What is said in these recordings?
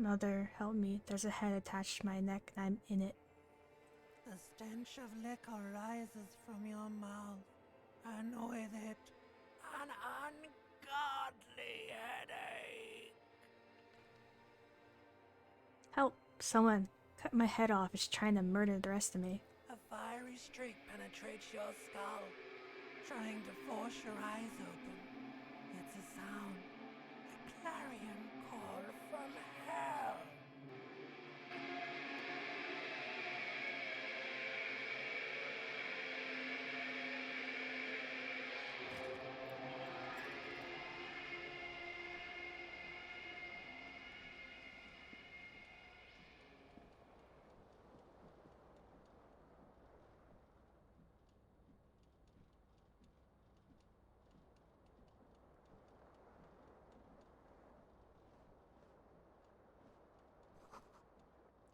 Mother, help me. There's a head attached to my neck and I'm in it. The stench of liquor rises from your mouth, and with it, an ungodly headache. Help! Someone! Cut my head off. It's trying to murder the rest of me. A fiery streak penetrates your skull, trying to force your eyes open. It's a sound, a clarion call from hell.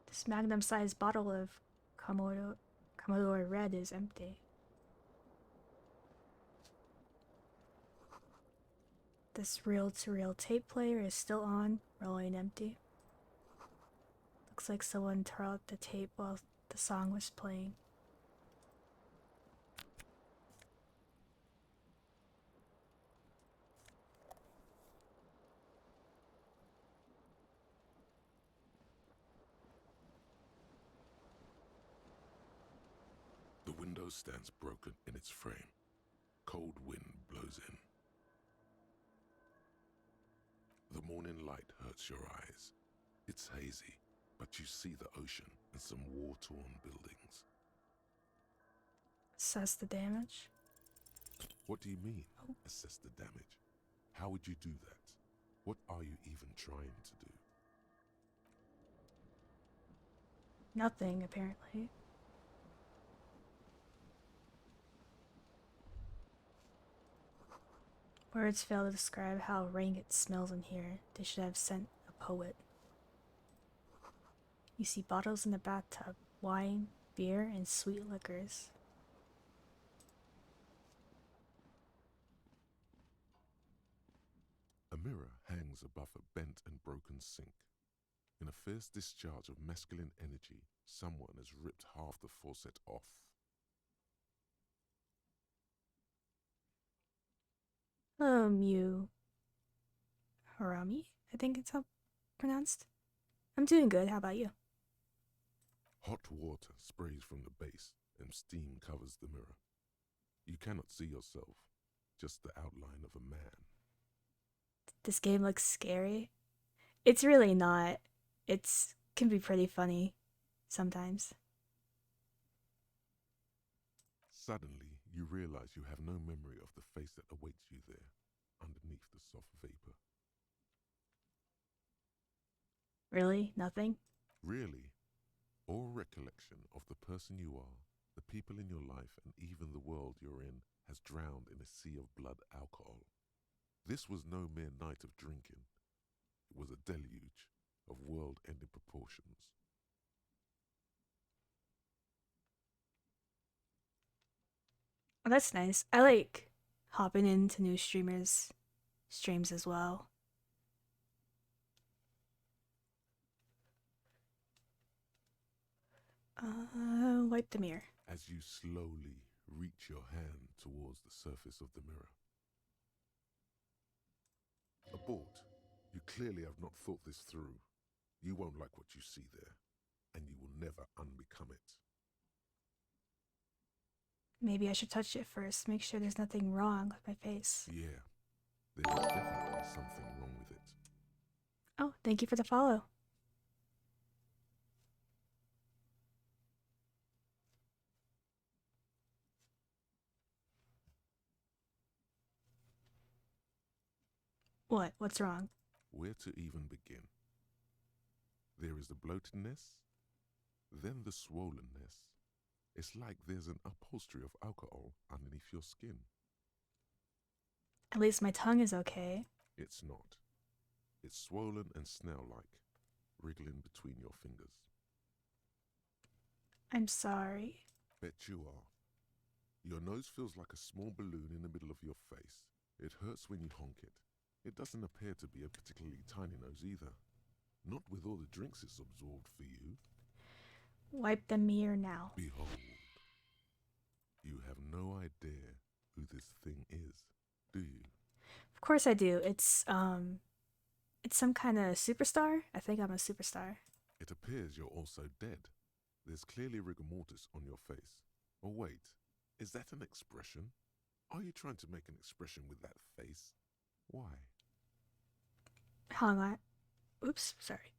This magnum-sized bottle of Commodore Red is empty. This reel-to-reel tape player is still on, rolling empty. Looks like someone tore out the tape while the song was playing. The window stands broken in its frame. Cold wind blows in. The morning light hurts your eyes. It's hazy, but you see the ocean and some war-torn buildings. Assess the damage. What do you mean, assess the damage? How would you do that? What are you even trying to do? Nothing, apparently. Words fail to describe how rank it smells in here. They should have sent a poet. You see bottles in the bathtub, wine, beer, and sweet liquors. A mirror hangs above a bent and broken sink. In a fierce discharge of masculine energy, someone has ripped half the faucet off. You... Harami? I think it's how pronounced. I'm doing good, how about you? Hot water sprays from the base and steam covers the mirror. You cannot see yourself, just the outline of a man. This game looks scary. It's really not. It's can be pretty funny sometimes. Suddenly, you realize you have no memory of the face that awaits you there, underneath the soft vapor. Really? Nothing? Really, all recollection of the person you are, the people in your life, and even the world you're in has drowned in a sea of blood alcohol. This was no mere night of drinking. It was a deluge of world-ending proportions. Oh, that's nice. I like hopping into new streamers' streams as well. Wipe the mirror. As you slowly reach your hand towards the surface of the mirror. Abort. You clearly have not thought this through. You won't like what you see there, and you will never unbecome it. Maybe I should touch it first, make sure there's nothing wrong with my face. Yeah, there is definitely something wrong with it. Oh, thank you for the follow. What? What's wrong? Where to even begin? There is the bloatedness, then the swollenness. It's like there's an upholstery of alcohol underneath your skin. At least my tongue is okay. It's not. It's swollen and snail-like, wriggling between your fingers. I'm sorry. Bet you are. Your nose feels like a small balloon in the middle of your face. It hurts when you honk it. It doesn't appear to be a particularly tiny nose either. Not with all the drinks it's absorbed for you. Wipe the mirror now. Behold, you have no idea who this thing is, do you? Of course I do. It's some kind of superstar. I think I'm a superstar. It appears you're also dead. There's clearly rigor mortis on your face. Oh wait, is that an expression? Are you trying to make an expression with that face? Why? How long Oops, sorry.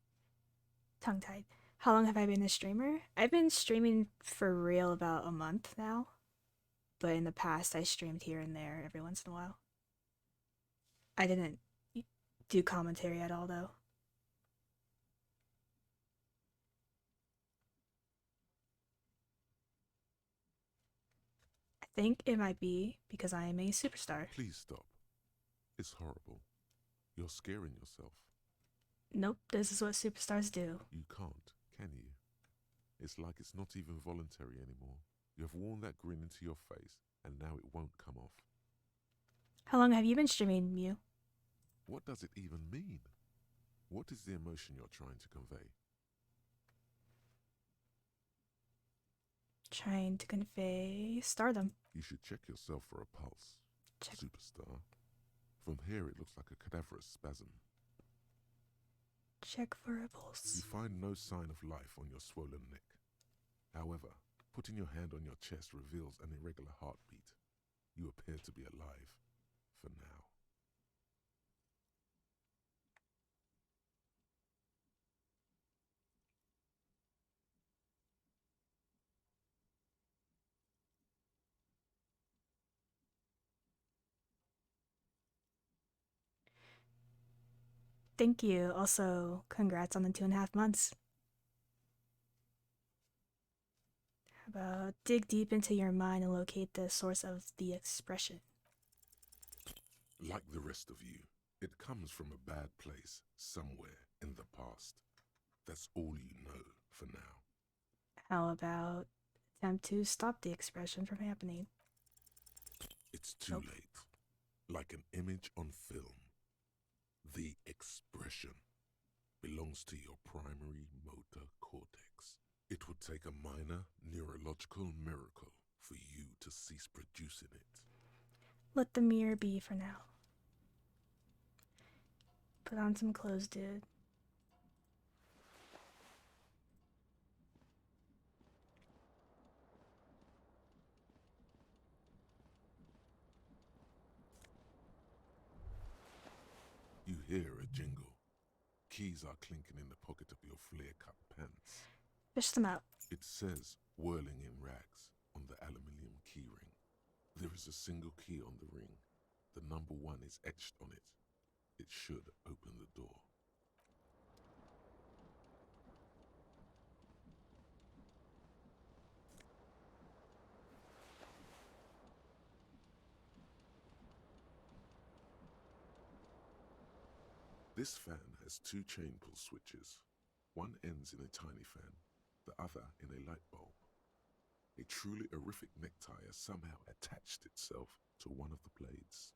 Tongue tied. How long have I been a streamer? I've been streaming for real about a month now. But in the past, I streamed here and there every once in a while. I didn't do commentary at all, though. I think it might be because I am a superstar. Please stop. It's horrible. You're scaring yourself. Nope, this is what superstars do. You can't, can you? It's like it's not even voluntary anymore. You have worn that grin into your face, and now it won't come off. How long have you been streaming, Mew? What does it even mean? What is the emotion you're trying to convey? Trying to convey stardom. You should check yourself for a pulse, Check. superstar. From here it looks like a cadaverous spasm. Check for a You pulse. find no sign of life on your swollen neck. However, putting your hand on your chest reveals an irregular heartbeat. You appear to be alive, for now. Thank you. Also, congrats on the 2.5 months. How about dig deep into your mind and locate the source of the expression? Like the rest of you, it comes from a bad place, somewhere in the past. That's all you know for now. How about attempt to stop the expression from happening? It's too late. Like an image on film. The expression belongs to your primary motor cortex. It would take a minor neurological miracle for you to cease producing it. Let the mirror be for now. Put on some clothes, dude. You hear a jingle. Keys are clinking in the pocket of your flare-cut pants. Fish them out. It says whirling in rags on the aluminium keyring. There is a single key on the ring. The number 1 is etched on it. It should open the door. This fan has 2 chain pull switches. One ends in a tiny fan, the other in a light bulb. A truly horrific necktie has somehow attached itself to one of the blades.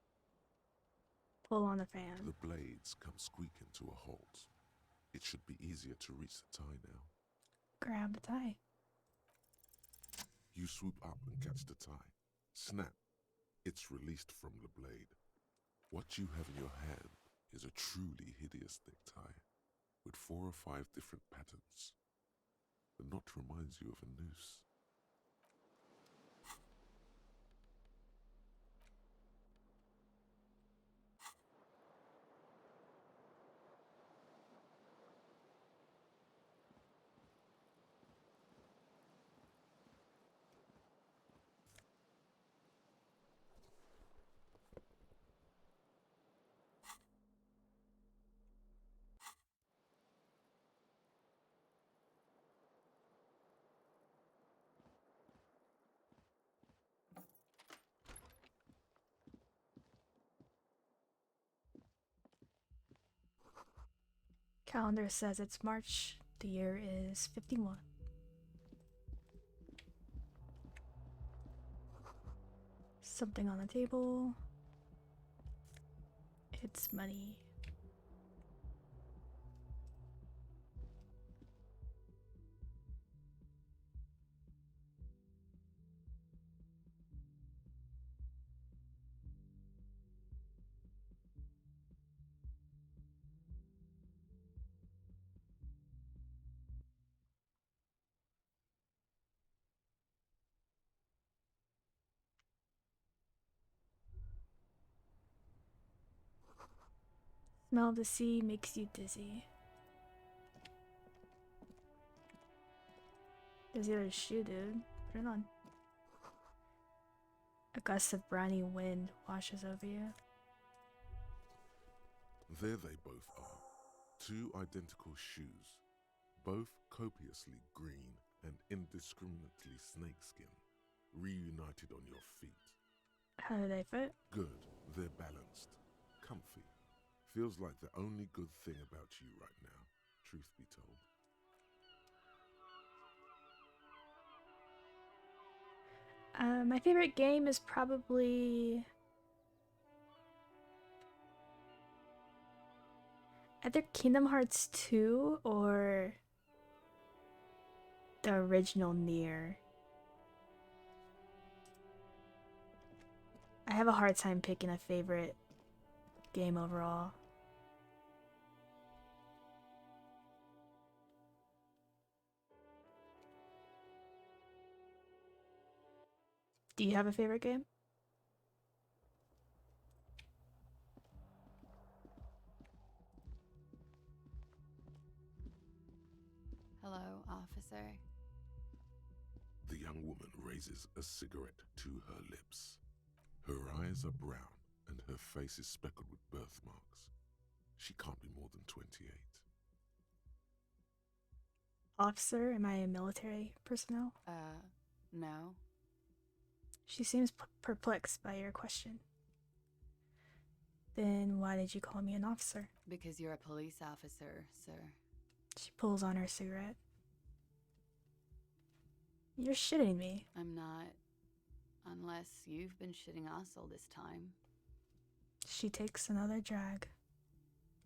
Pull on the fan. The blades come squeaking to a halt. It should be easier to reach the tie now. Grab the tie. You swoop up and catch the tie. Snap. It's released from the blade. What you have in your hand is a truly hideous necktie with 4 or 5 different patterns. The knot reminds you of a noose. Calendar says it's March. The year is 51. Something on the table. It's money. Smell of the sea makes you dizzy. There's the other shoe, dude. Put it on. A gust of briny wind washes over you. There they both are. Two identical shoes, both copiously green and indiscriminately snakeskin, reunited on your feet. How do they fit? Good, they're balanced, comfy. Feels like the only good thing about you right now, truth be told. My favorite game is probably either Kingdom Hearts 2 or the original Nier. I have a hard time picking a favorite game overall. Do you have a favorite game? Hello, officer. The young woman raises a cigarette to her lips. Her eyes are brown and her face is speckled with birthmarks. She can't be more than 28. Officer, am I a military personnel? No. She seems perplexed by your question. Then why did you call me an officer? Because you're a police officer, sir. She pulls on her cigarette. You're shitting me. I'm not. Unless you've been shitting us all this time. She takes another drag.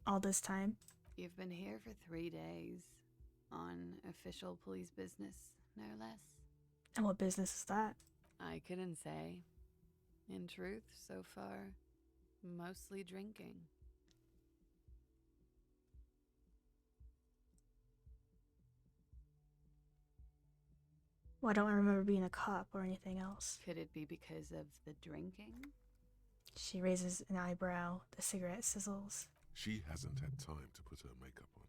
All this time? You've been here for 3 days. On official police business, no less. And what business is that? I couldn't say. In truth, so far, mostly drinking. Well, I don't remember being a cop or anything else. Could it be because of the drinking? She raises an eyebrow. The cigarette sizzles. She hasn't had time to put her makeup on.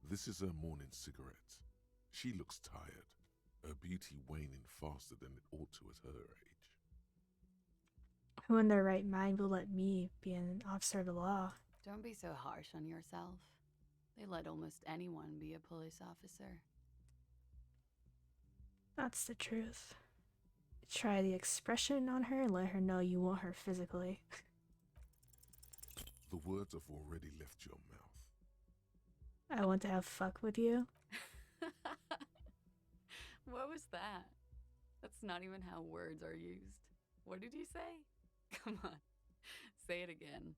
This is her morning cigarette. She looks tired, her beauty waning faster than it ought to at her age. Who in their right mind will let me be an officer of the law? Don't be so harsh on yourself. They let almost anyone be a police officer. That's the truth. Try the expression on her and let her know you want her physically. The words have already left your mouth. I want to have fuck with you. What was that? That's not even how words are used. What did you say? Come on, say it again.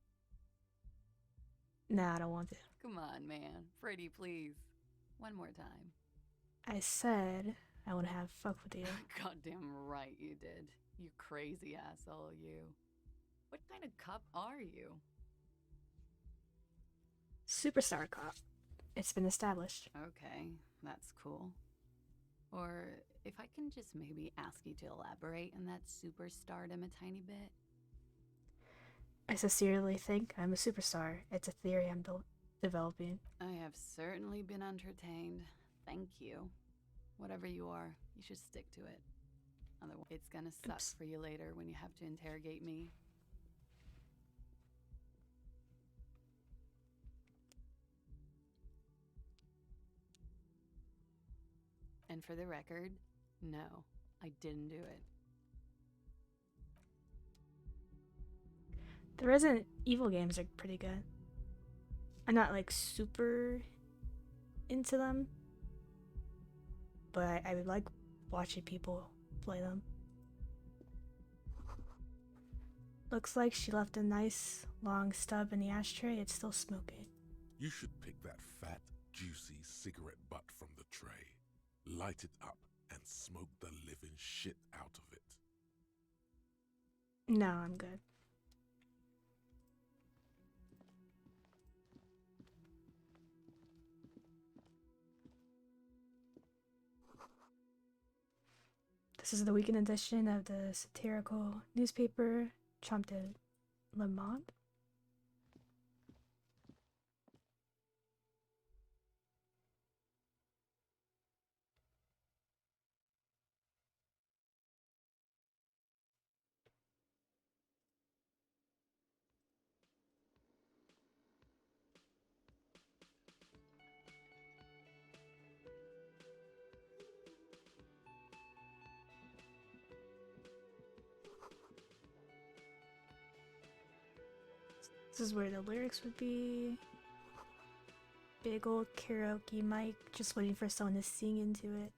Nah, I don't want to. Come on, man. Pretty, please. One more time. I said I want to have fuck with you. Goddamn right you did. You crazy asshole, you. What kind of cop are you? Superstar cop. It's been established. Okay, that's cool. Or if I can just maybe ask you to elaborate on that superstardom a tiny bit. I sincerely think I'm a superstar. It's a theory I'm developing. I have certainly been entertained. Thank you. Whatever you are, you should stick to it. Otherwise, it's gonna suck Oops. for you later when you have to interrogate me. And for the record, no, I didn't do it. The Resident Evil games are pretty good. I'm not like super into them, but I would like watching people play them. Looks like she left a nice long stub in the ashtray. It's still smoking. You should pick that fat, juicy cigarette butt from the tray, light it up, and smoke the living shit out of it. No, I'm good. This is the weekend edition of the satirical newspaper Champ de Le Monde. This is where the lyrics would be. Big old karaoke mic, just waiting for someone to sing into it.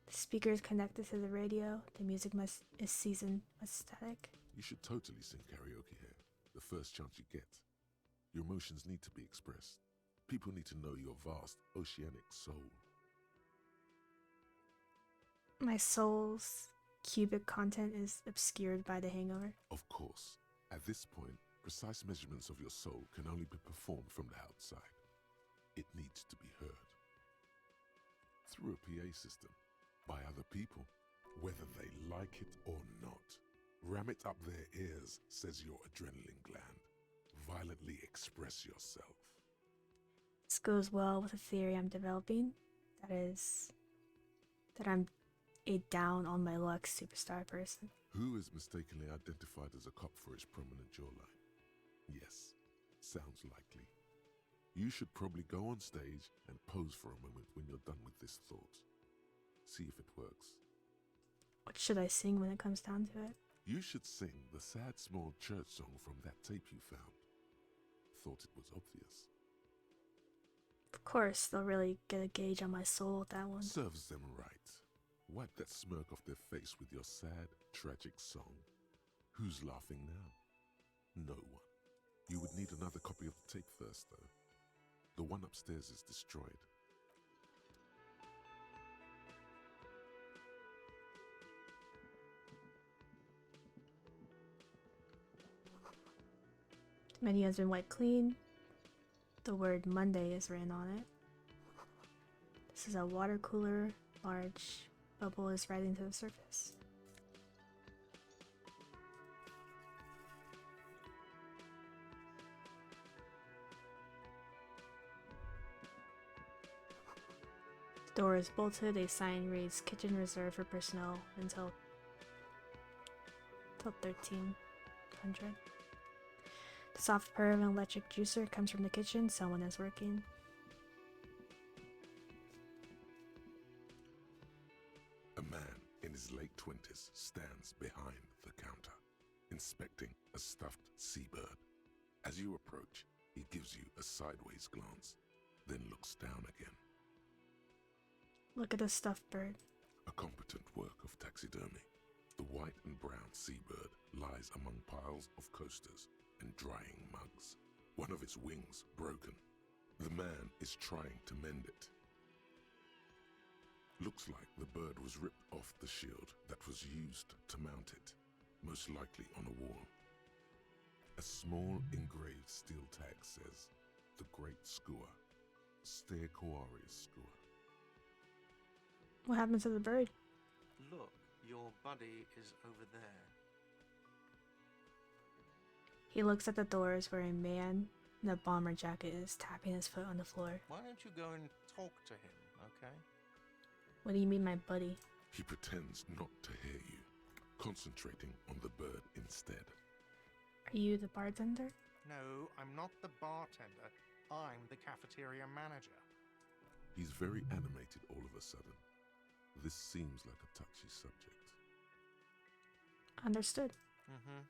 The speaker is connected to the radio. The music is seasoned with static. You should totally sing karaoke here, the first chance you get. Your emotions need to be expressed. People need to know your vast, oceanic soul. My soul's cubic content is obscured by the hangover. Of course, at this point, precise measurements of your soul can only be performed from the outside. It needs to be heard. Through a PA system, by other people, whether they like it or not. Ram it up their ears, says your adrenaline gland. Violently express yourself. This goes well with a theory I'm developing. That is, that I'm a down on my luck superstar person. Who is mistakenly identified as a cop for his prominent jawline? Yes, sounds likely. You should probably go on stage and pose for a moment when you're done with this thought. See if it works. What should I sing when it comes down to it? You should sing the sad small church song from that tape you found. Thought it was obvious. Of course, they'll really get a gauge on my soul with that one. Serves them right. Wipe that smirk off their face with your sad, tragic song. Who's laughing now? No one. You would need another copy of the tape first, though. The one upstairs is destroyed. The menu has been wiped clean. The word Monday is written on it. This is a water cooler. Large bubble is rising to the surface. The door is bolted. A sign reads "Kitchen reserved for personnel until 1300." The soft purr of an electric juicer comes from the kitchen. Someone is working. A man in his late 20s stands behind the counter, inspecting a stuffed seabird. As you approach, he gives you a sideways glance, then looks down again. Look at the stuffed bird. A competent work of taxidermy. The white and brown seabird lies among piles of coasters and drying mugs, one of its wings broken. The man is trying to mend it. Looks like the bird was ripped off the shield that was used to mount it, most likely on a wall. A small engraved steel tag says, "The Great Skua, Steaquarius Skua." What happened to the bird? Look, your buddy is over there. He looks at the doors where a man in a bomber jacket is tapping his foot on the floor. Why don't you go and talk to him, okay? What do you mean, my buddy? He pretends not to hear you, concentrating on the bird instead. Are you the bartender? No, I'm not the bartender. I'm the cafeteria manager. He's very animated all of a sudden. This seems like a touchy subject. Understood. Mm-hmm.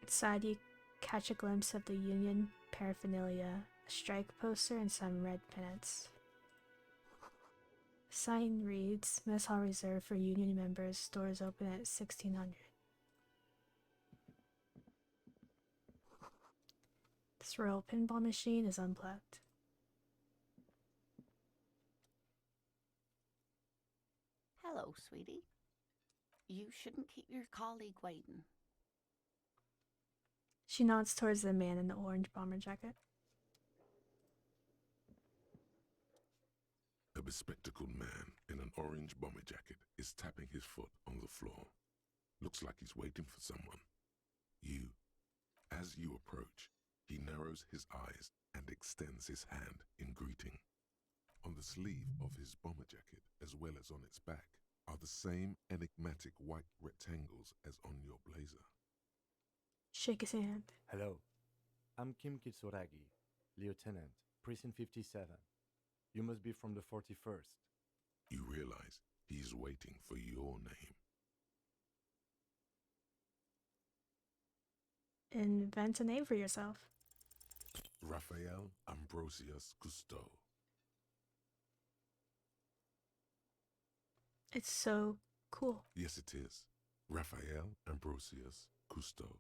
Inside, you catch a glimpse of the union paraphernalia, a strike poster, and some red pennants. The sign reads, "Mess hall reserved for union members. Doors open at 1600. This royal pinball machine is unplugged. Hello, sweetie. You shouldn't keep your colleague waiting. She nods towards the man in the orange bomber jacket. A bespectacled man in an orange bomber jacket is tapping his foot on the floor. Looks like he's waiting for someone. You. As you approach, he narrows his eyes and extends his hand in greeting. On the sleeve of his bomber jacket, as well as on its back, are the same enigmatic white rectangles as on your blazer. Shake his hand. Hello. I'm Kim Kitsuragi, Lieutenant, Precinct 57. You must be from the 41st. You realize he's waiting for your name. Invent a name for yourself. Raphael Ambrosius Cousteau. It's so cool. Yes, it is. Raphael Ambrosius Cousteau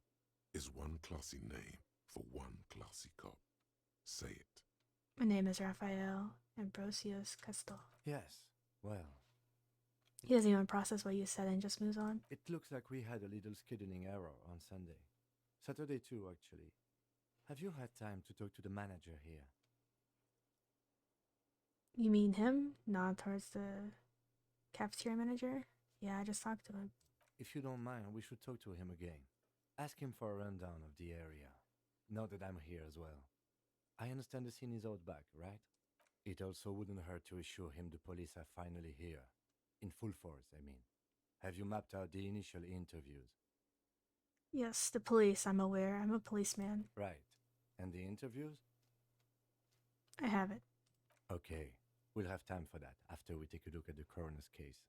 is one classy name for one classy cop. Say it. My name is Raphael Ambrosius Castel. Yes, well, He doesn't even process what you said and just moves on. it looks like we had a little scheduling error on Sunday. Saturday too, actually. Have you had time to talk to the manager here? You mean him? Not towards the cafeteria manager? Yeah, I just talked to him. If you don't mind, we should talk to him again. Ask him for a rundown of the area. Now that I'm here as well. I understand the scene is out back, right? It also wouldn't hurt to assure him the police are finally here. In full force, I mean. Have you mapped out the initial interviews? Yes, the police, I'm aware. I'm a policeman. Right. And the interviews? I have it. Okay. We'll have time for that after we take a look at the coroner's case.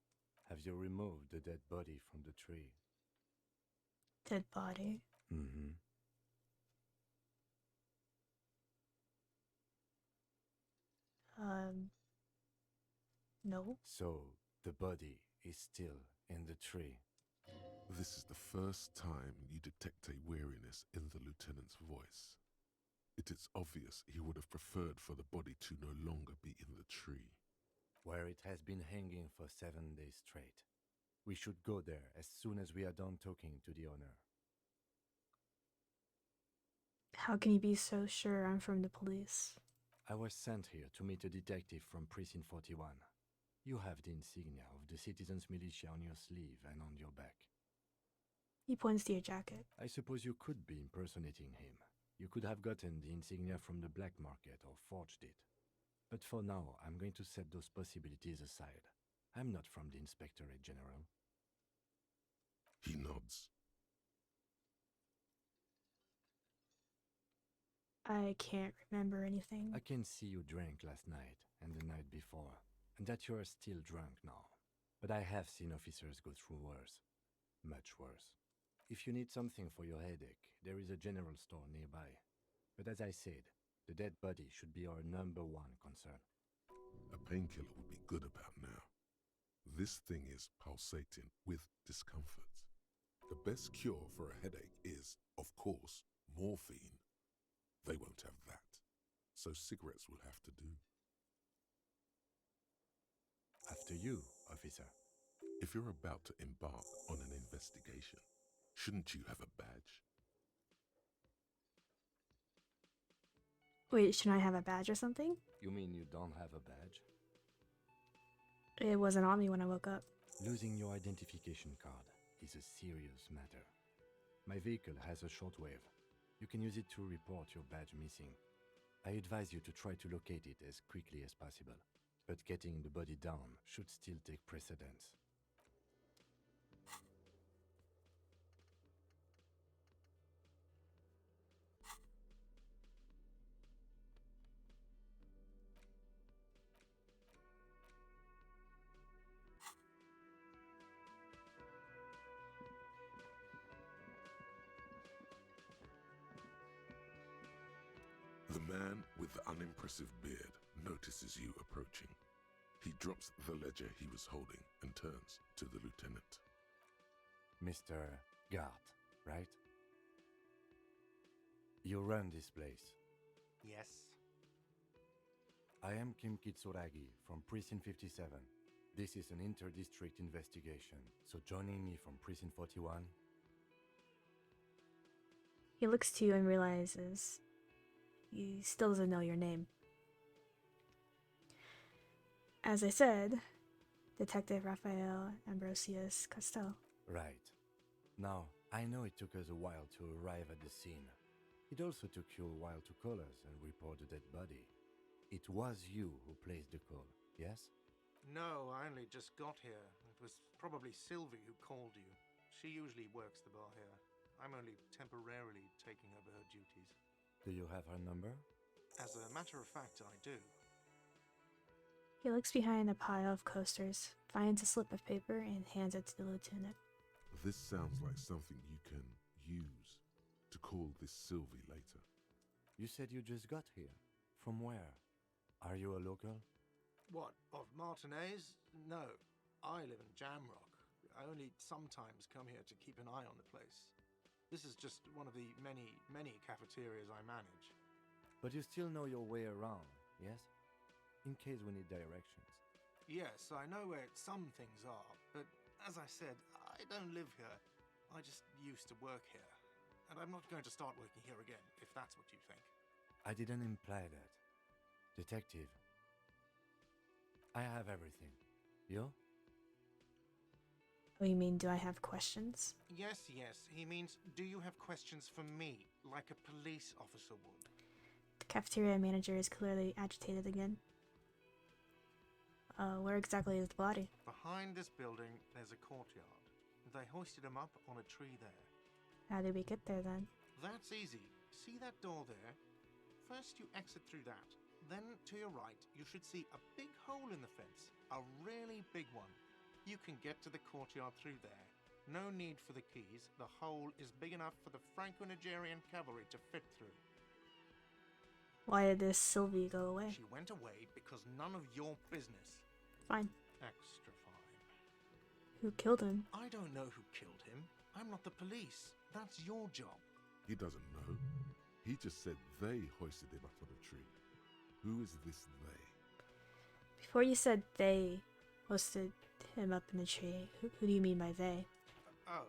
Have you removed the dead body from the tree? Dead body. Mm-hmm. No. So, the body is still in the tree. This is the first time you detect a weariness in the lieutenant's voice. It is obvious he would have preferred for the body to no longer be in the tree. Where it has been hanging for 7 days straight. We should go there as soon as we are done talking to the owner. How can you be so sure I'm from the police? I was sent here to meet a detective from Precinct 41. You have the insignia of the Citizens Militia on your sleeve and on your back. He points to your jacket. I suppose you could be impersonating him. You could have gotten the insignia from the black market or forged it. But for now, I'm going to set those possibilities aside. I'm not from the Inspectorate General. He nods. I can't remember anything. I can see you drank last night and the night before, and that you are still drunk now. But I have seen officers go through worse. Much worse. If you need something for your headache, there is a general store nearby. But as I said, the dead body should be our #1 concern. A painkiller would be good about now. This thing is pulsating with discomfort. The best cure for a headache is, of course, morphine. They won't have that, so cigarettes will have to do. After you, officer. If you're about to embark on an investigation, shouldn't you have a badge? Wait, should I have a badge or something? You mean you don't have a badge? It wasn't on me when I woke up. Losing your identification card is a serious matter. My vehicle has a shortwave. You can use it to report your badge missing. I advise you to try to locate it as quickly as possible, but getting the body down should still take precedence. The man with the unimpressive beard notices you approaching. He drops the ledger he was holding and turns to the lieutenant. Mr. Gart, right? You run this place. Yes. I am Kim Kitsuragi from Precinct 57. This is an inter-district investigation, so joining me from Precinct 41... He looks to you and realizes he still doesn't know your name. As I said, Detective Raphael Ambrosius Castel. Right. Now, I know it took us a while to arrive at the scene. It also took you a while to call us and report the dead body. It was you who placed the call, yes? No, I only just got here. It was probably Sylvie who called you. She usually works the bar here. I'm only temporarily taking over her duties. Do you have her number? As a matter of fact, I do. He looks behind a pile of coasters, finds a slip of paper, and hands it to the lieutenant. This sounds like something you can use to call this Sylvie later. You said you just got here. From where? Are you a local? What, of Martinez? No. I live in Jamrock. I only sometimes come here to keep an eye on the place. This is just one of the many, many cafeterias I manage. But you still know your way around, yes? In case we need directions. Yes, I know where some things are, but as I said, I don't live here. I just used to work here. And I'm not going to start working here again, if that's what you think. I didn't imply that. Detective. I have everything. You? Oh, you mean, do I have questions? Yes, he means, do you have questions for me, like a police officer would? The cafeteria manager is clearly agitated again. Where exactly is the body? Behind this building, there's a courtyard. They hoisted him up on a tree there. How did we get there then? That's easy. See that door there? First you exit through that. Then to your right, you should see a big hole in the fence. A really big one. You can get to the courtyard through there. No need for the keys. The hole is big enough for the Franco-Nigerian cavalry to fit through. Why did this Sylvie go away? She went away because none of your business. Fine. Extra fine. Who killed him? I don't know who killed him. I'm not the police. That's your job. He doesn't know. He just said they hoisted him up on a tree. Who is this they? Before you said they hosted him up in the tree, who do you mean by they? Oh,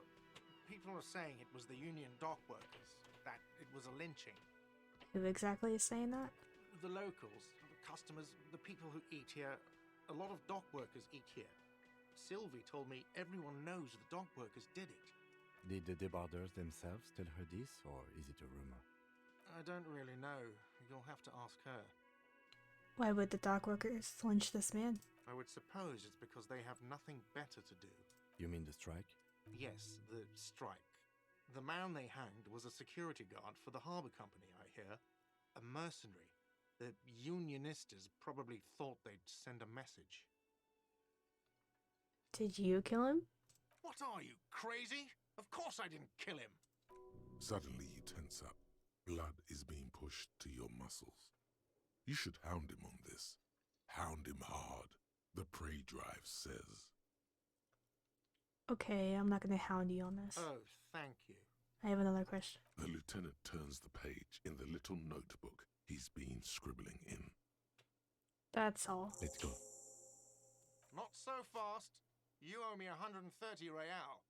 people are saying it was the union dock workers. That it was a lynching. Who exactly is saying that? The locals, the customers, the people who eat here. A lot of dock workers eat here. Sylvie told me everyone knows the dock workers did it. Did the debarders themselves tell her this, or is it a rumor? I don't really know. You'll have to ask her. Why would the dock workers lynch this man? I would suppose it's because they have nothing better to do. You mean the strike? Yes, the strike. The man they hanged was a security guard for the harbour company, I hear. A mercenary. The unionistas probably thought they'd send a message. Did you kill him? What are you, crazy? Of course I didn't kill him. Suddenly you tense up. Blood is being pushed to your muscles. You should hound him on this. Hound him hard. The prey drive says. Okay, I'm not gonna hound you on this. Oh, thank you. I have another question. The lieutenant turns the page in the little notebook he's been scribbling in. That's all. Let's go. Not so fast. You owe me 130 real.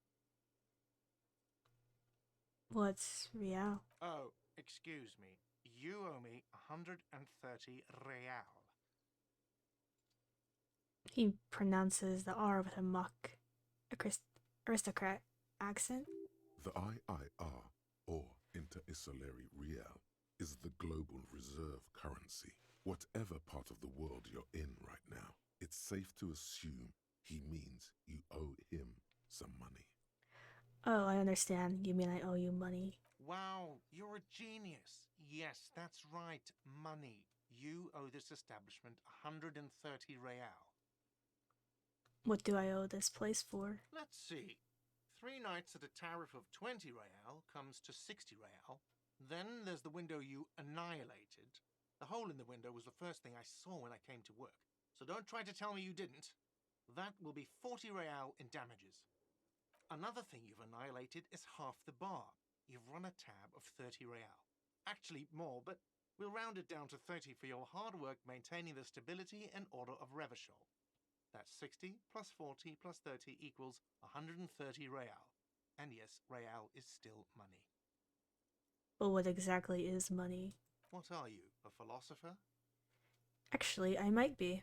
What's real? Oh, excuse me. You owe me 130 real. He pronounces the R with a mock aristocrat accent. The IIR, or Inter-Isolary Real, is the global reserve currency. Whatever part of the world you're in right now, it's safe to assume he means you owe him some money. Oh, I understand. You mean I owe you money? Wow, you're a genius. Yes, that's right. Money. You owe this establishment 130 real. What do I owe this place for? Let's see. 3 nights at a tariff of 20 real comes to 60 real. Then there's the window you annihilated. The hole in the window was the first thing I saw when I came to work. So don't try to tell me you didn't. That will be 40 real in damages. Another thing you've annihilated is half the bar. You've run a tab of 30 real. Actually more, but we'll round it down to 30 for your hard work maintaining the stability and order of Revachol. That's 60 plus 40 plus 30 equals 130 real. And yes, real is still money. But what exactly is money? What are you, a philosopher? Actually, I might be.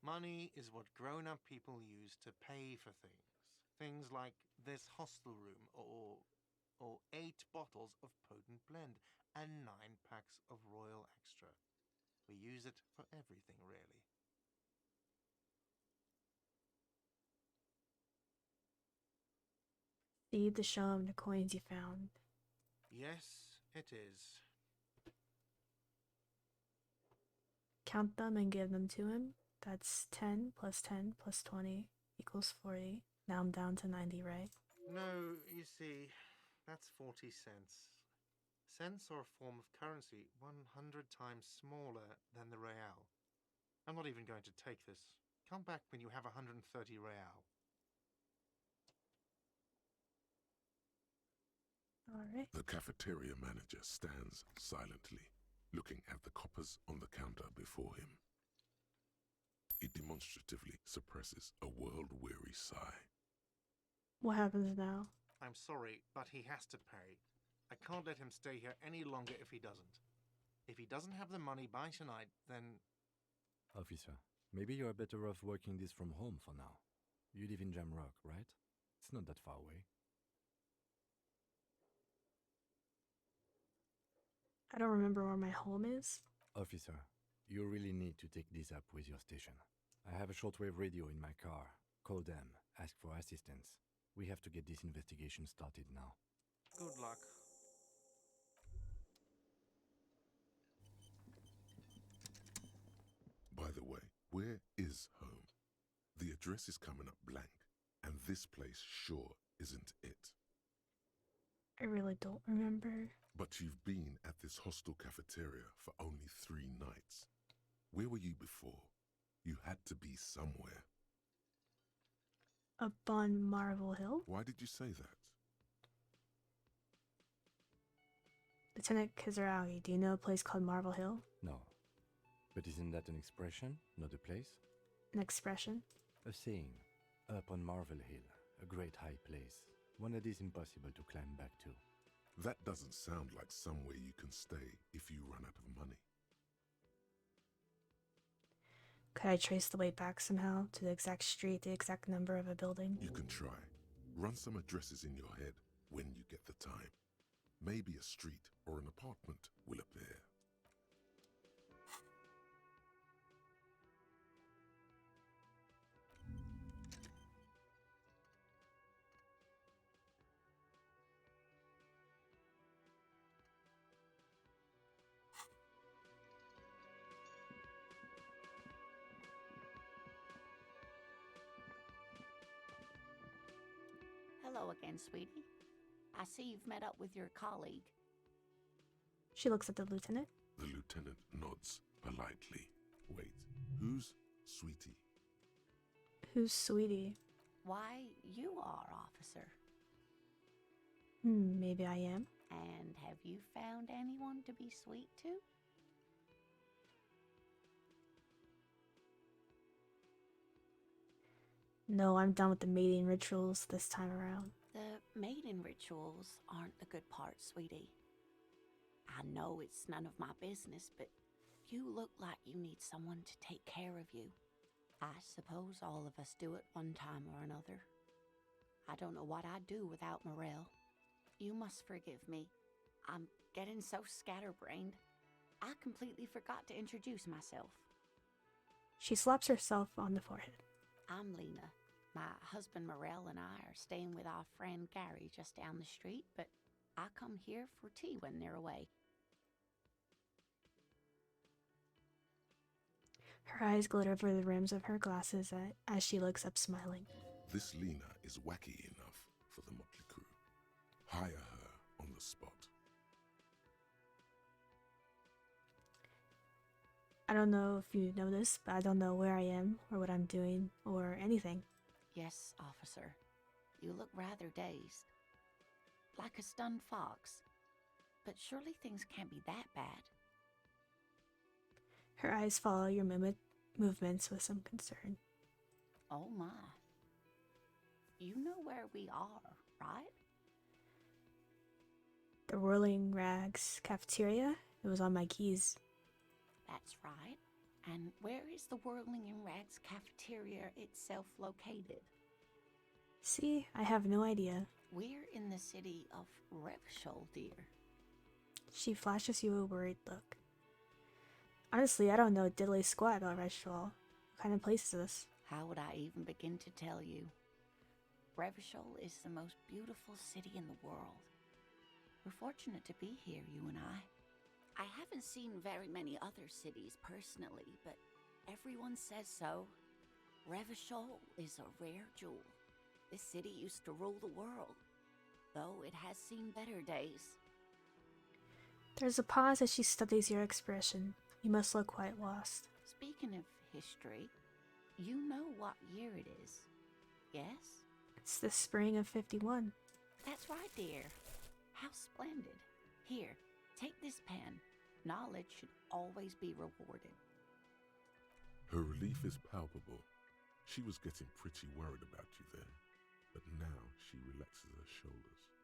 Money is what grown-up people use to pay for things. Things like this hostel room or 8 bottles of potent blend and 9 packs of Royal Extra. We use it for everything, really. Need to show him the coins you found. Yes, it is. count them and give them to him. That's 10 plus 10 plus 20 equals 40. Now I'm down to 90, right? No, you see, that's 40 cents. Cents are a form of currency 100 times smaller than the real. I'm not even going to take this. Come back when you have 130 real. Alright. The cafeteria manager stands silently, looking at the coppers on the counter before him. He demonstratively suppresses a world-weary sigh. What happens now? I'm sorry, but he has to pay. I can't let him stay here any longer if he doesn't. If he doesn't have the money by tonight, then... Officer, maybe you are better off working this from home for now. You live in Jamrock, right? It's not that far away. I don't remember where my home is. Officer, you really need to take this up with your station. I have a shortwave radio in my car. Call them, ask for assistance. We have to get this investigation started now. Good luck. By the way, where is home? The address is coming up blank, and this place sure isn't it. I really don't remember. But you've been at this hostel cafeteria for only 3 nights. Where were you before? You had to be somewhere. Up on Marvel Hill? Why did you say that? Lieutenant Kizaragi, do you know a place called Marvel Hill? No. But isn't that an expression, not a place? An expression? A saying. Up on Marvel Hill, a great high place. One that is impossible to climb back to. That doesn't sound like somewhere you can stay if you run out of money. Could I trace the way back somehow to the exact street, the exact number of a building? You can try. Run some addresses in your head when you get the time. Maybe a street or an apartment will appear. Hello again, sweetie. I see you've met up with your colleague. She looks at the lieutenant. The lieutenant nods politely. Wait, who's Sweetie? Who's Sweetie? Why, you are, officer. Maybe I am. And have you found anyone to be sweet to? No, I'm done with the mating rituals this time around. The mating rituals aren't the good part, sweetie. I know it's none of my business, but you look like you need someone to take care of you. I suppose all of us do at one time or another. I don't know what I'd do without Morel. You must forgive me. I'm getting so scatterbrained. I completely forgot to introduce myself. She slaps herself on the forehead. I'm Lena. My husband Morel and I are staying with our friend Gary just down the street, but I come here for tea when they're away. Her eyes glitter over the rims of her glasses as she looks up smiling. This Lena is wacky enough for the motley crew. Hire her on the spot. I don't know if you know this, but I don't know where I am or what I'm doing or anything. Yes, officer. You look rather dazed. Like a stunned fox. But surely things can't be that bad. Her eyes follow your movements with some concern. Oh my. You know where we are, right? The Whirling Rags cafeteria? It was on my keys. That's right. And where is the Whirling in Rags cafeteria itself located? See, I have no idea. We're in the city of Revshol, dear. She flashes you a worried look. Honestly, I don't know diddly squat about Revshol. What kind of place is this? How would I even begin to tell you? Revshol is the most beautiful city in the world. We're fortunate to be here, you and I. I haven't seen very many other cities personally, but everyone says so. Revachol is a rare jewel. This city used to rule the world, though it has seen better days. There's a pause as she studies your expression. You must look quite lost. Speaking of history, you know what year it is, yes? It's the spring of 51. That's right, dear. How splendid. Here, take this pen. Knowledge should always be rewarded. Her relief is palpable. She was getting pretty worried about you there, but now she relaxes her shoulders.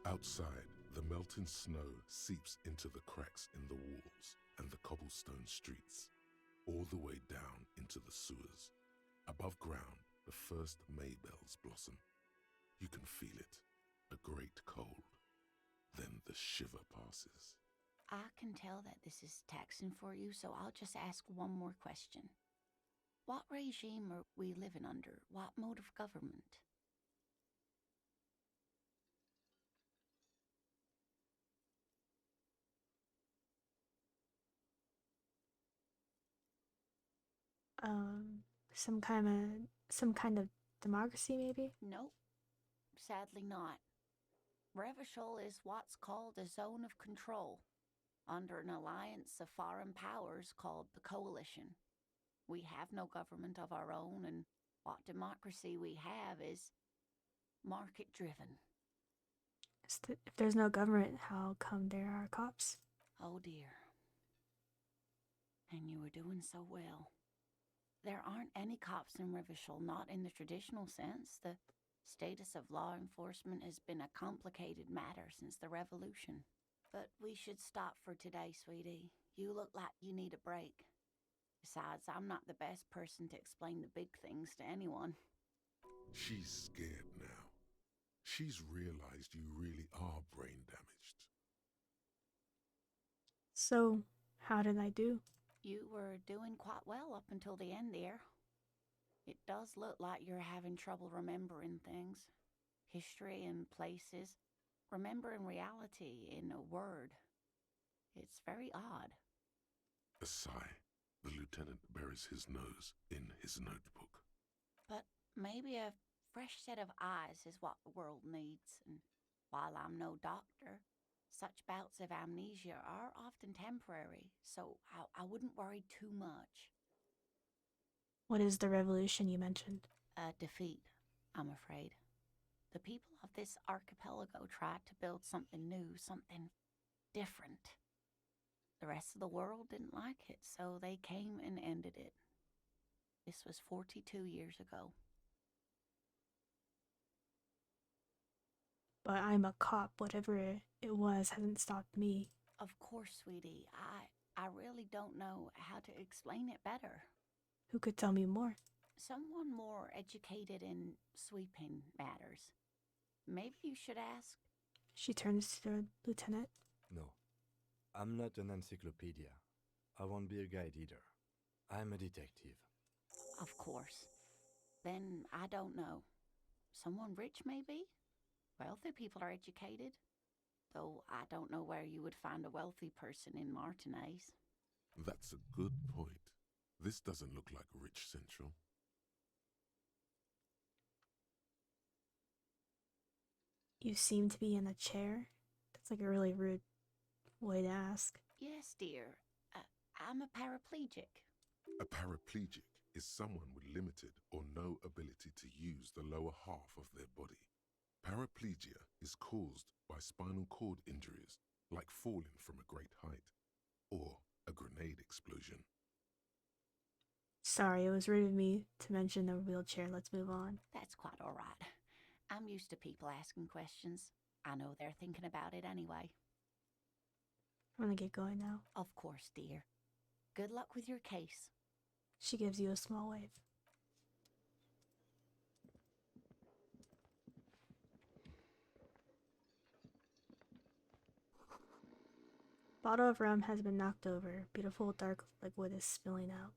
Outside, the melting snow seeps into the cracks in the walls and the cobblestone streets, all the way down into the sewers. Above ground, the first Maybells blossom. You can feel it, a great cold. Then the shiver passes. I can tell that this is taxing for you, so I'll just ask one more question. What regime are we living under? What mode of government? Um, some kind of democracy, maybe? Nope, sadly not. Revachol is what's called a zone of control, under an alliance of foreign powers called the Coalition. We have no government of our own, and what democracy we have is market-driven. If there's no government, how come there are cops? Oh dear. And you were doing so well. There aren't any cops in Revachol, not in the traditional sense. The status of law enforcement has been a complicated matter since the revolution. But we should stop for today, sweetie. You look like you need a break. Besides, I'm not the best person to explain the big things to anyone. She's scared now. She's realized you really are brain damaged. So, how did I do? You were doing quite well up until the end, dear. It does look like you're having trouble remembering things. History and places. Remembering reality in a word. It's very odd. A sigh. The lieutenant buries his nose in his notebook. But maybe a fresh set of eyes is what the world needs. And while I'm no doctor, such bouts of amnesia are often temporary, so I wouldn't worry too much. What is the revolution you mentioned? A defeat, I'm afraid. The people of this archipelago tried to build something new, something different. The rest of the world didn't like it, so they came and ended it. This was 42 years ago. But I'm a cop. Whatever it was hasn't stopped me. Of course, sweetie. I really don't know how to explain it better. Who could tell me more? Someone more educated in sweeping matters. Maybe you should ask. She turns to the lieutenant. No, I'm not an encyclopedia. I won't be a guide either. I'm a detective. Of course. Then I don't know. Someone rich, maybe? Wealthy people are educated. Though I don't know where you would find a wealthy person in Martinez. That's a good point. This doesn't look like Rich Central. You seem to be in a chair? That's like a really rude way to ask. Yes, dear. I'm a paraplegic. A paraplegic is someone with limited or no ability to use the lower half of their body. Paraplegia is caused by spinal cord injuries, like falling from a great height, or a grenade explosion. Sorry, it was rude of me to mention the wheelchair. Let's move on. That's quite all right. I'm used to people asking questions. I know they're thinking about it anyway. I'm gonna get going now. Of course, dear. Good luck with your case. She gives you a small wave. Bottle of rum has been knocked over. Beautiful dark liquid is spilling out.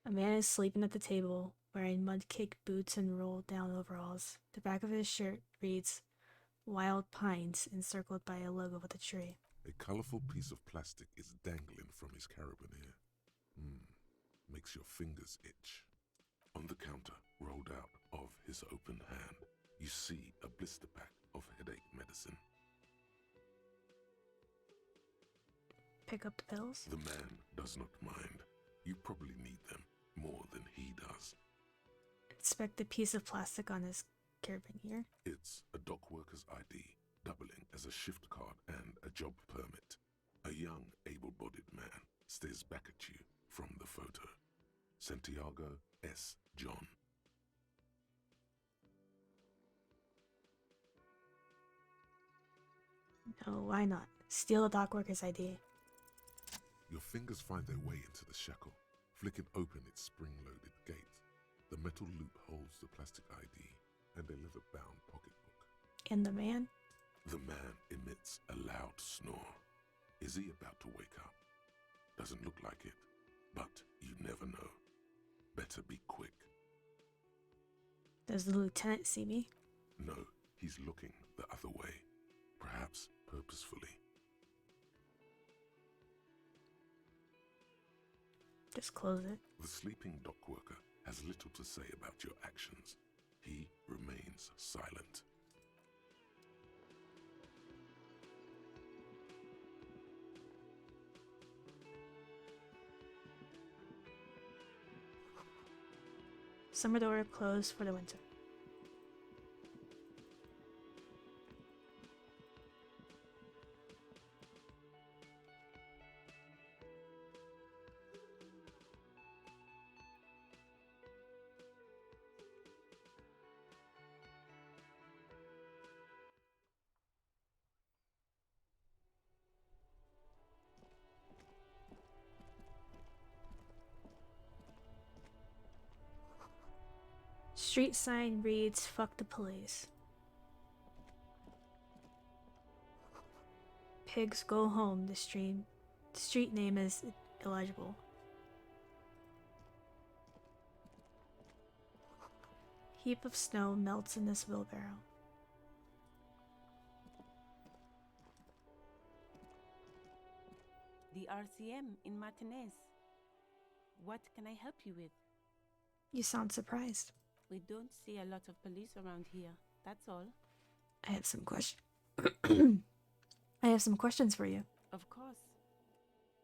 A man is sleeping at the table, wearing mud-caked boots and rolled-down overalls. The back of his shirt reads, Wild pines encircled by a logo with a tree. A colourful piece of plastic is dangling from his carabiner. Makes your fingers itch. On the counter, rolled out of his open hand, you see a blister pack of headache medicine. Pick up the pills. The man does not mind. You probably need them more than he does. Inspect the piece of plastic on his carabiner. It's a dock worker's ID, doubling as a shift card and a job permit. A young, able-bodied man stares back at you from the photo. Santiago S. John. No, why not? Steal the dock worker's ID. Your fingers find their way into the shackle, flicking open its spring-loaded gate. The metal loop holds the plastic ID and a leather-bound pocketbook. And the man? The man emits a loud snore. Is he about to wake up? Doesn't look like it, but you never know. Better be quick. Does the lieutenant see me? No, he's looking the other way, perhaps purposefully. Just close it. The sleeping dock worker has little to say about your actions. He remains silent. Summer door closed for the winter. Street sign reads, "Fuck the police." Pigs go home. The street name is illegible. Heap of snow melts in this wheelbarrow. The RCM in Martinez. What can I help you with? You sound surprised. We don't see a lot of police around here, that's all. I have some questions. I have some questions for you. Of course.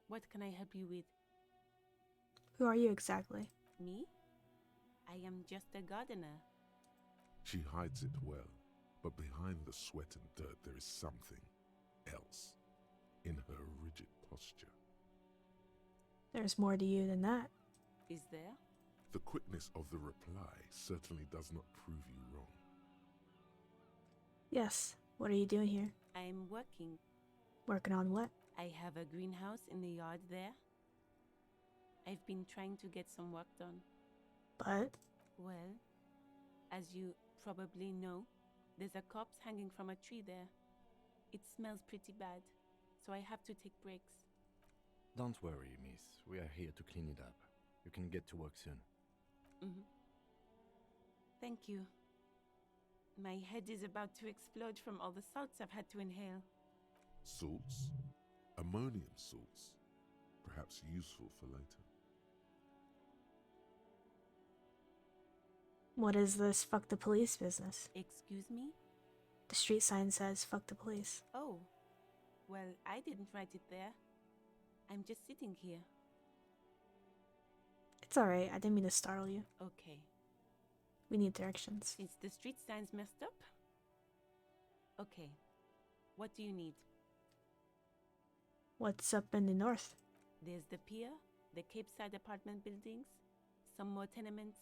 What can I help you with? Who are you exactly? Me? I am just a gardener. She hides it well, but behind the sweat and dirt there is something else in her rigid posture. There's more to you than that. Is there? The quickness of the reply certainly does not prove you wrong. Yes. What are you doing here? I am working. Working on what? I have a greenhouse in the yard there. I've been trying to get some work done. But Well, as you probably know, there's a corpse hanging from a tree there. It smells pretty bad, so I have to take breaks. Don't worry, miss. We are here to clean it up. You can get to work soon. Thank you. My head is about to explode from all the salts I've had to inhale. Salts? Ammonium salts. Perhaps useful for later. what is this fuck the police business? Excuse me? The street sign says fuck the police. Oh, well, I didn't write it there. I'm just sitting here. It's alright, I didn't mean to startle you. Okay. We need directions. Since the street sign's messed up? Okay. What do you need? What's up in the north? There's the pier, the Cape Side apartment buildings, some more tenements.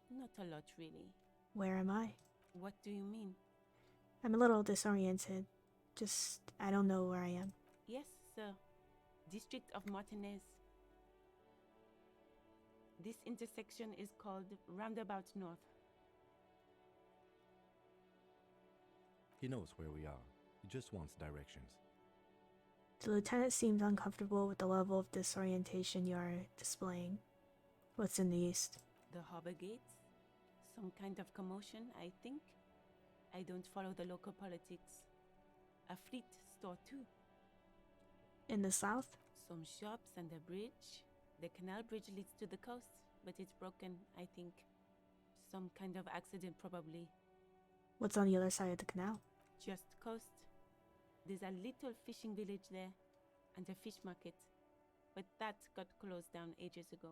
Not a lot, really. Where am I? What do you mean? I'm a little disoriented. Just, I don't know where I am. Yes, sir. District of Martinez. This intersection is called Roundabout North. He knows where we are. He just wants directions. The lieutenant seems uncomfortable with the level of disorientation you are displaying. What's in the east? The harbor gates? Some kind of commotion, I think. I don't follow the local politics. A fleet store, too. In the south? Some shops and a bridge. The canal bridge leads to the coast, but it's broken, I think. Some kind of accident, probably. What's on the other side of the canal? Just coast. There's a little fishing village there, and a fish market. But that got closed down ages ago.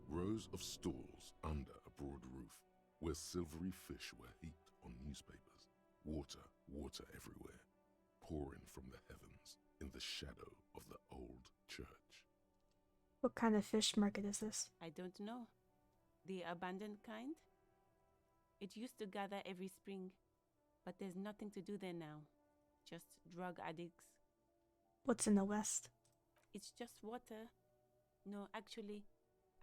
Rows of stalls under a broad roof, where silvery fish were heaped on newspapers. Water, water everywhere, pouring from the heavens in the shadow of the old church. What kind of fish market is this? I don't know. The abandoned kind? It used to gather every spring, but there's nothing to do there now. Just drug addicts. What's in the west? It's just water. No, actually,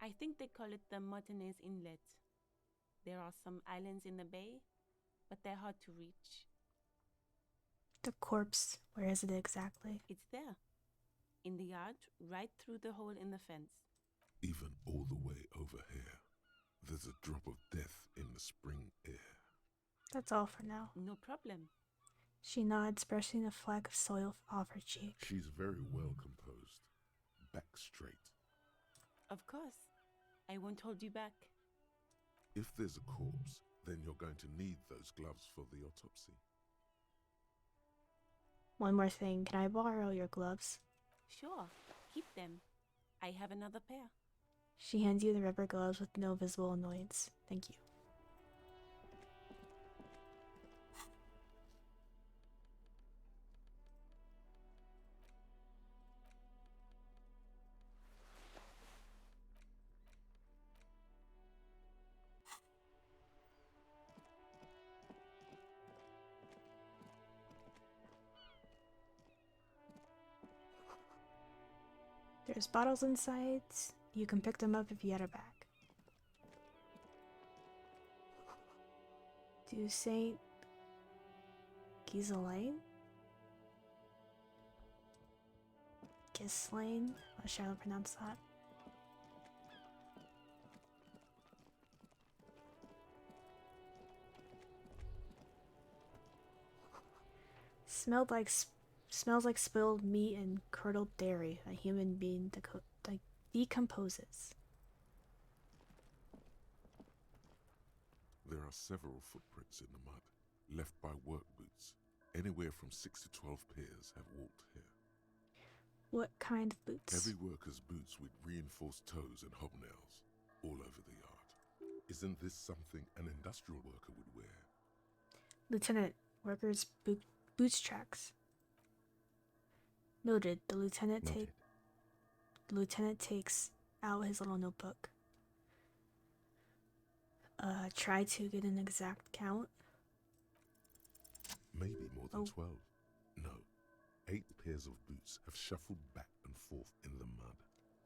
I think they call it the Martinez Inlet. There are some islands in the bay, but they're hard to reach. The corpse, where is it exactly? It's there. In the yard, right through the hole in the fence. Even all the way over here, there's a drop of death in the spring air. That's all for now. No problem. She nods, brushing a fleck of soil off her cheek. She's very well composed, back straight. Of course. I won't hold you back. If there's a corpse, then you're going to need those gloves for the autopsy. One more thing, can I borrow your gloves? Sure, keep them. I have another pair. She hands you the rubber gloves with no visible annoyance. Thank you. There's bottles inside. You can pick them up if you had a bag. To Saint Ghislaine? Ghislaine? How shall I pronounce that? Smells like spilled meat and curdled dairy. A human being decomposes. There are several footprints in the mud, left by work boots. Anywhere from 6 to 12 pairs have walked here. What kind of boots? Heavy workers' boots with reinforced toes and hobnails, all over the yard. Isn't this something an industrial worker would wear? Lieutenant, workers' boots tracks. Noted. The lieutenant takes out his little notebook. Try to get an exact count. Maybe more than 12. No. 8 pairs of boots have shuffled back and forth in the mud.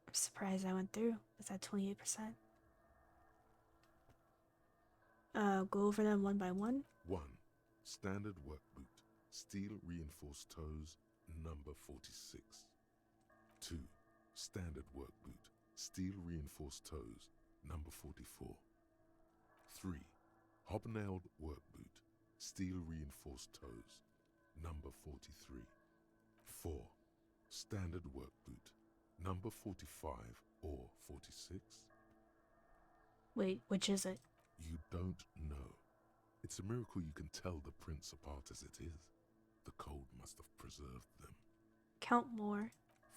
I'm surprised I went through. Was that 28%? Go over them one by one. 1. Standard work boot. Steel reinforced toes, number 46. 2. Standard work boot. Steel reinforced toes, number 44. 3. Hobnailed work boot. Steel reinforced toes, number 43. 4. Standard work boot, number 45 or 46. Wait, which is it? You don't know. It's a miracle you can tell the prints apart as it is. The cold must have preserved them. Count more.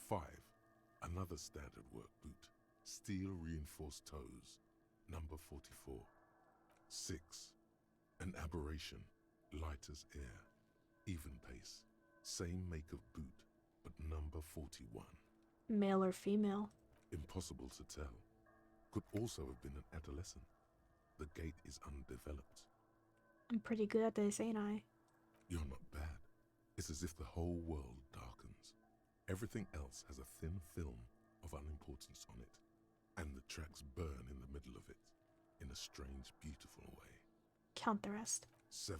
5. Another standard work boot, steel reinforced toes, number 44. 6. An aberration, light as air, even pace, same make of boot, but number 41. Male or female? Impossible to tell. Could also have been an adolescent. The gait is undeveloped. I'm pretty good at this, ain't I? You're not bad. It's as if the whole world darkens. Everything else has a thin film of unimportance on it, and the tracks burn in the middle of it, in a strange, beautiful way. Count the rest. 7.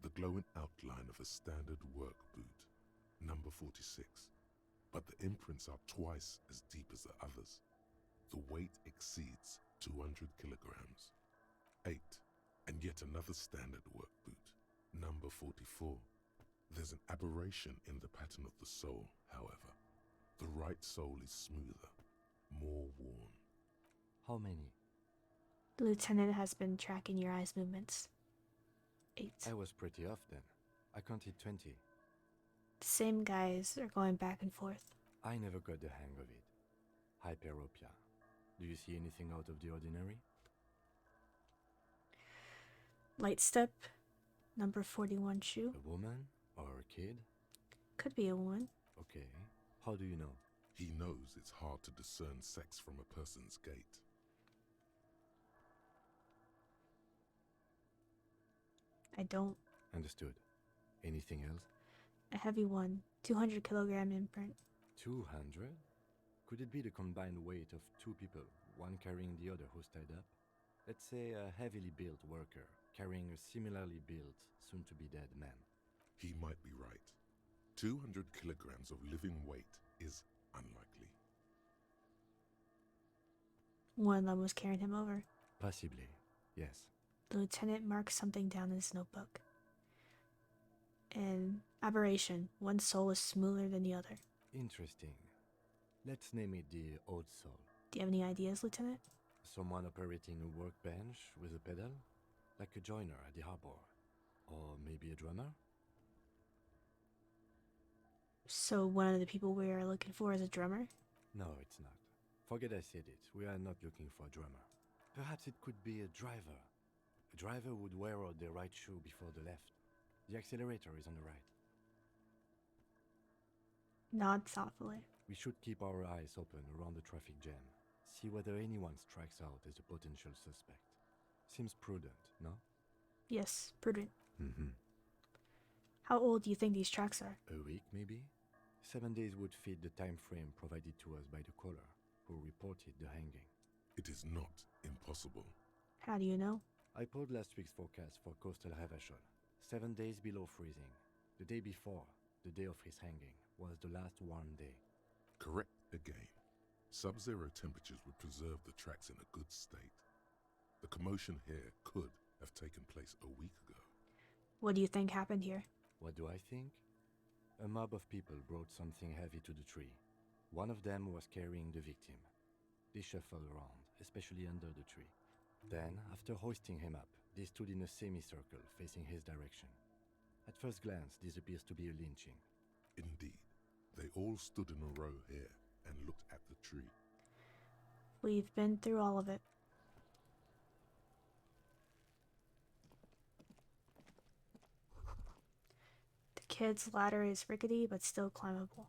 The glowing outline of a standard work boot, number 46. But the imprints are twice as deep as the others. The weight exceeds 200 kilograms. 8. And yet another standard work boot, Number 44. There's an aberration in the pattern of the sole, however. The right sole is smoother, more worn. How many? The lieutenant has been tracking your eyes' movements. 8. I was pretty off then. I counted 20. The same guys are going back and forth. I never got the hang of it. Hyperopia. Do you see anything out of the ordinary? Light step, number 41 shoe. A woman? Or a kid? Could be a woman. Okay. How do you know? He knows it's hard to discern sex from a person's gait. I don't. Understood. Anything else? A heavy one, 200 kilogram imprint. 200? Could it be the combined weight of two people, one carrying the other who's tied up? Let's say a heavily built worker carrying a similarly built, soon-to-be-dead man. He might be right. 200 kilograms of living weight is unlikely. One of them was carrying him over. Possibly, yes. The lieutenant marks something down in his notebook. An aberration. One sole is smoother than the other. Interesting. Let's name it the odd soul. Do you have any ideas, Lieutenant? Someone operating a workbench with a pedal? Like a joiner at the harbor. Or maybe a drummer? So one of the people we are looking for is a drummer? No, it's not. Forget I said it. We are not looking for a drummer. Perhaps it could be a driver. A driver would wear out the right shoe before the left. The accelerator is on the right. Nod thoughtfully. We should keep our eyes open around the traffic jam. See whether anyone strikes out as a potential suspect. Seems prudent, no? Yes, prudent. Mm-hmm. How old do you think these tracks are? A week, maybe? 7 days would fit the time frame provided to us by the caller, who reported the hanging. It is not impossible. How do you know? I pulled last week's forecast for coastal Havashol. 7 days below freezing. The day before, the day of his hanging, was the last warm day. Correct again. Sub-zero temperatures would preserve the tracks in a good state. The commotion here could have taken place a week ago. What do you think happened here? What do I think? A mob of people brought something heavy to the tree. One of them was carrying the victim. They shuffled around, especially under the tree. Then, after hoisting him up, they stood in a semicircle facing his direction. At first glance, this appears to be a lynching. Indeed, they all stood in a row here and looked at the tree. We've been through all of it. The kid's ladder is rickety but still climbable.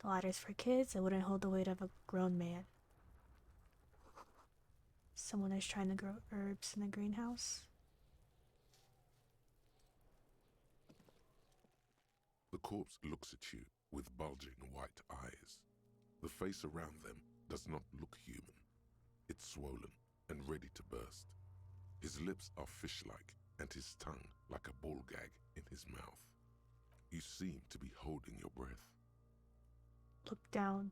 The ladder's for kids, it wouldn't hold the weight of a grown man. Someone is trying to grow herbs in the greenhouse. The corpse looks at you with bulging white eyes. The face around them does not look human. It's swollen and ready to burst. His lips are fish-like and his tongue like a ball gag in his mouth. You seem to be holding your breath. Look down.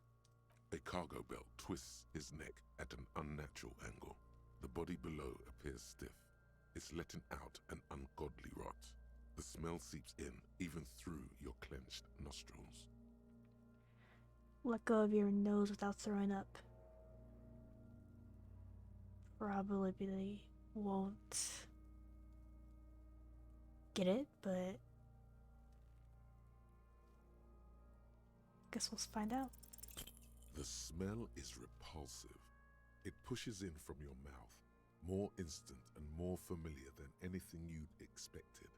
A cargo belt twists his neck at an unnatural angle. The body below appears stiff. It's letting out an ungodly rot. The smell seeps in even through your clenched nostrils. Let go of your nose without throwing up. Probably won't get it, but guess we'll find out. The smell is repulsive. It pushes in from your mouth, more instant and more familiar than anything you'd expected,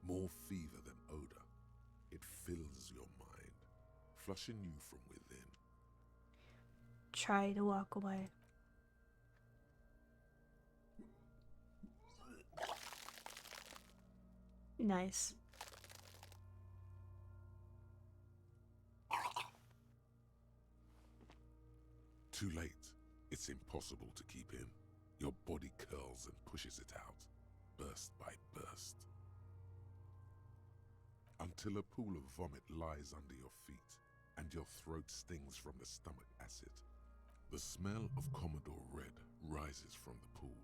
more fever than odor. It fills your mind, flushing you from within. Try to walk away. Nice. Too late. It's impossible to keep in. Your body curls and pushes it out, burst by burst. Until a pool of vomit lies under your feet and your throat stings from the stomach acid. The smell of Commodore Red rises from the pool.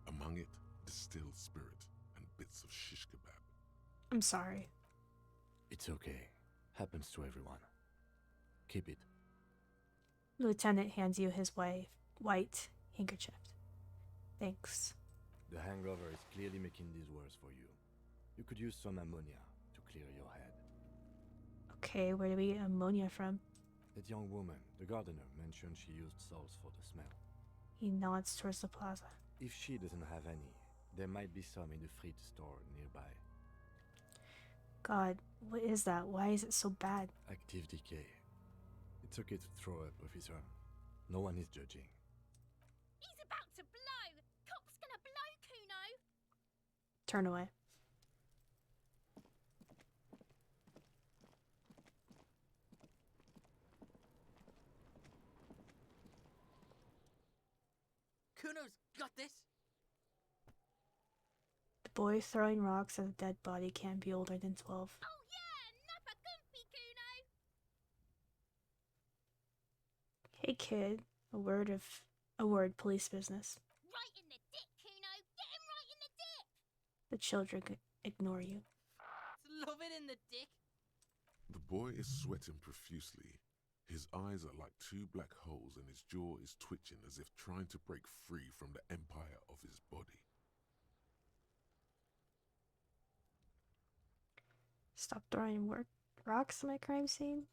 Among it, distilled spirit and bits of shish kebab. I'm sorry. It's okay. Happens to everyone. Keep it. Lieutenant hands you his white handkerchief. Thanks. The hangover is clearly making this worse for you. You could use some ammonia to clear your head. Okay, where do we get ammonia from? That young woman, the gardener, mentioned she used salts for the smell. He nods towards the plaza. If she doesn't have any, there might be some in the fruit store nearby. God, what is that? Why is it so bad? Active decay. It's okay to throw up, officer. No one is judging. He's about to blow! Cop's gonna blow, Kuno! Turn away. Kuno's got this. The boy throwing rocks at a dead body can't be older than 12. Oh yeah! Nappa Gumpy, Kuno! Hey kid, a word, police business. Right in the dick, Kuno! Get him right in the dick! The children ignore you. Love it in the dick. The boy is sweating profusely. His eyes are like two black holes and his jaw is twitching as if trying to break free from the empire of his body. Stop throwing rocks at my crime scene?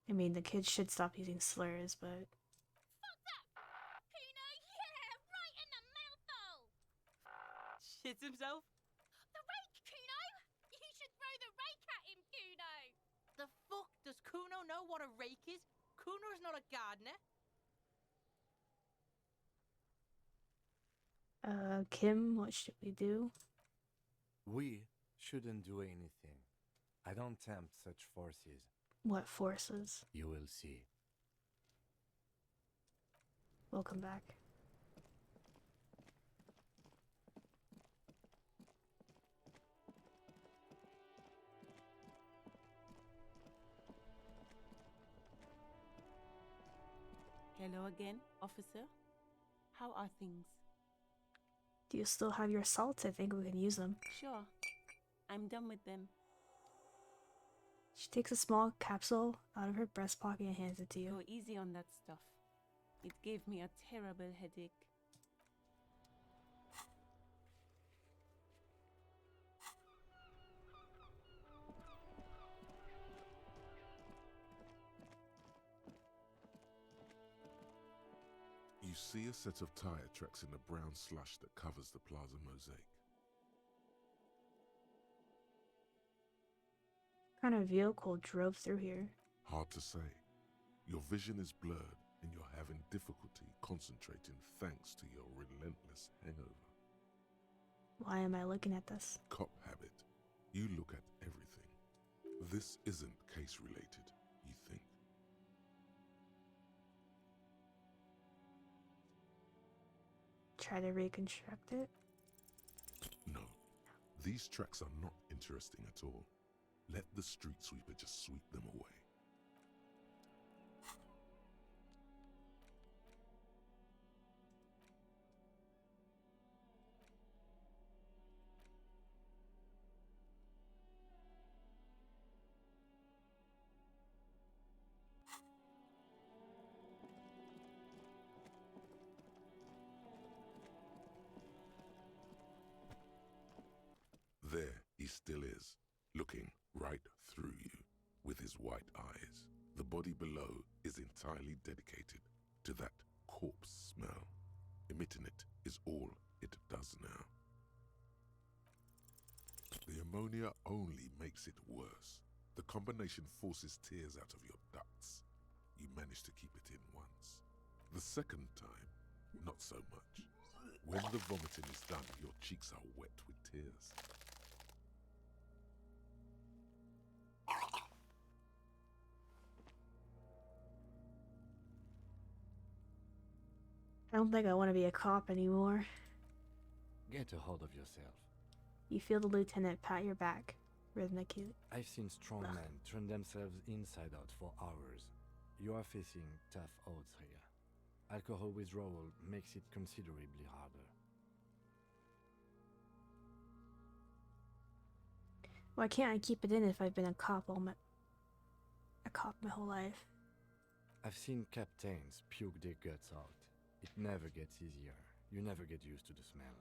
I mean, the kids should stop using slurs, but... Fuck that! Kuno, yeah! Right in the mouthhole! Shits himself. The rake, Kuno! You should throw the rake at him, Kuno! The fuck does Kuno know what a rake is? Kuno's not a gardener. Kim, what should we do? We shouldn't do anything. I don't tempt such forces. What forces? You will see. Welcome back. Hello again, officer. How are things? Do you still have your salts? I think we can use them. Sure. I'm done with them. She takes a small capsule out of her breast pocket and hands it to you. Go easy on that stuff. It gave me a terrible headache. You see a set of tire tracks in the brown slush that covers the plaza mosaic. What kind of vehicle drove through here? Hard to say. Your vision is blurred and you're having difficulty concentrating thanks to your relentless hangover. Why am I looking at this? Cop habit. You look at everything. This isn't case related, you think. Try to reconstruct it? No. These tracks are not interesting at all. Let the street sweeper just sweep them away. There he still is, looking right through you with his white eyes. The body below is entirely dedicated to that corpse smell. Emitting it is all it does now. The ammonia only makes it worse. The combination forces tears out of your ducts. You manage to keep it in once. The second time, not so much. When the vomiting is done, your cheeks are wet with tears. I don't think I want to be a cop anymore. Get a hold of yourself. You feel the lieutenant pat your back rhythmically. I've seen strong Ugh. men turn themselves inside out for hours. You are facing tough odds here. Alcohol withdrawal makes it considerably harder. Why can't I keep it in if I've been a cop my whole life? I've seen captains puke their guts out. It never gets easier. You never get used to the smell.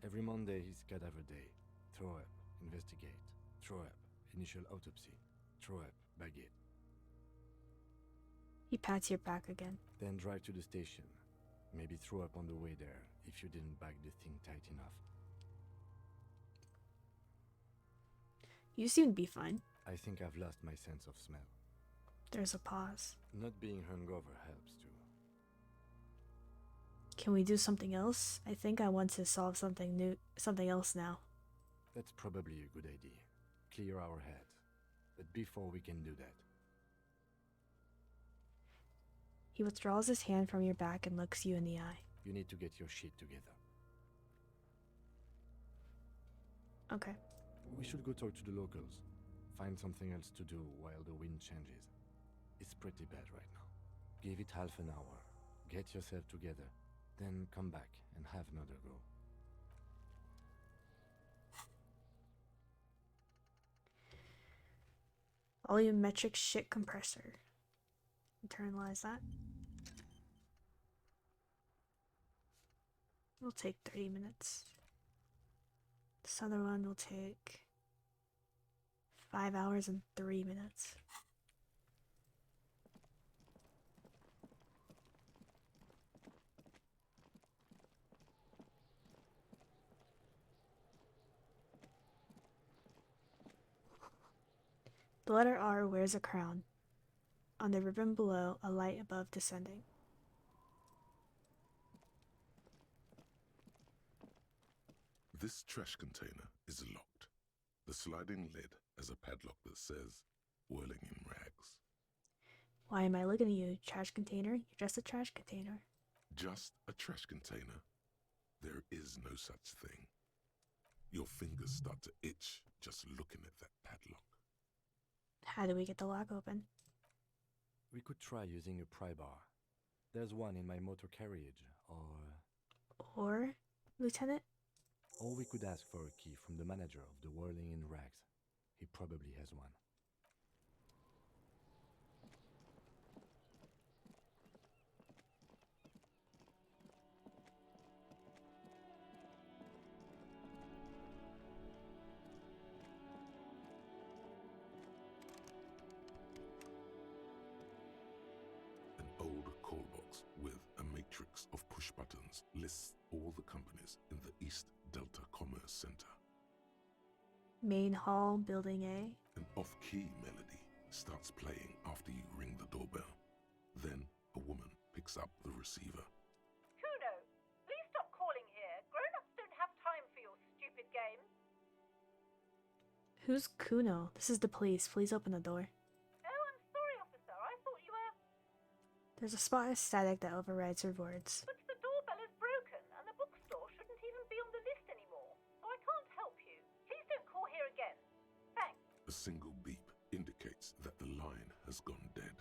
Every Monday is cadaver day. Throw up, investigate. Throw up, initial autopsy. Throw up, bag it. He pats your back again. Then drive to the station. Maybe throw up on the way there if you didn't bag the thing tight enough. You seem to be fine. I think I've lost my sense of smell. There's a pause. Not being hungover helps too. Can we do something else? I think I want to solve something else now. That's probably a good idea. Clear our heads. But before we can do that, He withdraws his hand from your back and looks you in the eye. you need to get your shit together. Okay. We should go talk to the locals. Find something else to do while the wind changes. It's pretty bad right now. Give it half an hour. Get yourself together. Then come back and have another go. Volumetric shit compressor. Internalize that. It'll take 30 minutes. This other one will take 5 hours and 3 minutes. The letter R wears a crown. On the ribbon below, a light above descending. This trash container is locked. The sliding lid has a padlock that says, whirling in rags. Why am I looking at you, trash container? You're just a trash container. Just a trash container. There is no such thing. Your fingers start to itch just looking at that padlock. How do we get the lock open? We could try using a pry bar. There's one in my motor carriage, Or, Lieutenant? or we could ask for a key from the manager of the Whirling in Rags. He probably has one. An old call box with a matrix of push buttons lists all the companies in the East Delta Commerce Center. Main hall, building A. An off-key melody starts playing after you ring the doorbell. Then a woman picks up the receiver. Kuno, please stop calling here. Grown-ups don't have time for your stupid games. Who's Kuno? This is the police. Please open the door. Oh, I'm sorry, officer. I thought you were... There's a spot of static that overrides her words. But the doorbell is broken, and the bookstore shouldn't even be on the list anymore. So I can't help you. Please don't call here again. Thanks. A single beep indicates that the line has gone dead.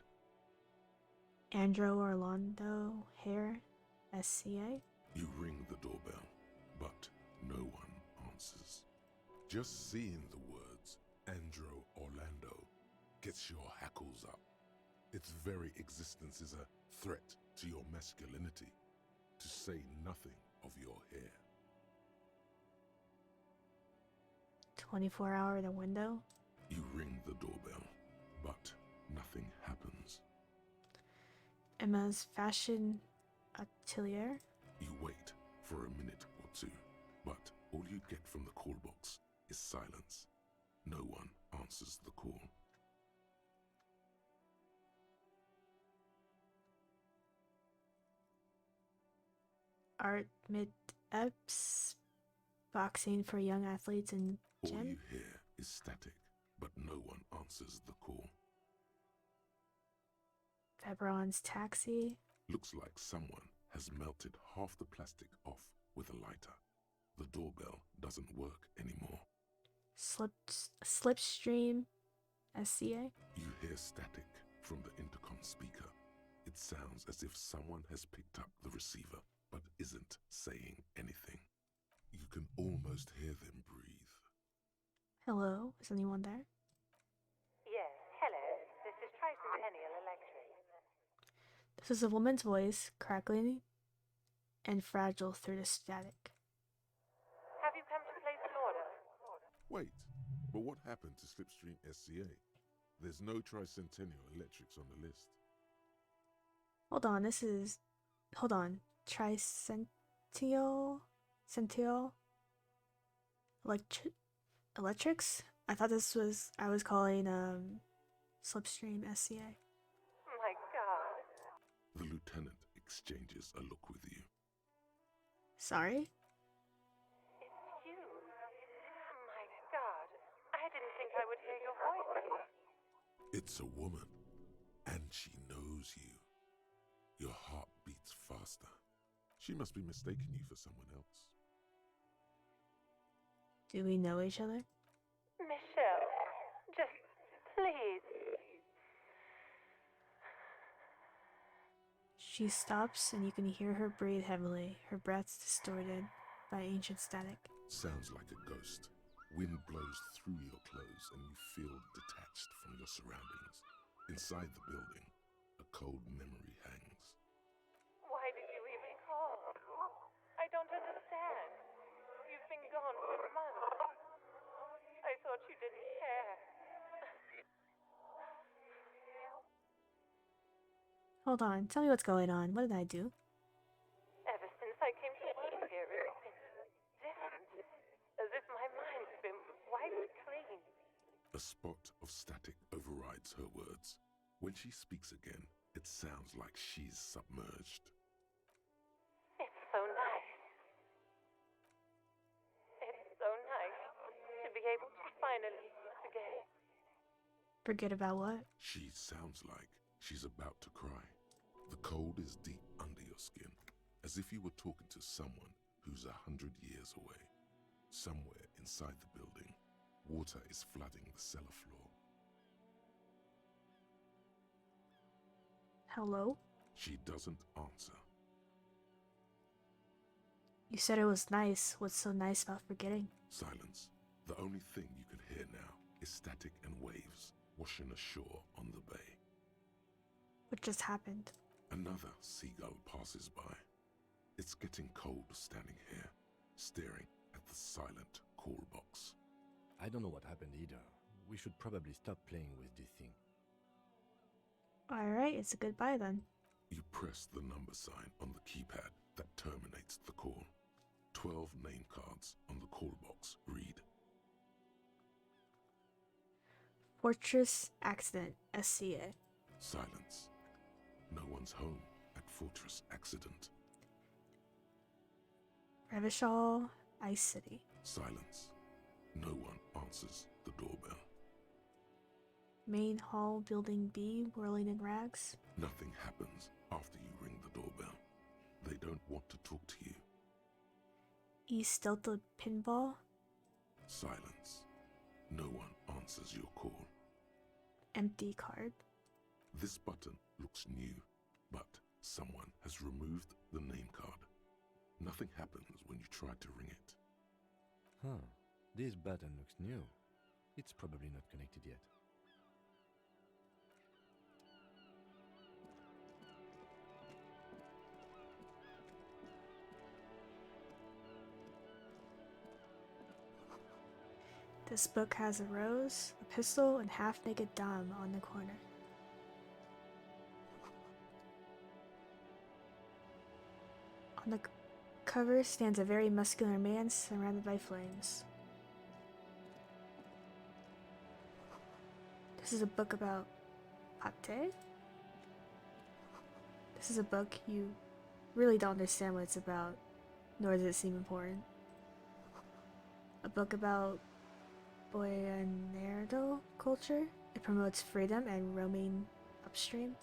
Andrew Orlando Hare, SCA? You ring the doorbell, but no one answers. Just seeing the words Andrew Orlando gets your hackles up. Its very existence is a threat to your masculinity, to say nothing of your hair. 24-hour the window? You ring the doorbell, but nothing happens. Emma's fashion atelier? You wait for a minute or two, but all you get from the call box is silence. No one answers the call. Art mid-eps? Boxing for young athletes in All gym? you hear is static, but no one answers the call. Febron's taxi? Looks like someone has melted half the plastic off with a lighter. The doorbell doesn't work anymore. Slipstream? SCA? You hear static from the intercom speaker. It sounds as if someone has picked up the receiver, but isn't saying anything. You can almost hear them breathe. Hello, is anyone there? Yes, hello. This is Tricentennial Electric. This is a woman's voice, crackling and fragile through the static. Have you come to place an order? Wait, but what happened to Slipstream SCA? There's no Tricentennial Electrics on the list. Hold on, hold on. Tricentennial? Centennial? Electrics? I thought I was calling, Slipstream SCA. My God. The lieutenant exchanges a look with you. Sorry? It's you. My God. I didn't think I would hear your voice. It's a woman, and she knows you. Your heart beats faster. She must be mistaking you for someone else. Do we know each other? Michelle, just please. She stops, and you can hear her breathe heavily, her breath distorted by ancient static. Sounds like a ghost. Wind blows through your clothes and you feel detached from your surroundings. Inside the building, a cold memory hangs. Why did you even call? I don't understand. You've been gone for months. I thought you didn't care. Hold on, tell me what's going on. What did I do? Ever since I came to work here, it's been different. As if my mind's been wiped clean. A spot of static overrides her words. When she speaks again, it sounds like she's submerged. It's so nice. It's so nice to be able to finally forget. Forget about what? She sounds like she's about to cry. The cold is deep under your skin, as if you were talking to someone who's 100 years away. Somewhere inside the building, water is flooding the cellar floor. Hello? She doesn't answer. You said it was nice. What's so nice about forgetting? Silence. The only thing you can hear now is static and waves washing ashore on the bay. What just happened? Another seagull passes by. It's getting cold standing here, staring at the silent call box. I don't know what happened either. We should probably stop playing with this thing. Alright, it's a goodbye then. You press the number sign on the keypad that terminates the call. 12 name cards on the call box read: Fortress Accident, SCA. Silence. No one's home at Fortress Accident. Revishal, Ice City. Silence. No one answers the doorbell. Main hall, building B, whirling in rags. Nothing happens after you ring the doorbell. They don't want to talk to you. East Delta Pinball. Silence. No one answers your call. Empty card. This button looks new, but someone has removed the name card. Nothing happens when you try to ring it. Huh. This button looks new. It's probably not connected yet. This book has a rose, a pistol, and half-naked Dom on the corner. On the cover stands a very muscular man surrounded by flames. This is a book about pate? This is a book you really don't understand what it's about, nor does it seem important. A book about Boyanero culture. It promotes freedom and roaming upstream.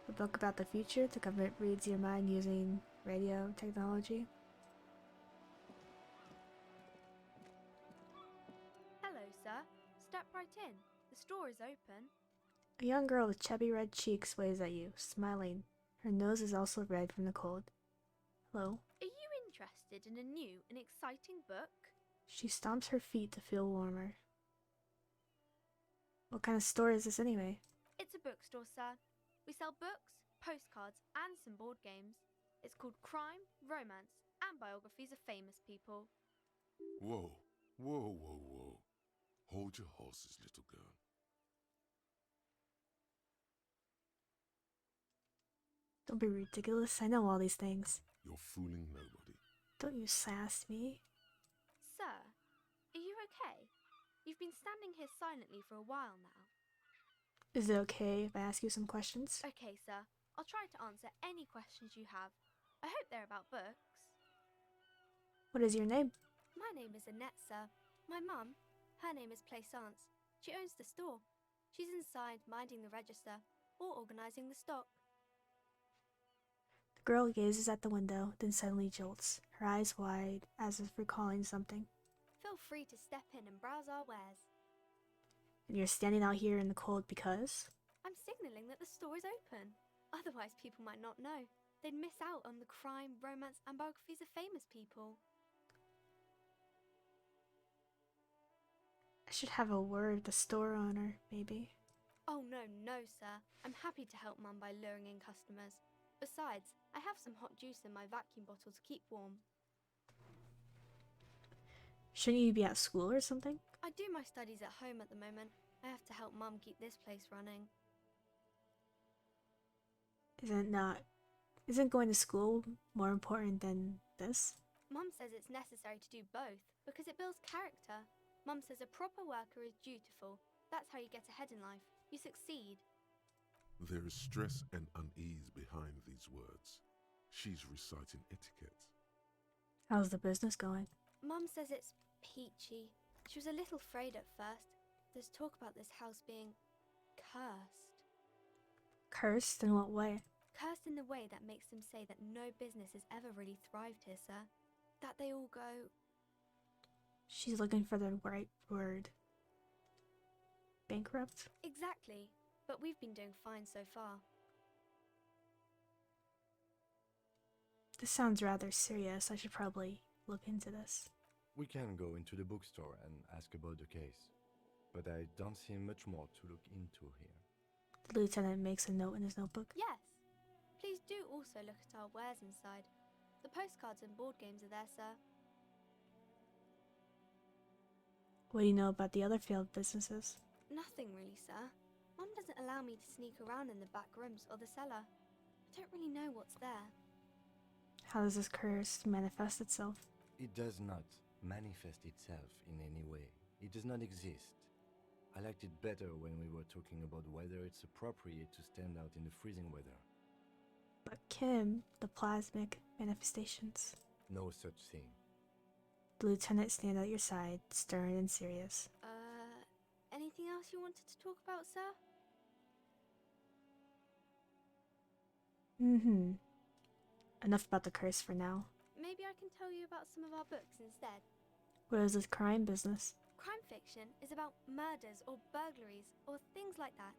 A book about the future. The government reads your mind using radio technology. Hello, sir. Step right in. The store is open. A young girl with chubby red cheeks waves at you, smiling. Her nose is also red from the cold. Hello. Are you interested in a new and exciting book? She stomps her feet to feel warmer. What kind of store is this anyway? It's a bookstore, sir. We sell books, postcards, and some board games. It's called Crime, Romance, and Biographies of Famous People. Whoa, whoa, whoa, whoa. Hold your horses, little girl. Don't be ridiculous. I know all these things. You're fooling nobody. Don't you sass me. Sir, are you okay? You've been standing here silently for a while now. Is it okay if I ask you some questions? Okay, sir. I'll try to answer any questions you have. I hope they're about books. What is your name? My name is Annette, sir. My mum, her name is Plaisance. She owns the store. She's inside minding the register or organising the stock. The girl gazes at the window, then suddenly jolts, her eyes wide as if recalling something. Feel free to step in and browse our wares. And you're standing out here in the cold because? I'm signalling that the store is open. Otherwise, people might not know. They'd miss out on the crime, romance, and biographies of famous people. I should have a word with the store owner, maybe. Oh, no, sir. I'm happy to help Mum by luring in customers. Besides, I have some hot juice in my vacuum bottle to keep warm. Shouldn't you be at school or something? I do my studies at home at the moment. I have to help Mum keep this place running. Isn't going to school more important than this? Mum says it's necessary to do both because it builds character. Mum says a proper worker is dutiful. That's how you get ahead in life. You succeed. There is stress and unease behind these words. She's reciting etiquette. How's the business going? Mum says it's peachy. She was a little afraid at first. There's talk about this house being cursed. Cursed in what way? Cursed in the way that makes them say that no business has ever really thrived here, sir. That they all go... She's looking for the right word. Bankrupt? Exactly. But we've been doing fine so far. This sounds rather serious. I should probably look into this. We can go into the bookstore and ask about the case, but I don't see much more to look into here. The lieutenant makes a note in his notebook. Yes. Please do also look at our wares inside. The postcards and board games are there, sir. What do you know about the other failed businesses? Nothing really, sir. Mum doesn't allow me to sneak around in the back rooms or the cellar. I don't really know what's there. How does this curse manifest itself? It does not manifest itself in any way. It does not exist. I liked it better when we were talking about whether it's appropriate to stand out in the freezing weather. But Kim, the plasmic manifestations. No such thing. The lieutenant stands at your side, stern and serious. Anything else you wanted to talk about, sir? Enough about the curse for now. Maybe I can tell you about some of our books instead. What is this crime business? Crime fiction is about murders or burglaries or things like that,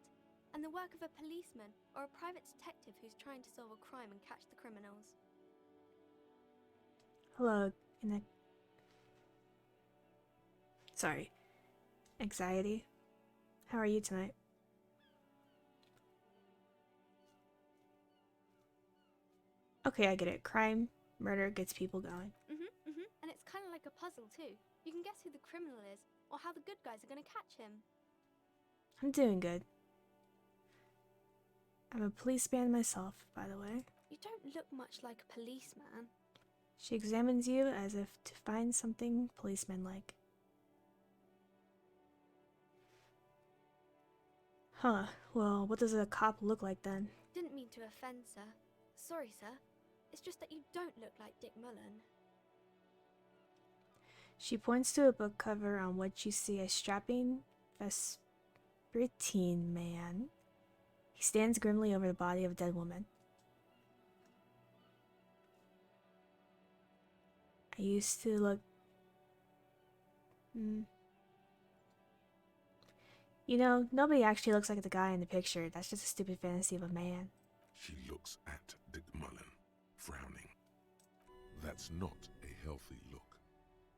and the work of a policeman or a private detective who's trying to solve a crime and catch the criminals. Hello, Anxiety. How are you tonight? Okay, I get it. Crime, murder gets people going. And it's kind of like a puzzle too. You can guess who the criminal is or how the good guys are going to catch him. I'm doing good. I'm a policeman myself, by the way. You don't look much like a policeman. She examines you as if to find something policeman-like. Huh, well, what does a cop look like then? Didn't mean to offend, sir. Sorry, sir. It's just that you don't look like Dick Mullen. She points to a book cover on which you see a strapping Vespertine man. He stands grimly over the body of a dead woman. I used to look... You know, nobody actually looks like the guy in the picture. That's just a stupid fantasy of a man. She looks at Dick Mullen, frowning. That's not a healthy look.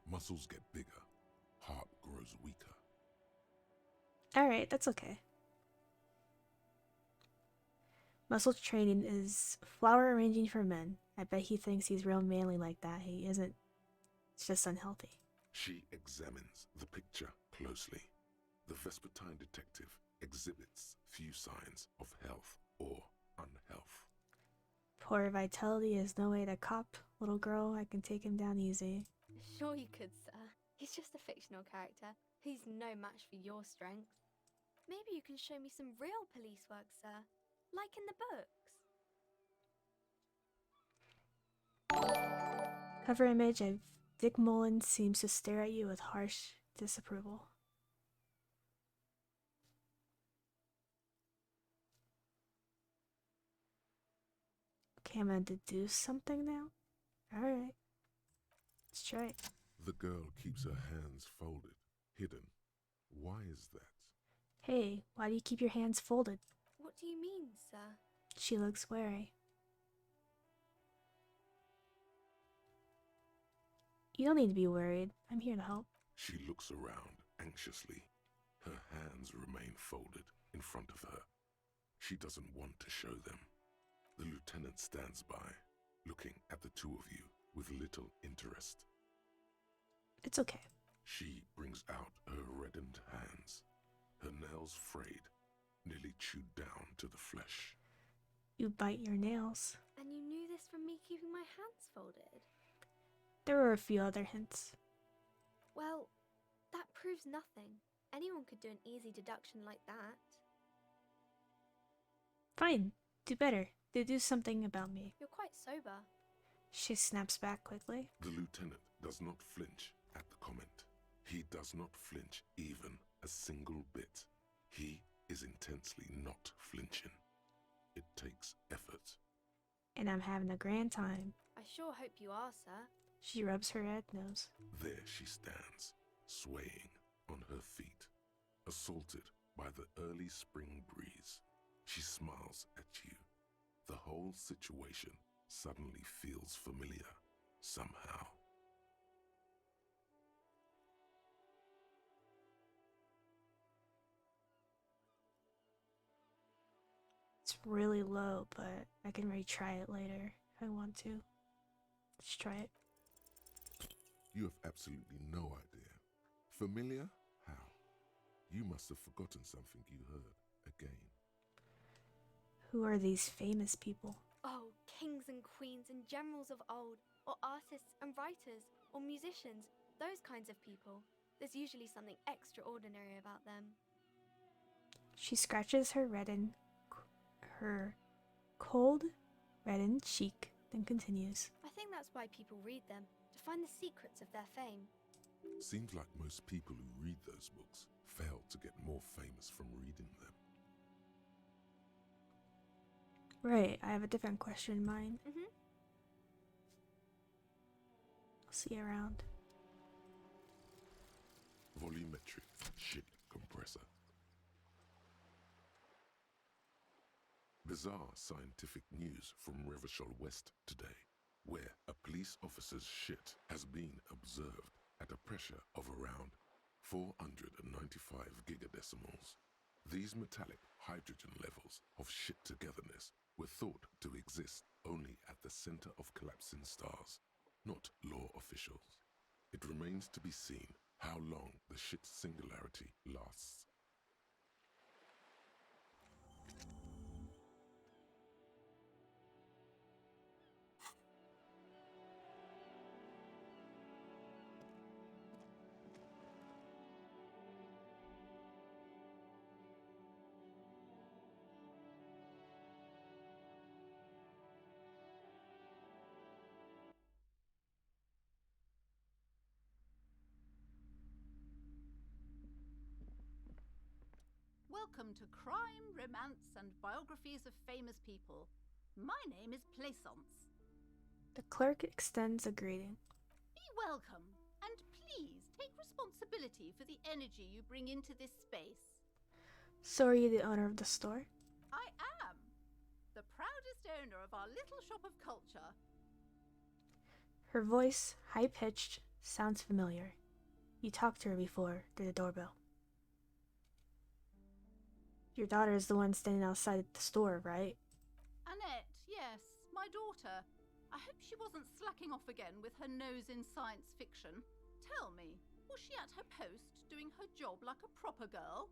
Muscles get bigger, heart grows weaker. Alright, that's okay. Muscle training is flower arranging for men. I bet he thinks he's real manly like that. He isn't. It's just unhealthy. She examines the picture closely. The Vespertine detective exhibits few signs of health or unhealth. Poor vitality is no way to cop, little girl. I can take him down easy. Sure you could, sir. He's just a fictional character. He's no match for your strength. Maybe you can show me some real police work, sir. Like in the books. Cover image of Dick Mullen seems to stare at you with harsh disapproval. Okay, I'm gonna deduce something now. Alright. Let's try it. The girl keeps her hands folded, hidden. Why is that? Hey, why do you keep your hands folded? What do you mean, sir? She looks wary. You don't need to be worried. I'm here to help. She looks around anxiously. Her hands remain folded in front of her. She doesn't want to show them. The lieutenant stands by, looking at the two of you with little interest. It's okay. She brings out her reddened hands, her nails frayed, nearly chewed down to the flesh. You bite your nails. And you knew this from me keeping my hands folded? There were a few other hints. Well, that proves nothing. Anyone could do an easy deduction like that. Fine. Do better. Deduce something about me. You're quite sober. She snaps back quickly. The lieutenant does not flinch at the comment. He does not flinch even a single bit. He is intensely not flinching. It takes effort. And I'm having a grand time. I sure hope you are, sir. She rubs her red nose. There she stands, swaying on her feet, assaulted by the early spring breeze. She smiles at you. The whole situation suddenly feels familiar, somehow. It's really low, but I can retry it later if I want to. Let's try it. You have absolutely no idea. Familiar? How? You must have forgotten something you heard again. Who are these famous people? Oh, kings and queens and generals of old, or artists and writers, or musicians, those kinds of people. There's usually something extraordinary about them. She scratches her cold reddened cheek, then continues. I think that's why people read them, to find the secrets of their fame. Seems like most people who read those books fail to get more famous from reading them. Right, I have a different question in mind. I'll see you around. Volumetric ship compressor. Bizarre scientific news from Revachol West today, where a police officer's shit has been observed at a pressure of around 495 gigadecimals. These metallic hydrogen levels of shit togetherness were thought to exist only at the center of collapsing stars, not law officials. It remains to be seen how long the shit singularity lasts. Welcome to Crime, Romance, and Biographies of Famous People. My name is Plaisance. The clerk extends a greeting. Be welcome, and please take responsibility for the energy you bring into this space. So are you the owner of the store? I am the proudest owner of our little shop of culture. Her voice, high-pitched, Sounds familiar. You talked to her before through the doorbell. Your daughter is the one standing outside the store, right? Annette, yes, my daughter. I hope she wasn't slacking off again with her nose in science fiction. Tell me, was she at her post doing her job like a proper girl?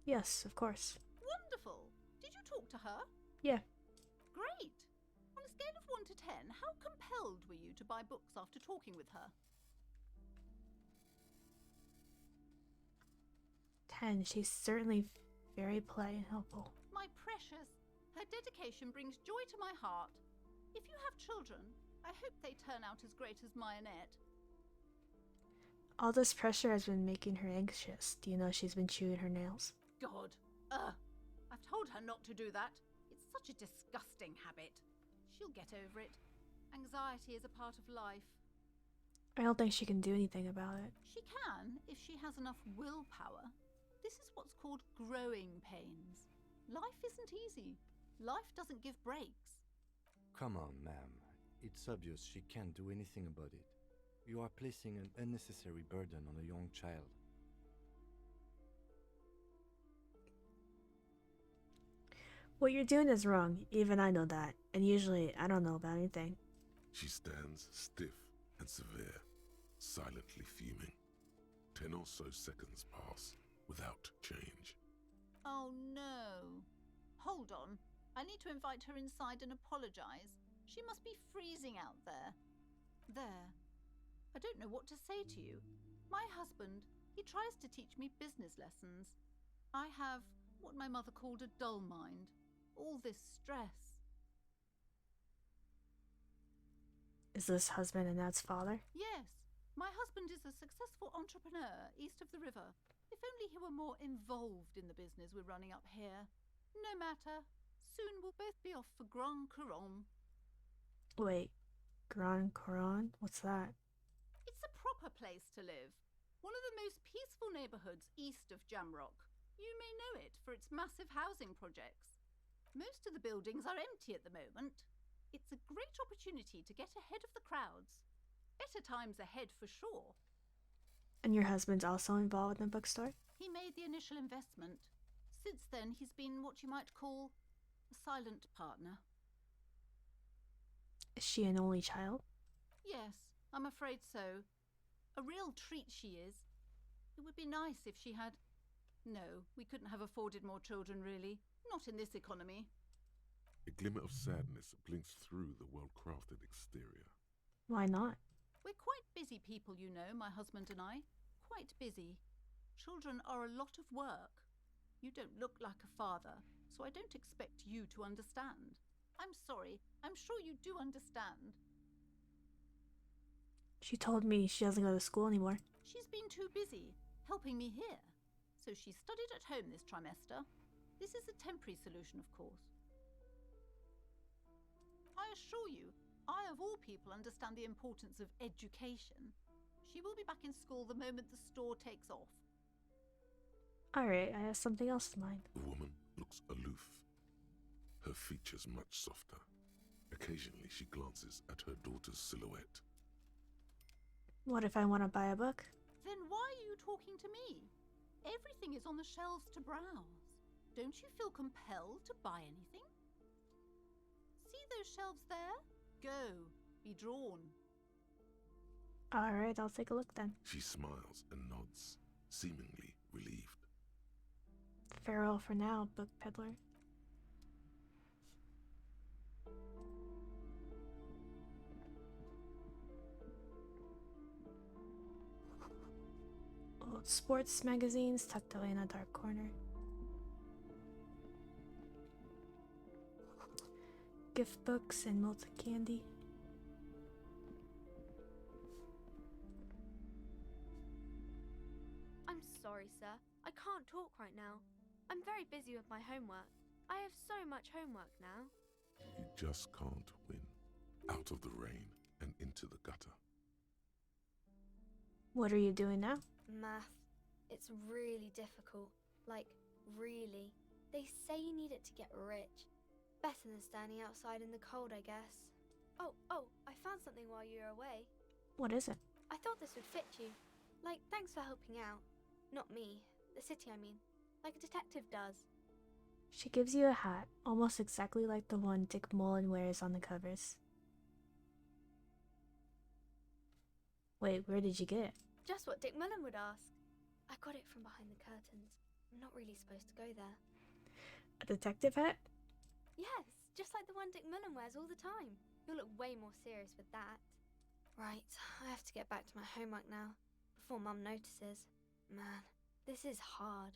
Yes, of course. Wonderful. Did you talk to her? Yeah. Great. On a scale of 1 to 10, how compelled were you to buy books after talking with her? 10. She's certainly very polite and helpful. My precious, her dedication brings joy to my heart. If you have children, I hope they turn out as great as my Annette. All this pressure has been making her anxious. Do you know she's been chewing her nails? God, I've told her not to do that. It's such a disgusting habit. She'll get over it. Anxiety is a part of life. I don't think she can do anything about it. She can, if she has enough willpower. This is what's called growing pains. Life isn't easy. Life doesn't give breaks. Come on, ma'am. It's obvious she can't do anything about it. You are placing an unnecessary burden on a young child. What you're doing is wrong. Even I know that. And usually, I don't know about anything. She stands stiff and severe, silently fuming. 10 or so seconds pass without change. Oh no. Hold on. I need to invite her inside and apologize. She must be freezing out there. There. I don't know what to say to you. My husband, he tries to teach me business lessons. I have what my mother called a dull mind. All this stress. Is this husband Annette's father? Yes. My husband is a successful entrepreneur east of the river. If only he were more involved in the business we're running up here. No matter. Soon we'll both be off for Grand Couronne. Wait, Grand Couronne? What's that? It's a proper place to live. One of the most peaceful neighborhoods east of Jamrock. You may know it for its massive housing projects. Most of the buildings are empty at the moment. It's a great opportunity to get ahead of the crowds. Better times ahead for sure. And your husband's also involved in the bookstore? He made the initial investment. Since then, he's been what you might call a silent partner. Is she an only child? Yes, I'm afraid so. A real treat she is. It would be nice if she had... No, we couldn't have afforded more children, really. Not in this economy. A glimmer of sadness blinks through the well-crafted exterior. Why not? We're quite busy people, you know, my husband and I. Quite busy. Children are a lot of work. You don't look like a father, so I don't expect you to understand. I'm sorry. I'm sure you do understand. She told me she doesn't go to school anymore. She's been too busy helping me here. So she studied at home this trimester. This is a temporary solution, of course. I assure you, I of all people understand the importance of education. She will be back in school the moment the store takes off. Alright, I have something else in mind. The woman looks aloof, her features much softer. Occasionally she glances at her daughter's silhouette. What if I want to buy a book? Then why are you talking to me? Everything is on the shelves to browse. Don't you feel compelled to buy anything? See those shelves there? Go, be drawn. Alright, I'll take a look then. She smiles and nods, seemingly relieved. Farewell for now, book peddler. Old sports magazines tucked away in a dark corner. Gift books and melted candy. I'm sorry, sir. I can't talk right now. I'm very busy with my homework. I have so much homework now. You just can't win. Out of the rain and into the gutter. What are you doing now? Math. It's really difficult. Like, really. They say you need it to get rich. Better than standing outside in the cold, I guess. Oh, I found something while you were away. What is it? I thought this would fit you. Like, thanks for helping out. Not me. The city, I mean. Like a detective does. She gives you a hat, almost exactly like the one Dick Mullen wears on the covers. Wait, where did you get it? Just what Dick Mullen would ask. I got it from behind the curtains. I'm not really supposed to go there. A detective hat? Yes, just like the one Dick Mullen wears all the time. You'll look way more serious with that. Right, I have to get back to my homework now, before Mum notices. Man, this is hard.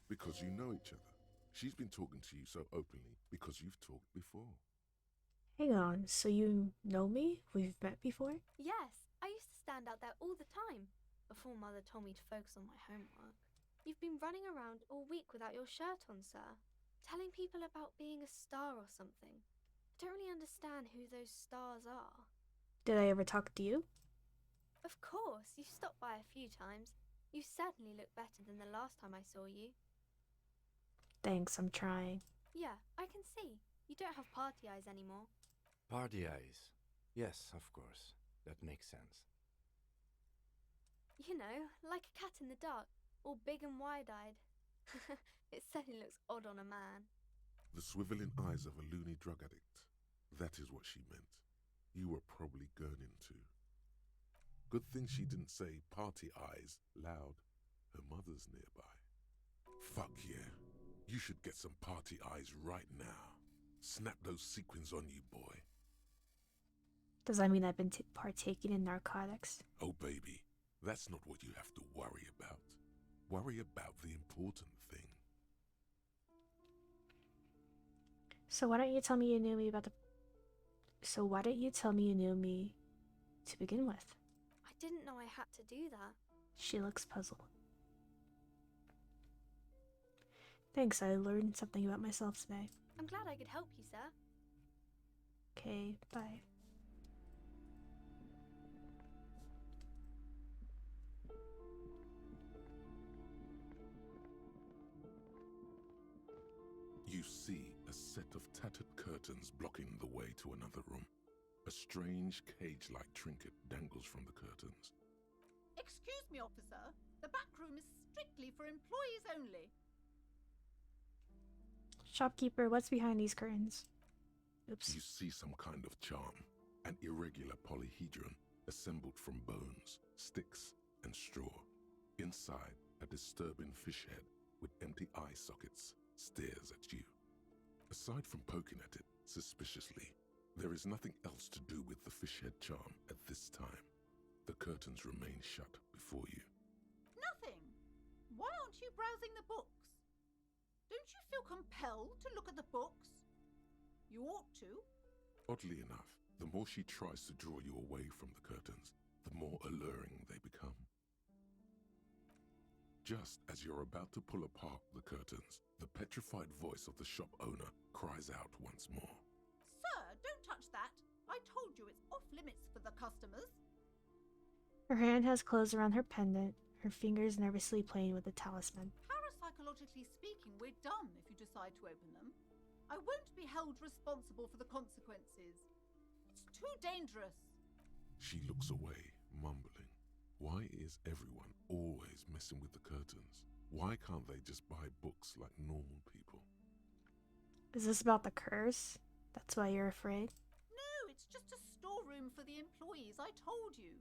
Because you know each other. She's been talking to you so openly because you've talked before. Hang on, so you know me? We've met before? Yes, I used to stand out there all the time, before Mother told me to focus on my homework. You've been running around all week without your shirt on, sir, telling people about being a star or something. I don't really understand who those stars are. Did I ever talk to you? Of course, you've stopped by a few times. You certainly look better than the last time I saw you. Thanks, I'm trying. Yeah, I can see. You don't have party eyes anymore. Party eyes. Yes, of course. That makes sense. You know, like a cat in the dark, all big and wide-eyed. It certainly looks odd on a man. The swiveling eyes of a loony drug addict. That is what she meant. You were probably gurning too. Good thing she didn't say party eyes loud. Her mother's nearby. Fuck yeah. You should get some party eyes right now. Snap those sequins on you, boy. Does that mean I've been partaking in narcotics? Oh, baby, that's not what you have to worry about. Worry about the important thing. So why don't you tell me you knew me about the... So why don't you tell me you knew me to begin with? I didn't know I had to do that. She looks puzzled. Thanks, I learned something about myself today. I'm glad I could help you, sir. Okay, bye. You see a set of tattered curtains blocking the way to another room. A strange cage-like trinket dangles from the curtains. Excuse me, officer. The back room is strictly for employees only. Shopkeeper, what's behind these curtains? Oops. You see some kind of charm, an irregular polyhedron assembled from bones, sticks, and straw. Inside, a disturbing fish head with empty eye sockets stares at you. Aside from poking at it suspiciously, there is nothing else to do with the fish head charm at this time. The curtains remain shut before you. Nothing. Why aren't you browsing the books? Don't you feel compelled to look at the books? You ought to. Oddly enough, the more she tries to draw you away from the curtains, the more alluring they become. Just as you're about to pull apart the curtains, the petrified voice of the shop owner cries out once more. Sir, don't touch that. I told you it's off limits for the customers. Her hand has closed around her pendant, her fingers nervously playing with the talisman. Parapsychologically speaking, we're done if you decide to open them. I won't be held responsible for the consequences. It's too dangerous. She looks away, mumbling. Why is everyone always messing with the curtains? Why can't they just buy books like normal people? Is this about the curse? That's why you're afraid? No, it's just a storeroom for the employees, I told you.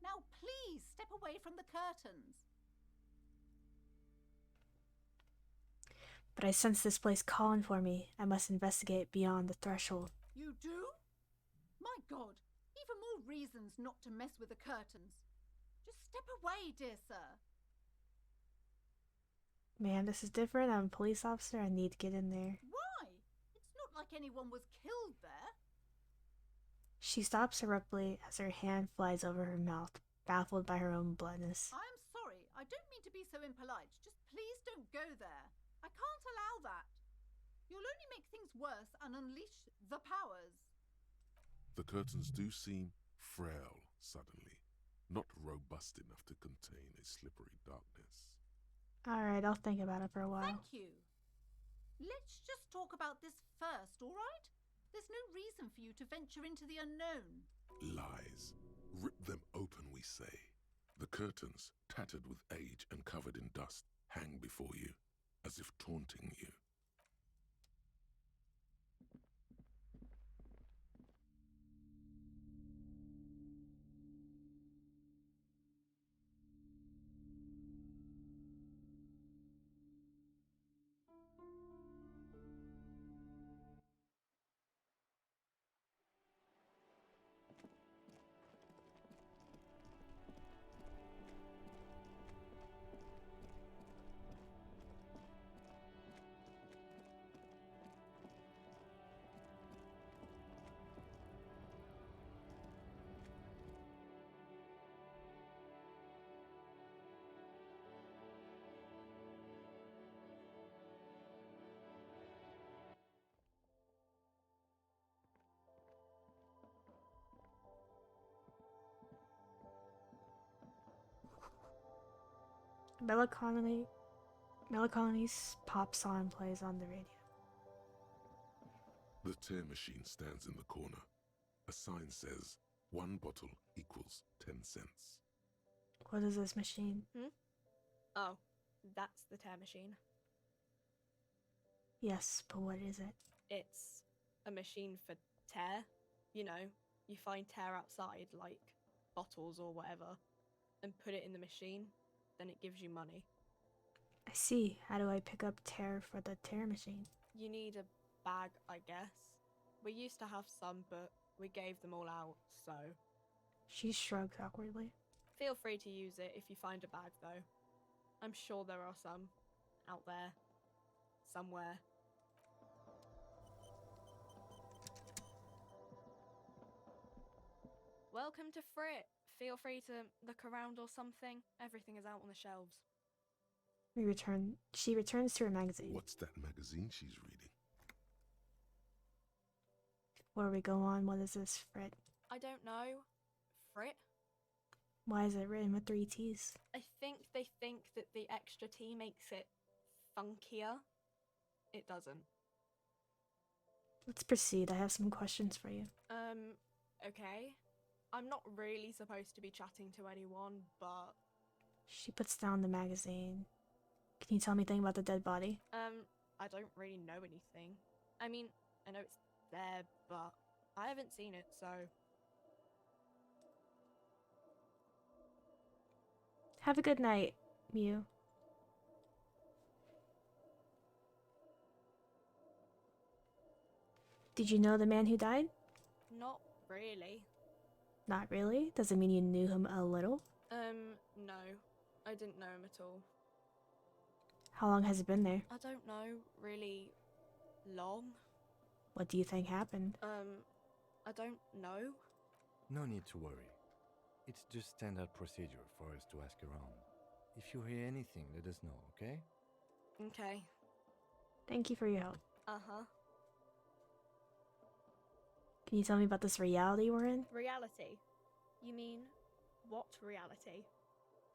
Now please step away from the curtains. But I sense this place calling for me. I must investigate beyond the threshold. You do? My God, even more reasons not to mess with the curtains. Just step away, dear sir. Man, this is different. I'm a police officer. I need to get in there. Why? It's not like anyone was killed there. She stops abruptly as her hand flies over her mouth, baffled by her own bluntness. I'm sorry. I don't mean to be so impolite. Just please don't go there. I can't allow that. You'll only make things worse and unleash the powers. The curtains do seem frail suddenly, not robust enough to contain a slippery darkness. Alright, I'll think about it for a while. Thank you. Let's just talk about this first, all right? There's no reason for you to venture into the unknown. Lies. Rip them open, we say. The curtains, tattered with age and covered in dust, hang before you, as if taunting you. Melancholy's pop song plays on the radio. The tear machine stands in the corner. A sign says, 1 bottle equals 10 cents. What is this machine? Oh, that's the tear machine. Yes, but what is it? It's a machine for tear. You know, you find tear outside, like bottles or whatever, and put it in the machine, then it gives you money. I see. How do I pick up tear for the tear machine? You need a bag, I guess. We used to have some, but we gave them all out, so... She shrugs awkwardly. Feel free to use it if you find a bag, though. I'm sure there are some out there. Somewhere. Welcome to Frit. Feel free to look around or something. Everything is out on the shelves. She returns to her magazine. What's that magazine she's reading? Before we go on, what is this, Frit? I don't know. Frit? Why is it written with 3 T's? I think they think that the extra T makes it funkier. It doesn't. Let's proceed. I have some questions for you. Okay. I'm not really supposed to be chatting to anyone, but... She puts down the magazine. Can you tell me anything about the dead body? I don't really know anything. I mean, I know it's there, but I haven't seen it, so... Have a good night, Mew. Did you know the man who died? Not really. Not really? Does it mean you knew him a little? No. I didn't know him at all. How long has it been there? I don't know, really long. What do you think happened? I don't know. No need to worry. It's just standard procedure for us to ask around. If you hear anything, let us know, okay? Okay. Thank you for your help. Uh-huh. Can you tell me about this reality we're in? Reality? You mean, what reality?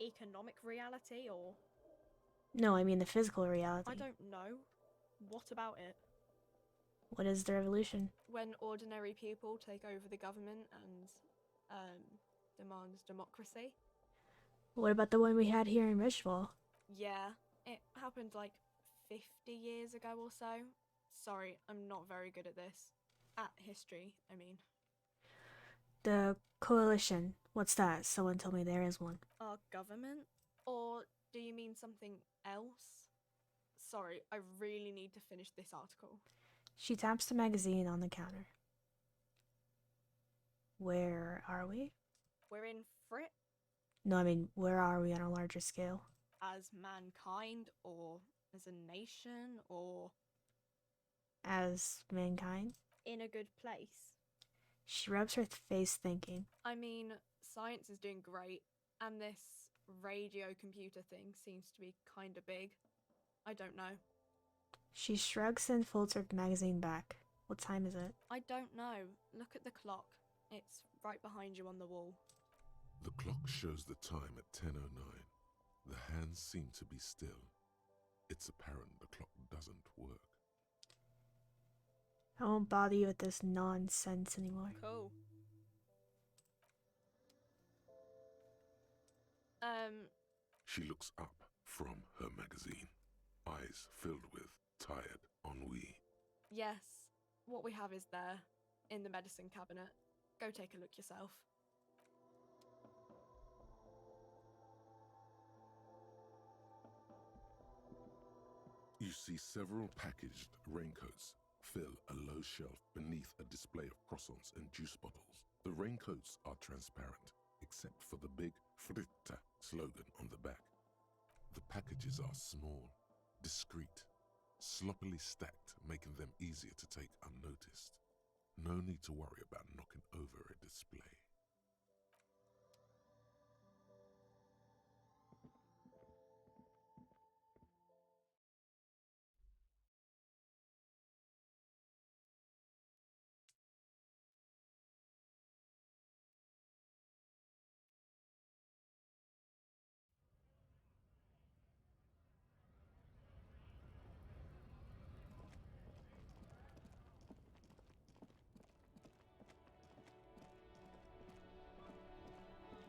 Economic reality, or...? No, I mean the physical reality. I don't know. What about it? What is the revolution? When ordinary people take over the government and, demand democracy. What about the one we had here in Richville? Yeah, it happened like 50 years ago or so. Sorry, I'm not very good at this. At history, I mean. The coalition. What's that? Someone told me there is one. Our government? Or do you mean something else? Sorry, I really need to finish this article. She taps the magazine on the counter. Where are we? We're in Frit? No, I mean, where are we on a larger scale? As mankind, or as a nation, or... As mankind? In a good place. She rubs her face thinking. I mean, science is doing great, and this radio computer thing seems to be kinda big. I don't know. She shrugs and folds her magazine back. What time is it? I don't know. Look at the clock. It's right behind you on the wall. The clock shows the time at 10:09. The hands seem to be still. It's apparent the clock doesn't work. I won't bother you with this nonsense anymore. Cool. She looks up from her magazine, eyes filled with tired ennui. Yes. What we have is there, in the medicine cabinet. Go take a look yourself. You see several packaged raincoats fill a low shelf beneath a display of croissants and juice bottles. The raincoats are transparent, except for the big Fritta slogan on the back. The packages are small, discreet, sloppily stacked, making them easier to take unnoticed. No need to worry about knocking over a display.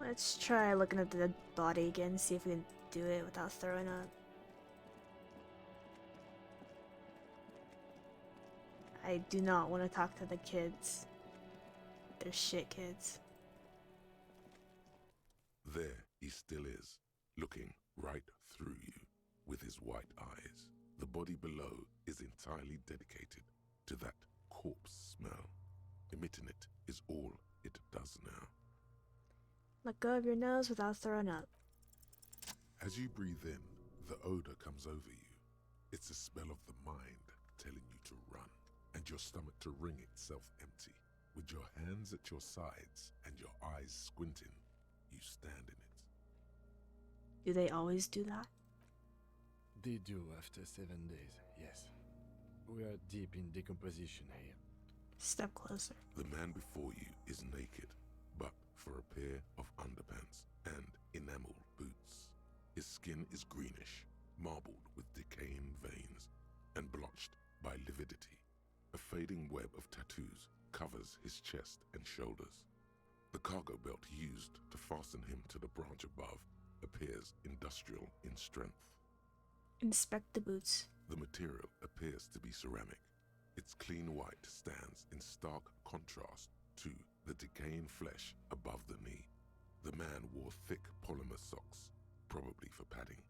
Let's try looking at the body again, see if we can do it without throwing up. I do not want to talk to the kids. They're shit kids. There he still is, looking right through you with his white eyes. The body below is entirely dedicated to that corpse smell. Emitting it is all it does now. Let go of your nose without throwing up. As you breathe in, the odor comes over you. It's the smell of the mind telling you to run, and your stomach to wring itself empty. With your hands at your sides and your eyes squinting, you stand in it. Do they always do that? They do after 7 days, yes. We are deep in decomposition here. Step closer. The man before you is naked, but for a pair of underpants and enameled boots. His skin is greenish, marbled with decaying veins, and blotched by lividity. A fading web of tattoos covers his chest and shoulders. The cargo belt used to fasten him to the branch above appears industrial in strength. Inspect the boots. The material appears to be ceramic. Its clean white stands in stark contrast to the decaying flesh above the knee. The man wore thick polymer socks, probably for padding.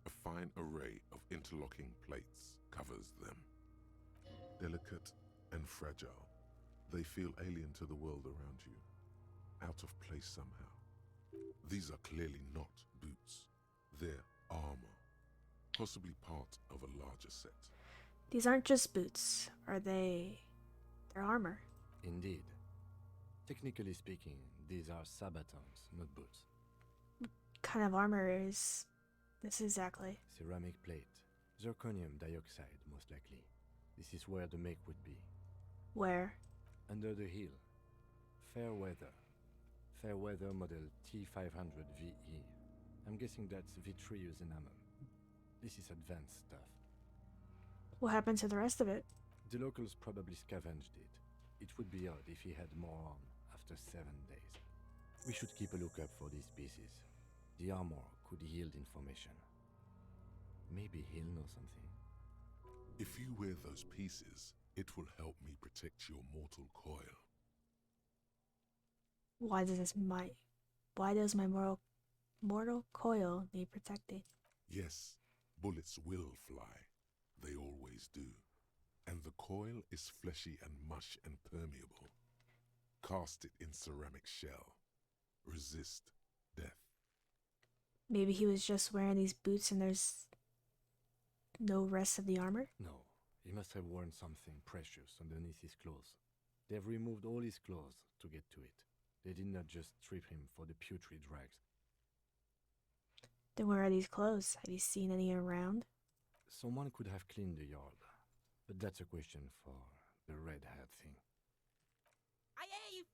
A fine array of interlocking plates covers them. Delicate and fragile, they feel alien to the world around you, out of place somehow. These are clearly not boots. They're armor, possibly part of a larger set. These aren't just boots, are they? They're armor. Indeed. Technically speaking, these are sabatons, not boots. What kind of armor is this exactly? Ceramic plate. Zirconium dioxide, most likely. This is where the make would be. Where? Under the heel. Fair weather. Fair weather model T500VE. I'm guessing that's vitreous enamel. This is advanced stuff. What happened to the rest of it? The locals probably scavenged it. It would be odd if he had more on after 7 days. We should keep a lookout for these pieces. The armor could yield information. Maybe he'll know something. If you wear those pieces, it will help me protect your mortal coil. Why does my mortal coil need protecting? Yes, bullets will fly. They always do. And the coil is fleshy and mush and permeable. Cast it in ceramic shell. Resist death. Maybe he was just wearing these boots and there's no rest of the armor? No, he must have worn something precious underneath his clothes. They've removed all his clothes to get to it. They did not just strip him for the putrid rags. Then where are these clothes? Have you seen any around? Someone could have cleaned the yard, but that's a question for the red hat thing. I hear you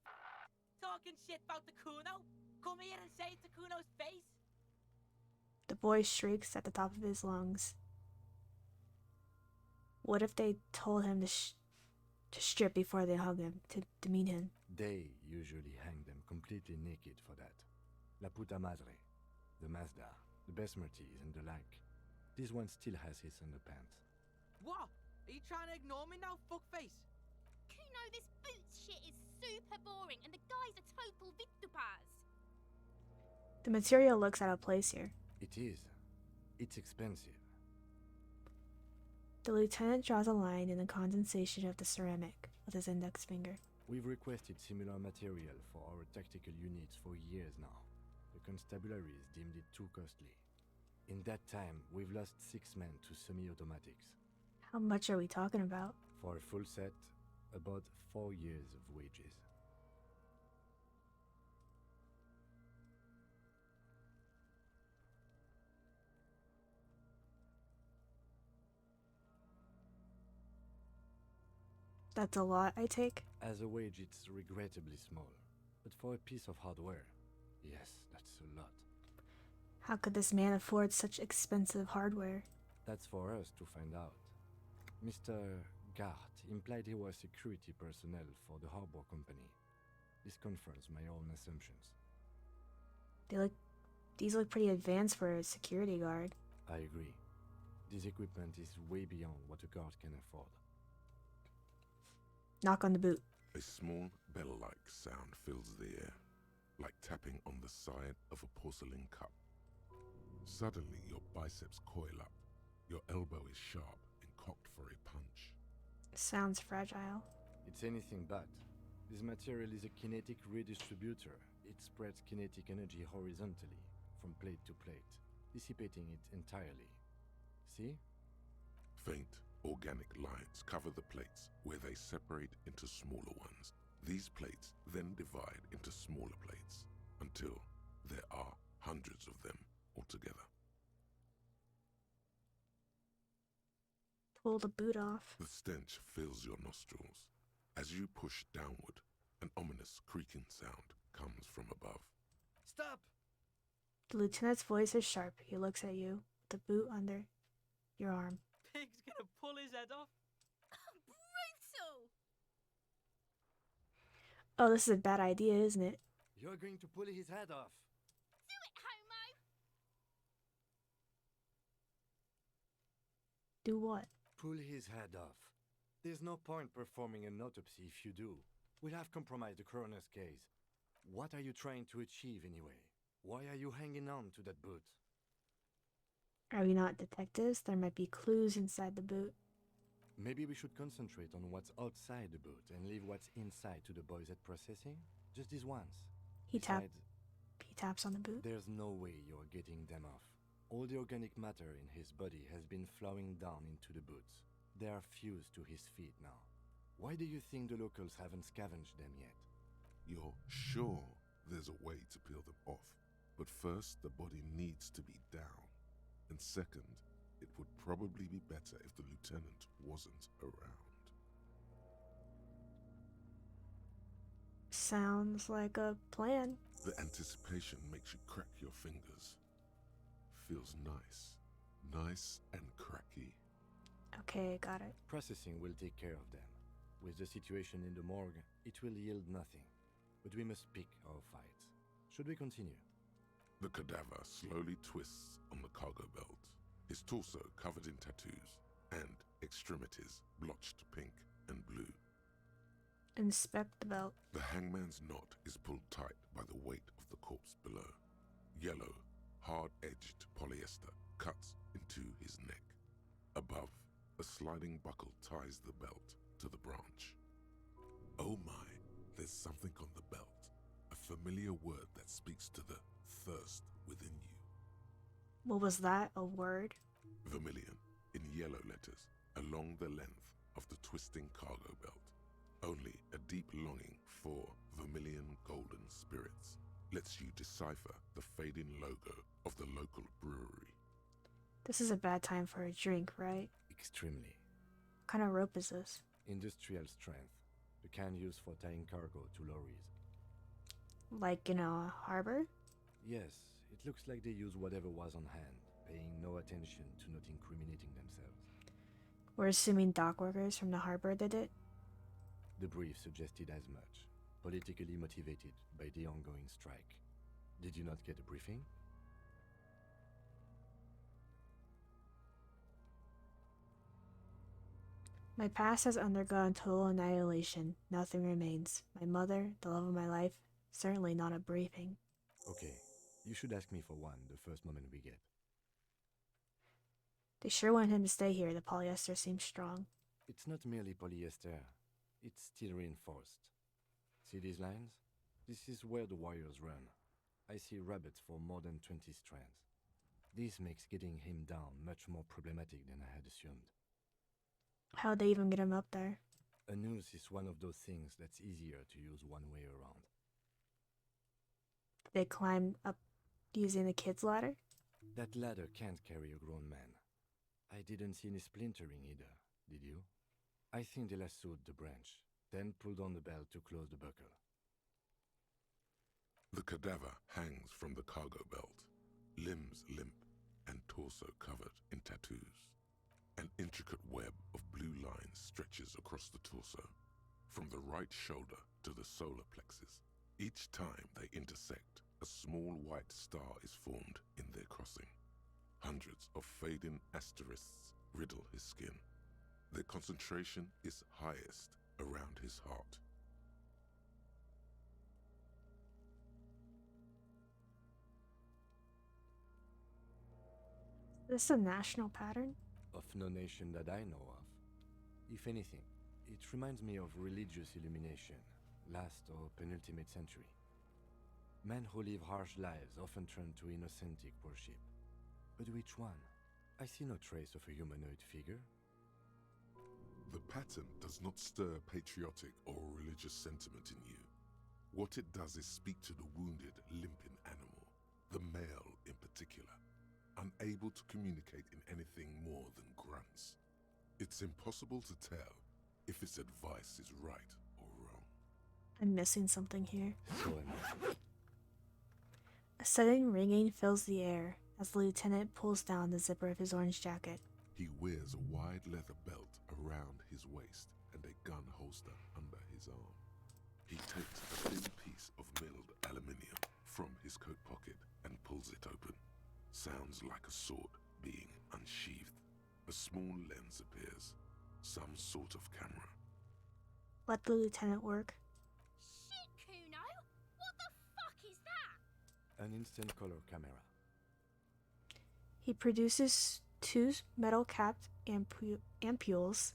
talking shit about the Kuno. Come here and say it to Kuno's face. The boy shrieks at the top of his lungs. What if they told him to to strip before they hung him to meet him. They usually hang them completely naked for that. La puta madre, the Mazda, the Besmerties, and the like. This one still has his underpants. What? Are you trying to ignore me now, fuckface? Kuno, this boots shit is super boring, and the guy's a total victopaz. The material looks out of place here. It is. It's expensive. The lieutenant draws a line in the condensation of the ceramic with his index finger. We've requested similar material for our tactical units for years now. The constabularies deemed it too costly. In that time, we've lost 6 men to semi-automatics. How much are we talking about? For a full set, about 4 years of wages. That's a lot, I take. As a wage, it's regrettably small. But for a piece of hardware, yes, that's a lot. How could this man afford such expensive hardware? That's for us to find out. Mr. Gart implied he was security personnel for the harbor company. This confirms my own assumptions. These look pretty advanced for a security guard. I agree. This equipment is way beyond what a guard can afford. Knock on the boot. A small bell-like sound fills the air, like tapping on the side of a porcelain cup. Suddenly, your biceps coil up. Your elbow is sharp and cocked for a punch. Sounds fragile. It's anything but. This material is a kinetic redistributor. It spreads kinetic energy horizontally, from plate to plate, dissipating it entirely. See? Faint, organic lines cover the plates where they separate into smaller ones. These plates then divide into smaller plates until there are hundreds of them altogether. Pull the boot off. The stench fills your nostrils. As you push downward, an ominous creaking sound comes from above. Stop! The lieutenant's voice is sharp. He looks at you, with the boot under your arm. Pig's gonna pull his head off. Brutal! Oh, this is a bad idea, isn't it? You're going to pull his head off. Do it, homo! Do what? Pull his head off. There's no point performing an autopsy if you do. We'll have compromised the coroner's case. What are you trying to achieve anyway? Why are you hanging on to that boot? Are we not detectives? There might be clues inside the boot. Maybe we should concentrate on what's outside the boot and leave what's inside to the boys at processing? Just this once. He taps on the boot. There's no way you're getting them off. All the organic matter in his body has been flowing down into the boots. They are fused to his feet now. Why do you think the locals haven't scavenged them yet? You're sure there's a way to peel them off, but first the body needs to be down. And second, it would probably be better if the lieutenant wasn't around. Sounds like a plan. The anticipation makes you crack your fingers. Feels nice. Nice and cracky. Okay, got it. Processing will take care of them. With the situation in the morgue, it will yield nothing. But we must pick our fights. Should we continue? The cadaver slowly twists on the cargo belt, his torso covered in tattoos, and extremities blotched pink and blue. Inspect the belt. The hangman's knot is pulled tight by the weight of the corpse below. Yellow, hard-edged polyester cuts into his neck. Above, a sliding buckle ties the belt to the branch. Oh my, there's something on the belt. A familiar word that speaks to the thirst within you. What was that? A word? Vermilion, in yellow letters, along the length of the twisting cargo belt. Only a deep longing for vermilion golden spirits lets you decipher the fading logo of the local brewery. This is a bad time for a drink, right? Extremely. What kind of rope is this? Industrial strength. The kind used for tying cargo to lorries. Like in a harbor? Yes, it looks like they use whatever was on hand, paying no attention to not incriminating themselves. We're assuming dock workers from the harbor did it? The brief suggested as much, politically motivated by the ongoing strike. Did you not get a briefing? My past has undergone total annihilation. Nothing remains. My mother, the love of my life, certainly not a briefing. Okay, you should ask me for one the first moment we get. They sure want him to stay here. The polyester seems strong. It's not merely polyester, it's steel reinforced. See these lines? This is where the wires run. I see rabbits for more than 20 strands. This makes getting him down much more problematic than I had assumed. How'd they even get him up there? A noose is one of those things that's easier to use one way around. Did they climb up using the kid's ladder? That ladder can't carry a grown man. I didn't see any splintering either, did you? I think they lassoed the branch, then pulled on the belt to close the buckle. The cadaver hangs from the cargo belt, limbs limp and torso covered in tattoos. An intricate web of blue lines stretches across the torso, from the right shoulder to the solar plexus. Each time they intersect, a small white star is formed in their crossing. Hundreds of fading asterisks riddle his skin. Their concentration is highest around his heart. Is this a national pattern? Of no nation that I know of. If anything, it reminds me of religious illumination, last or penultimate century. Men who live harsh lives often turn to innocentic worship. But which one? I see no trace of a humanoid figure. The pattern does not stir patriotic or religious sentiment in you. What it does is speak to the wounded, limping animal, the male in particular, unable to communicate in anything more than grunts. It's impossible to tell if its advice is right or wrong. I'm missing something here. So am I. A sudden ringing fills the air as the lieutenant pulls down the zipper of his orange jacket. He wears a wide leather belt around his waist and a gun holster under his arm. He takes a thin piece of milled aluminium from his coat pocket and pulls it open. Sounds like a sword being unsheathed. A small lens appears, some sort of camera. Let the lieutenant work. Shit, Kuno! What the fuck is that? An instant color camera. He produces two metal-capped ampules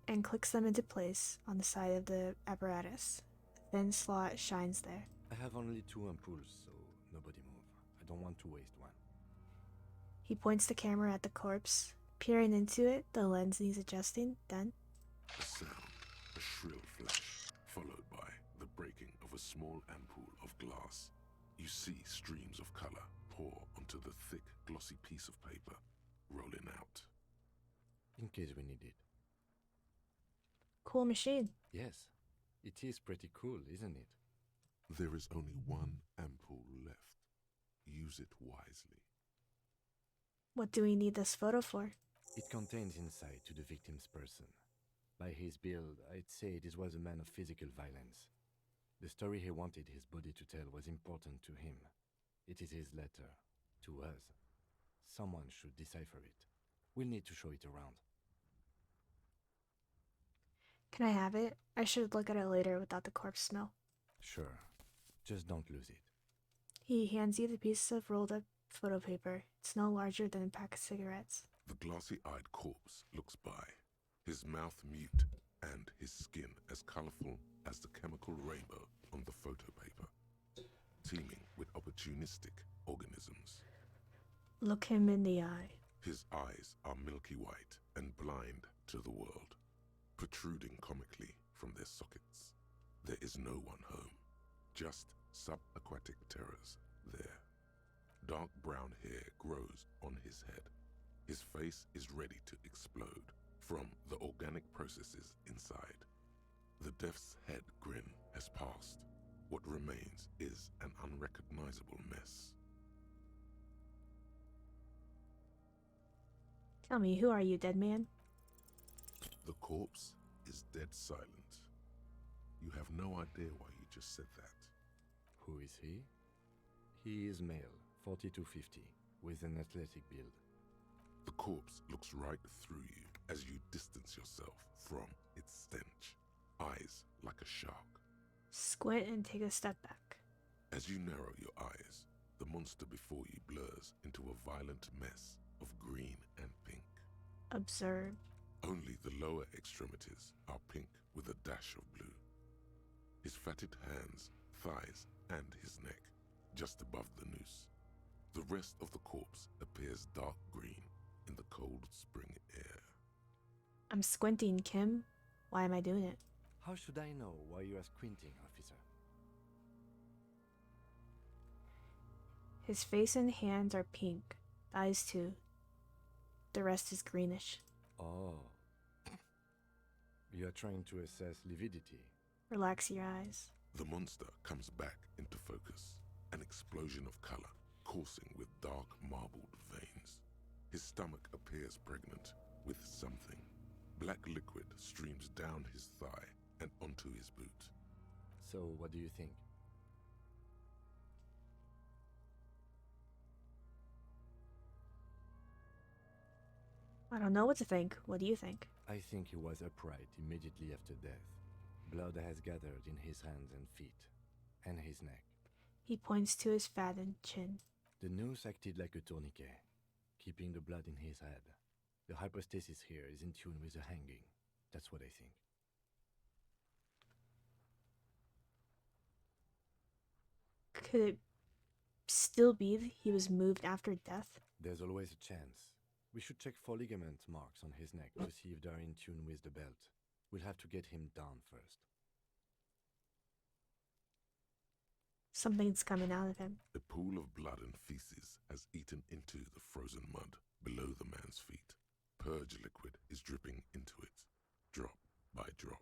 and clicks them into place on the side of the apparatus. A thin slot shines there. I have only 2 ampoules, so nobody move. I don't want to waste one. He points the camera at the corpse. Peering into it, the lens needs adjusting, then A sound, a shrill flash, followed by the breaking of a small ampoule of glass. You see streams of color pour onto the thick, glossy piece of paper, rolling out. In case we need it. cool machine. Yes, it is pretty cool, isn't it? There is only one ampoule left. Use it wisely. What do we need this photo for? It contains insight to the victim's person. By his build, I'd say this was a man of physical violence. The story he wanted his body to tell was important to him. It is his letter, to us. Someone should decipher it. We'll need to show it around. Can I have it? I should look at it later without the corpse smell. Sure. Just don't lose it. He hands you the piece of rolled up photo paper. It's no larger than a pack of cigarettes. The glossy-eyed corpse looks by, his mouth mute and his skin as colorful as the chemical rainbow on the photo paper, teeming with opportunistic organisms. Look him in the eye. His eyes are milky white and blind to the world, protruding comically from their sockets. There is no one home, just subaquatic terrors there. Dark brown hair grows on his head. His face is ready to explode from the organic processes inside. The death's head grin has passed. What remains is an unrecognizable mess. Tell me, who are you, dead man? The corpse is dead silent. You have no idea why you just said that. Who is he? He is male, 40 to 50, with an athletic build. The corpse looks right through you as you distance yourself from its stench, eyes like a shark. Squint and take a step back. As you narrow your eyes, the monster before you blurs into a violent mess of green and pink. Observe. Only the lower extremities are pink with a dash of blue. His fatted hands, thighs, and his neck, just above the noose. The rest of the corpse appears dark green in the cold spring air. I'm squinting, Kim. Why am I doing it? How should I know why you are squinting, officer? His face and hands are pink. The eyes too. The rest is greenish. Oh. You are trying to assess lividity. Relax your eyes. The monster comes back into focus, an explosion of color, coursing with dark marbled veins. His stomach appears pregnant with something. Black liquid streams down his thigh and onto his boot. So, what do you think? I don't know what to think. What do you think? I think he was upright immediately after death. Blood has gathered in his hands and feet, and his neck. He points to his fattened chin. The noose acted like a tourniquet, keeping the blood in his head. The hypostasis here is in tune with the hanging. That's what I think. Could it still be that he was moved after death? There's always a chance. We should check for ligament marks on his neck to see if they're in tune with the belt. We'll have to get him down first. Something's coming out of him. A pool of blood and feces has eaten into the frozen mud below the man's feet. Purge liquid is dripping into it, drop by drop.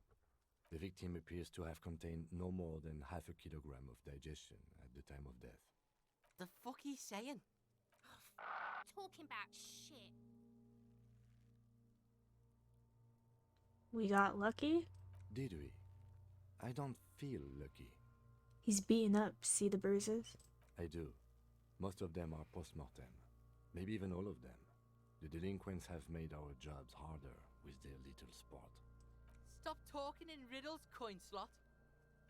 The victim appears to have contained no more than half a kilogram of digestion at the time of death. The fuck he's saying? Talking about shit. We got lucky? Did we? I don't feel lucky. He's beaten up. See the bruises? I do. Most of them are post-mortem. Maybe even all of them. The delinquents have made our jobs harder with their little sport. Stop talking in riddles, coin slot.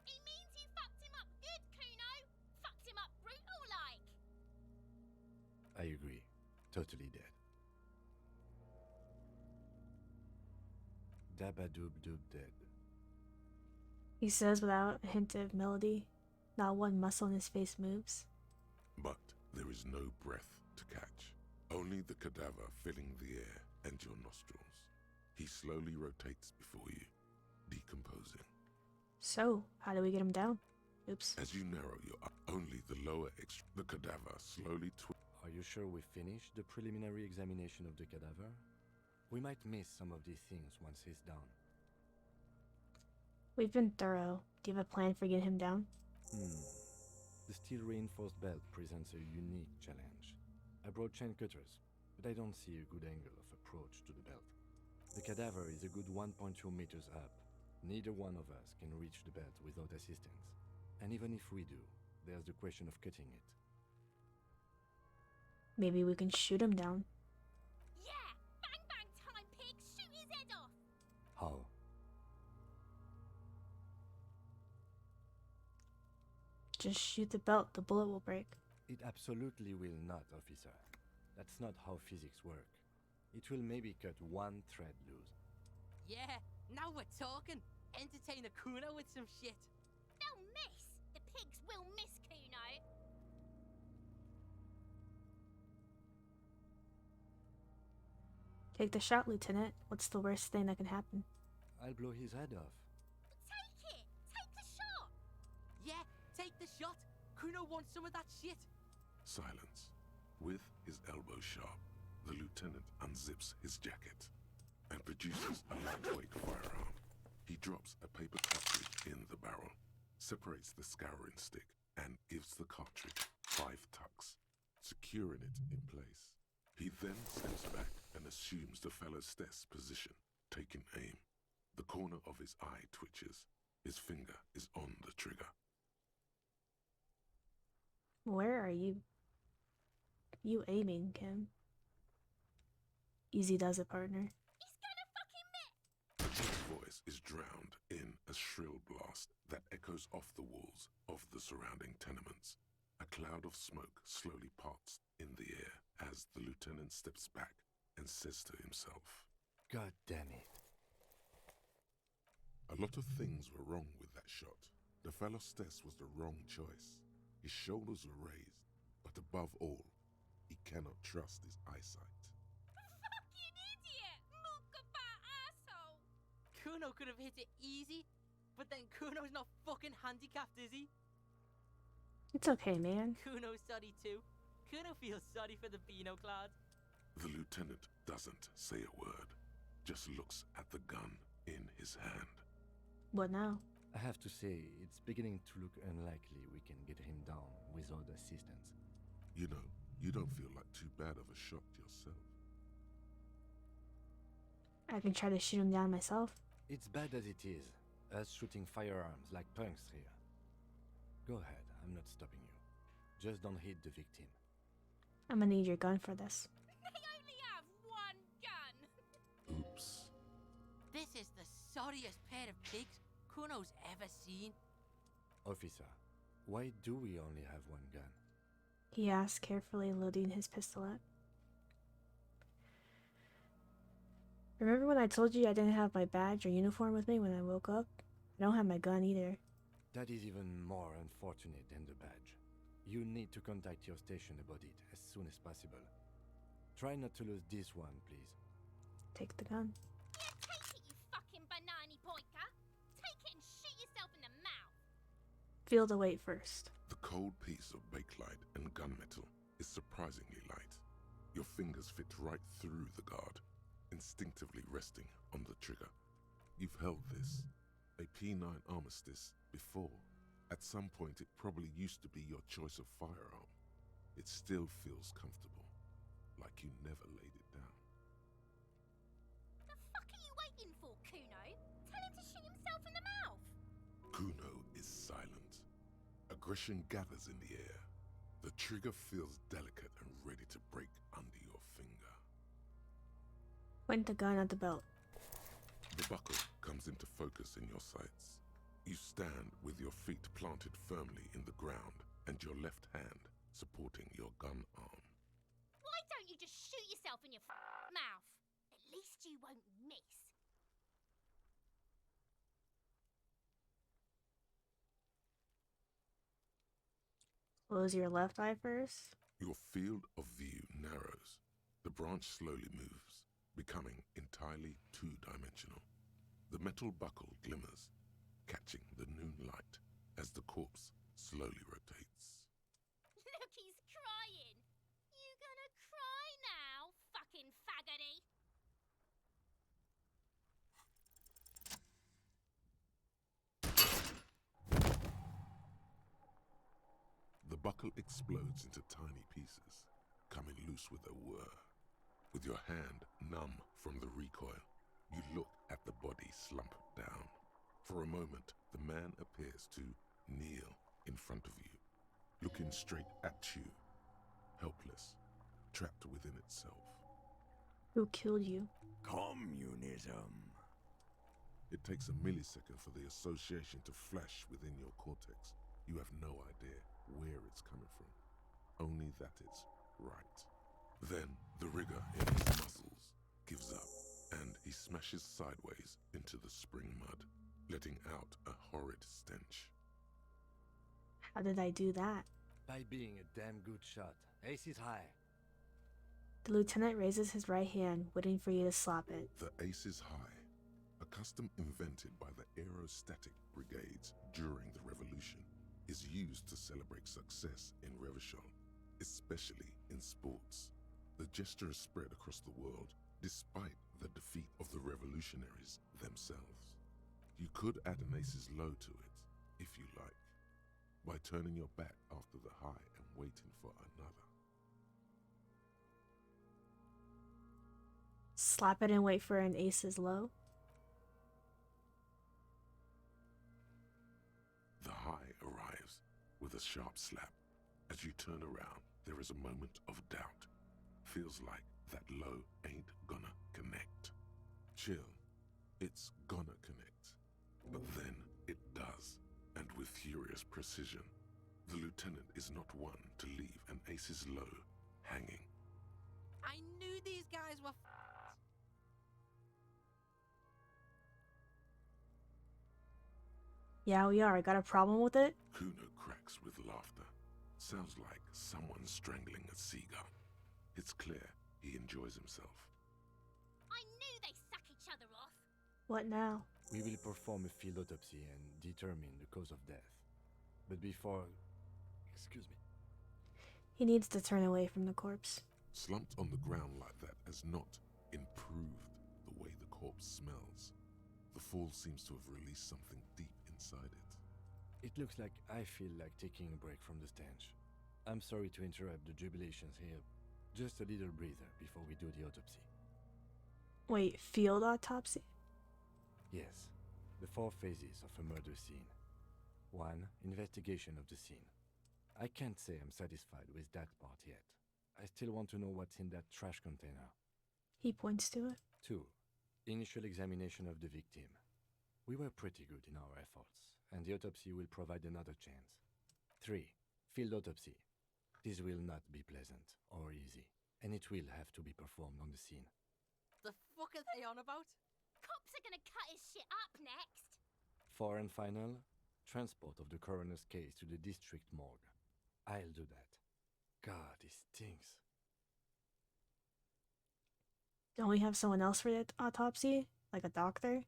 He means you fucked him up good, Kuno. Fucked him up brutal like. I agree. Totally dead. Dabba-doob-doob dead. He says without a hint of melody. Not one muscle in his face moves. But there is no breath to catch. Only the cadaver filling the air and your nostrils. He slowly rotates before you, decomposing. So, how do we get him down? Oops. As you narrow your eye, only the lower the cadaver slowly Are you sure we finished the preliminary examination of the cadaver? We might miss some of these things once he's down. We've been thorough. Do you have a plan for getting him down? The steel-reinforced belt presents a unique challenge. I brought chain cutters, but I don't see a good angle of approach to the belt. The cadaver is a good 1.2 meters up. Neither one of us can reach the belt without assistance. And even if we do, there's the question of cutting it. Maybe we can shoot him down. Yeah! Bang bang time, pig! Shoot his head off! How? Just shoot the belt, the bullet will break. It absolutely will not, officer. That's not how physics work. It will maybe cut one thread loose. Yeah, now we're talking. Entertain a Kuno with some shit. They'll miss! The pigs will miss, Kuno! Take the shot, Lieutenant. What's the worst thing that can happen? I'll blow his head off. Take it! Take the shot! Yeah, take the shot. Kuno wants some of that shit. Silence. With his elbow sharp, the lieutenant unzips his jacket and produces a lightweight firearm. He drops a paper cartridge in the barrel, separates the scouring stick, and gives the cartridge 5 tucks, securing it in place. He then steps back and assumes the fellow's stess position, taking aim. The corner of his eye twitches. His finger is on the trigger. Where are you? You aiming, Kim? Easy does it, partner. The chick's voice is drowned in a shrill blast that echoes off the walls of the surrounding tenements. A cloud of smoke slowly parts in the air as the lieutenant steps back and says to himself, God damn it. A lot of things were wrong with that shot. The Phalostes was the wrong choice. His shoulders were raised, but above all, he cannot trust his eyesight. Fucking idiot! Mookaba asshole! Kuno could have hit it easy, but then Kuno's not fucking handicapped, is he? It's okay, man. Kuno's sorry too. Kuno feels sorry for the Beano Cloud. The lieutenant doesn't say a word, just looks at the gun in his hand. What now? I have to say, it's beginning to look unlikely we can get him down without assistance. You know, you don't feel like too bad of a shot yourself. I can try to shoot him down myself. It's bad as it is, us shooting firearms like punks here. Go ahead, I'm not stopping you. Just don't hit the victim. I'm gonna need your gun for this. They only have one gun! Oops. This is the sorriest pair of pigs Kuno's ever seen. Officer, why do we only have one gun? He asked, carefully loading his pistolet. Remember when I told you I didn't have my badge or uniform with me when I woke up? I don't have my gun either. That is even more unfortunate than the badge. You need to contact your station about it as soon as possible. Try not to lose this one, please. Take the gun. Yeah, take it, you fucking banana pointer! Take it and shoot yourself in the mouth! Feel the weight first. The cold piece of bakelite and gunmetal is surprisingly light. Your fingers fit right through the guard, instinctively resting on the trigger. You've held this, a P9 armistice, before. At some point it probably used to be your choice of firearm. It still feels comfortable, like you never laid it down. The fuck are you waiting for, Kuno? Tell him to shoot himself in the mouth! Kuno is silent. Aggression gathers in the air. The trigger feels delicate and ready to break under your finger. Point the gun at the belt. The buckle comes into focus in your sights. You stand with your feet planted firmly in the ground and your left hand supporting your gun arm. Why don't you just shoot yourself in your mouth? At least you won't miss. Close your left eye first. Your field of view narrows. The branch slowly moves, becoming entirely two-dimensional. The metal buckle glimmers, catching the noon light as the corpse slowly rotates. Look, he's crying! You gonna cry now, fucking faggoty? The buckle explodes into tiny pieces, coming loose with a whir. With your hand numb from the recoil, you look at the body slump down. For a moment, the man appears to kneel in front of you, looking straight at you, helpless, trapped within itself. Who killed you? Communism. It takes a millisecond for the association to flash within your cortex. You have no idea where it's coming from, only that it's right. Then the rigor in his muscles gives up, and he smashes sideways into the spring mud, letting out a horrid stench. How did I do that? By being a damn good shot. Ace is high. The lieutenant raises his right hand, waiting for you to slap it. The ace is high, a custom invented by the aerostatic brigades during the revolution, is used to celebrate success in Revachol, especially in sports. The gesture is spread across the world, despite the defeat of the revolutionaries themselves. You could add an aces low to it, if you like, by turning your back after the high and waiting for another. Slap it and wait for an aces low. with a sharp slap. As you turn around, there is a moment of doubt. Feels like that low ain't gonna connect. Chill. It's gonna connect. But then it does, and with furious precision. The lieutenant is not one to leave an ace's low hanging. I knew these guys were Yeah, we are. Got a problem with it? Kuno cracks with laughter. Sounds like someone strangling a seagull. It's clear he enjoys himself. I knew they suck each other off. What now? We will perform a field autopsy and determine the cause of death. But before... Excuse me. He needs to turn away from the corpse. Slumped on the ground like that has not improved the way the corpse smells. The fall seems to have released something deep inside it. It looks like I feel like taking a break from the stench. I'm sorry to interrupt the jubilations here. Just a little breather before we do the autopsy. Wait, field autopsy? Yes, the 4 phases of a murder scene. 1. Investigation of the scene. I can't say I'm satisfied with that part yet. I still want to know what's in that trash container. He points to it. 2. Initial examination of the victim. We were pretty good in our efforts, and the autopsy will provide another chance. 3. Field autopsy. This will not be pleasant or easy, and it will have to be performed on the scene. The fuck are they on about? Cops are gonna cut his shit up next. 4 and final, transport of the coroner's case to the district morgue. I'll do that. God, it stinks. Don't we have someone else for the autopsy? Like a doctor?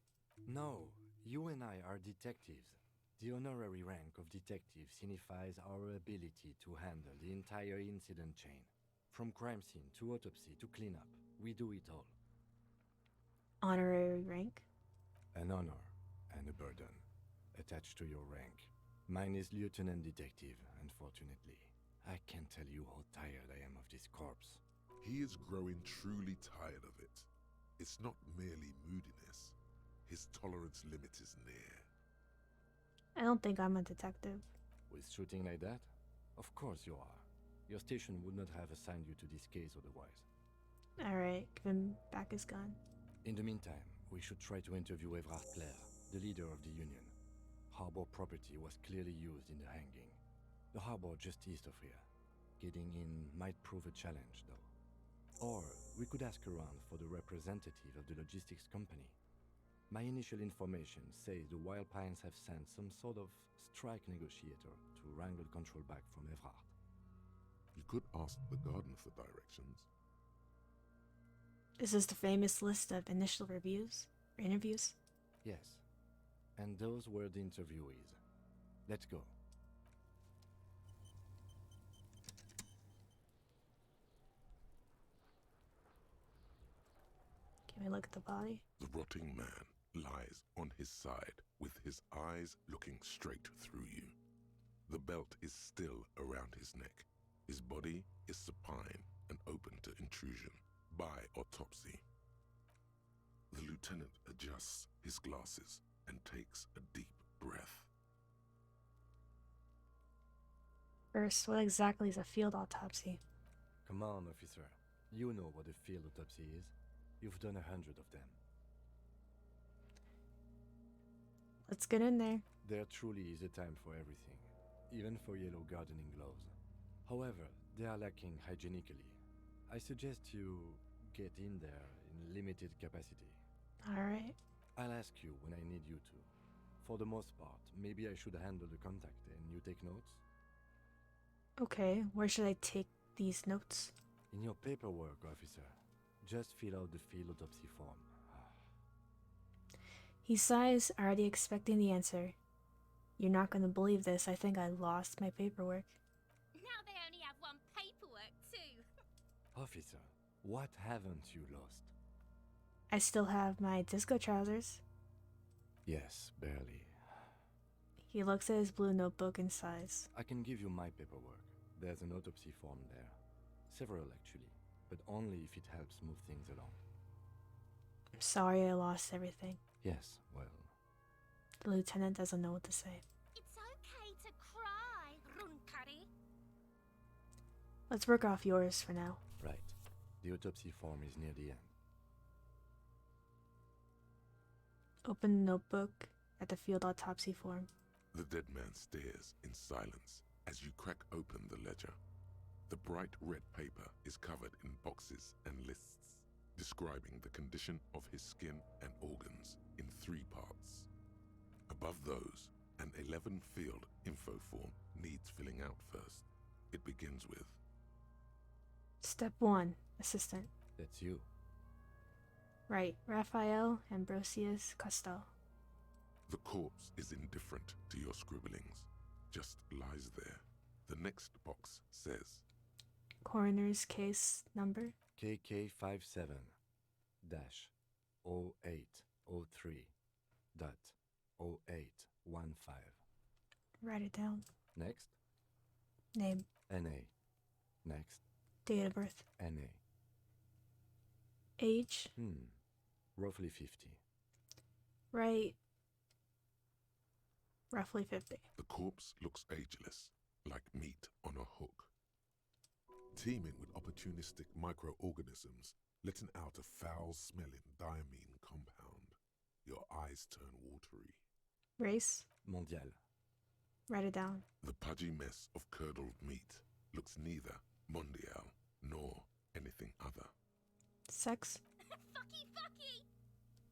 No, you and I are detectives. The honorary rank of detective signifies our ability to handle the entire incident chain. From crime scene to autopsy to cleanup, we do it all. Honorary rank? An honor and a burden attached to your rank. Mine is Lieutenant Detective, unfortunately. I can't tell you how tired I am of this corpse. He is growing truly tired of it. It's not merely moodiness. His tolerance limit is near. I don't think I'm a detective. With shooting like that? Of course you are. Your station would not have assigned you to this case otherwise. Alright, give him back his gun. In the meantime, we should try to interview Evrard Clare, the leader of the Union. Harbor property was clearly used in the hanging. The harbor just east of here. Getting in might prove a challenge, though. Or we could ask around for the representative of the logistics company. My initial information says the Wild Pines have sent some sort of strike negotiator to wrangle control back from Evrard. You could ask the garden for directions. Is this the famous list of initial reviews? Or interviews? Yes. And those were the interviewees. Let's go. Can we look at the body? The rotting man lies on his side with his eyes looking straight through you. The belt is still around his neck. His body is supine and open to intrusion by autopsy. The lieutenant adjusts his glasses and takes a deep breath. First, what exactly is a field autopsy? Come on, officer. You know what a field autopsy is. You've done 100 of them. Let's get in there. There truly is a time for everything, even for yellow gardening gloves. However, they are lacking hygienically. I suggest you get in there in limited capacity. Alright. I'll ask you when I need you to. For the most part, maybe I should handle the contact and you take notes? Okay, where should I take these notes? In your paperwork, officer. Just fill out the field autopsy form. He sighs, already expecting the answer. You're not gonna believe this, I think I lost my paperwork. Now they only have one paperwork, too. Officer, what haven't you lost? I still have my disco trousers. Yes, barely. He looks at his blue notebook and sighs. I can give you my paperwork. There's an autopsy form there. Several, actually, but only if it helps move things along. I'm sorry I lost everything. Yes, well... The lieutenant doesn't know what to say. It's okay to cry, Runter. Let's work off yours for now. Right. The autopsy form is near the end. Open the notebook at the field autopsy form. The dead man stares in silence as you crack open the ledger. The bright red paper is covered in boxes and lists, describing the condition of his skin and organs in 3 parts. Above those, an 11-field info form needs filling out first. It begins with, Step 1, assistant. That's you. Right, Raphael Ambrosius Costel. the corpse is indifferent to your scribblings, just lies there. The next box says, Coroner's case number. KK57 dash 0803 dot 0815. Write it down. Next, Name. NA. Next, Date of birth. NA. Age. Roughly 50. Right. Roughly 50. the corpse looks ageless, like meat on a hook. Teeming with opportunistic microorganisms, letting out a foul-smelling diamine compound. Your eyes turn watery. Race. Mondial. Write it down. The pudgy mess of curdled meat looks neither mondial nor anything other. Sex. Fucky, fucky!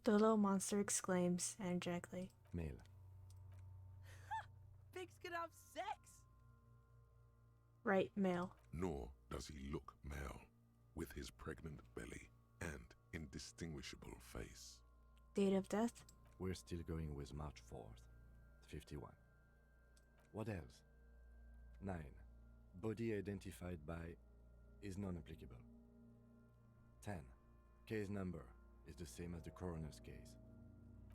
The little monster exclaims energetically. Male. Pigs can have sex! Right, male. Nor does he look male, with his pregnant belly and indistinguishable face. Date of death. We're still going with March 4th, 51. What else? 9. Body identified by is non-applicable. 10. Case number is the same as the coroner's case.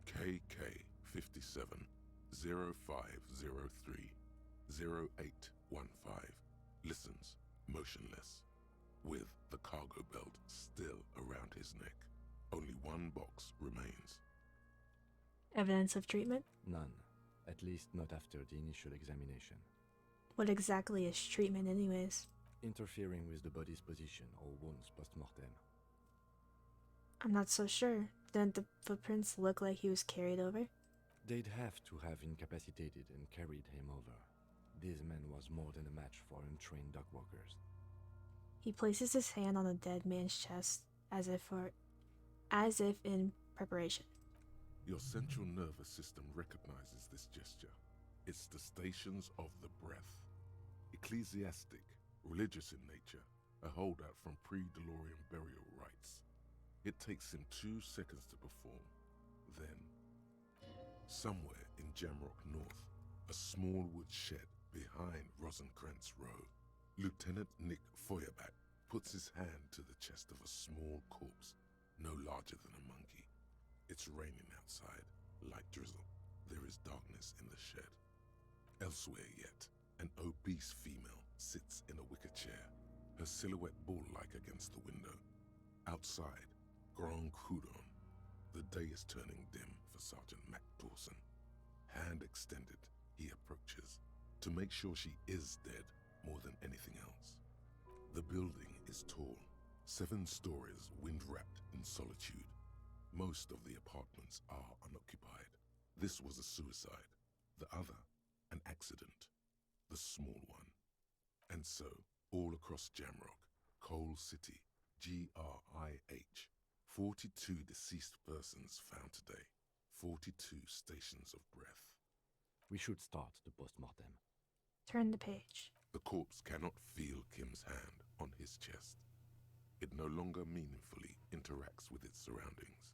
KK 57 0503 0815 listens motionless, with the cargo belt still around his neck. Only one box remains. Evidence of treatment. None. At least not after the initial examination. What exactly is treatment anyways? Interfering with the body's position or wounds post-mortem. I'm not so sure. Didn't the footprints look like he was carried over? They'd have to have incapacitated and carried him over. This man was more than a match for untrained dog walkers. He places his hand on the dead man's chest as if in preparation. Your central nervous system recognizes this gesture. It's the stations of the breath. Ecclesiastic, religious in nature, a holdout from pre-Delorian burial rites. It takes him 2 seconds to perform. Then, somewhere in Jamrock North, a small wood shed behind Rosencrantz Row, Lieutenant Nick Feuerbach puts his hand to the chest of a small corpse, no larger than a monkey. It's raining outside, light drizzle. There is darkness in the shed. Elsewhere yet, an obese female sits in a wicker chair, her silhouette bull-like against the window. Outside, Grand Coudon. The day is turning dim for Sergeant Mac Dawson. Hand extended, he approaches, to make sure she is dead more than anything else. The building is tall, 7 stories wind-wrapped in solitude. Most of the apartments are unoccupied. This was a suicide. The other, an accident. The small one. And so, all across Jamrock, Coal City, GRIH, 42 deceased persons found today. 42 stations of breath. We should start the post-mortem. Turn the page. The corpse cannot feel Kim's hand on his chest. It no longer meaningfully interacts with its surroundings.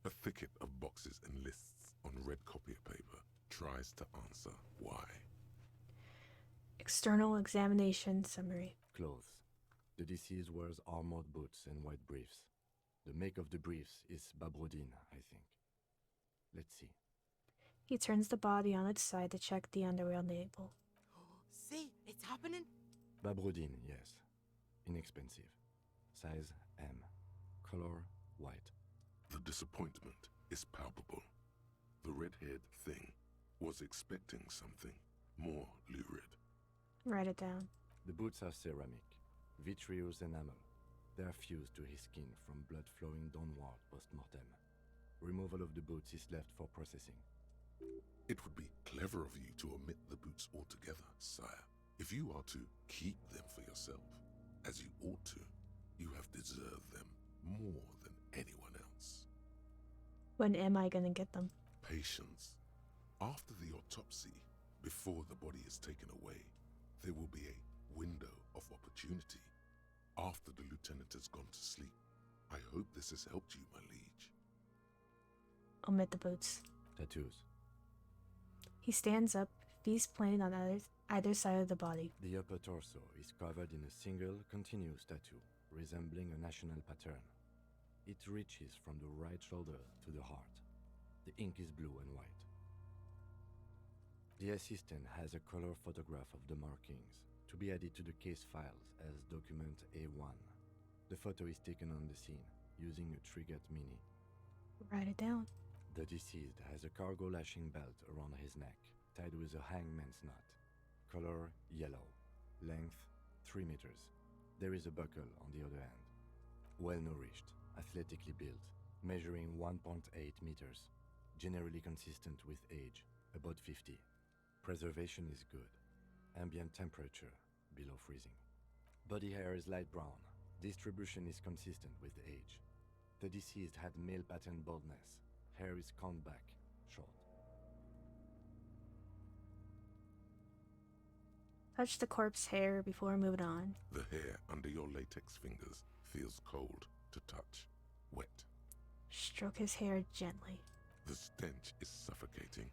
A thicket of boxes and lists on red copier paper tries to answer why. External examination summary. Clothes. The deceased wears armored boots and white briefs. The make of the briefs is Babrodine, I think. Let's see. He turns the body on its side to check the underwear label. See, it's happening. Babrodine, yes. Inexpensive. Size M. Color white. The disappointment is palpable. The red-haired thing was expecting something more lurid. Write it down. The boots are ceramic. vitreous enamel. They are fused to his skin from blood flowing downward post-mortem. Removal of the boots is left for processing. It would be clever of you to omit the boots altogether, sire. If you are to keep them for yourself, as you ought to, you have deserved them more than anyone else. When am I gonna get them? Patience. After the autopsy, before the body is taken away, there will be a window of opportunity. After the lieutenant has gone to sleep. I hope this has helped you, my liege. Omit the boots. Tattoos. He stands up, face planted on either side of the body. The upper torso is covered in a single, continuous tattoo, resembling a national pattern. It reaches from the right shoulder to the heart. The ink is blue and white. The assistant has a color photograph of the markings, to be added to the case files as document A1. The photo is taken on the scene, using a Trigat Mini. Write it down. The deceased has a cargo lashing belt around his neck, tied with a hangman's knot. Color yellow. Length 3 meters. There is a buckle on the other end. Well-nourished, athletically built, measuring 1.8 meters. Generally consistent with age, about 50. Preservation is good. Ambient temperature, below freezing. Body hair is light brown. Distribution is consistent with age. The deceased had male pattern baldness. Hair is combed back, short. Touch the corpse hair before moving on. The hair under your latex fingers feels cold to touch, wet. Stroke his hair gently. The stench is suffocating.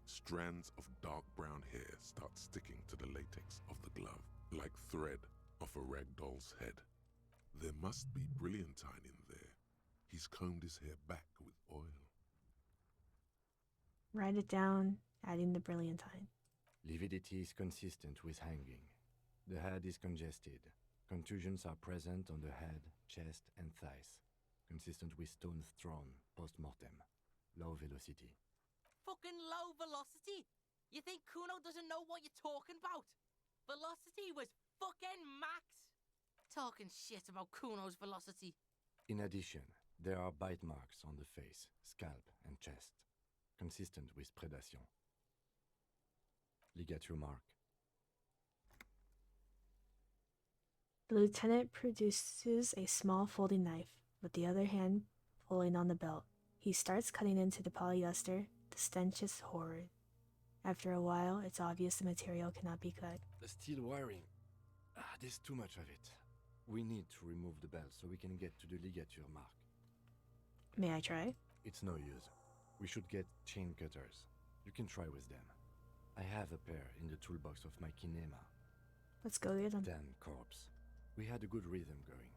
Strands of dark brown hair start sticking to the latex of the glove, like thread off a rag doll's head. There must be brilliantine in there. He's combed his hair back with oil. Write it down, adding the brilliantine. Lividity is consistent with hanging. The head is congested. Contusions are present on the head, chest, and thighs. Consistent with stones thrown post-mortem. Low velocity. Fucking low velocity? You think Kuno doesn't know what you're talking about? Velocity was fucking max. Talking shit about Kuno's velocity. In addition, there are bite marks on the face, scalp, and chest. Consistent with predation. Ligature mark. The lieutenant produces a small folding knife, with the other hand pulling on the belt. He starts cutting into the polyester. The stench is horrid. After a while, it's obvious the material cannot be cut. The steel wiring. There's too much of it. We need to remove the belt so we can get to the ligature mark. May I try? It's no use. We should get chain cutters. You can try with them. I have a pair in the toolbox of my kinema. Let's go get them. Then corpse. We had a good rhythm going.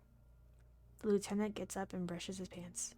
The lieutenant gets up and brushes his pants.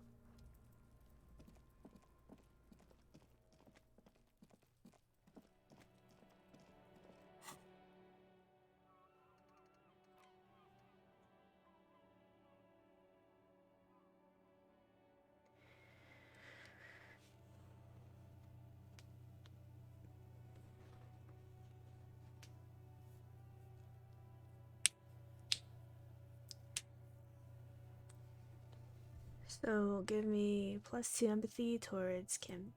So give me +2 empathy towards Kim.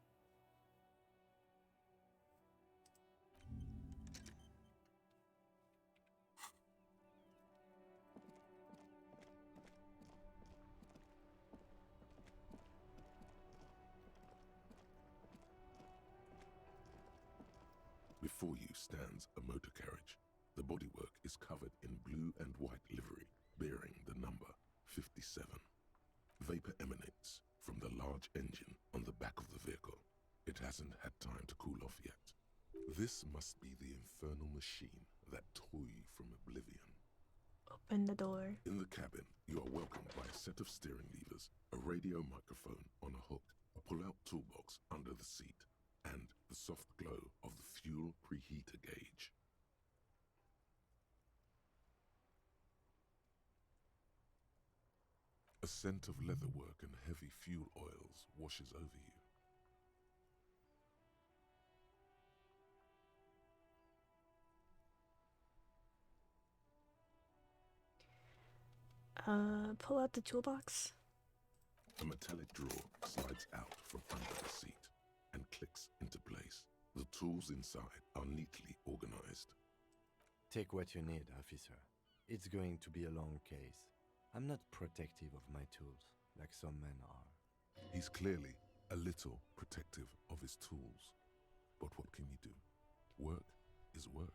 Before you stands a motor carriage. The bodywork is covered in blue and white livery, bearing the number 57. Vapor emanates from the large engine on the back of the vehicle. It hasn't had time to cool off yet. This must be the infernal machine that tore you from oblivion. Open the door. In the cabin, you are welcomed by a set of steering levers, a radio microphone on a hook, a pull-out toolbox under the seat, and the soft glow of the fuel preheater gauge. A scent of leatherwork and heavy fuel oils washes over you. Pull out the toolbox. A metallic drawer slides out from under the seat and clicks into place. The tools inside are neatly organized. Take what you need, officer. It's going to be a long case. I'm not protective of my tools, like some men are. He's clearly a little protective of his tools. But what can you do? Work is work.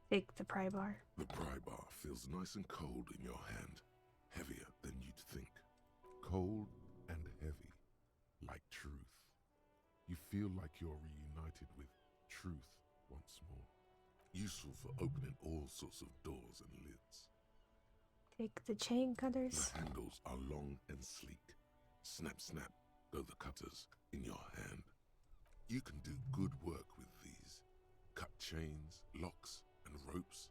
Take the pry bar. The pry bar feels nice and cold in your hand, heavier than you'd think. Cold and heavy, like truth. You feel like you're reunited with truth once more. Useful for opening all sorts of doors and lids. Take the chain cutters. The handles are long and sleek. Snap, snap, go the cutters in your hand. You can do good work with these. Cut chains, locks, and ropes,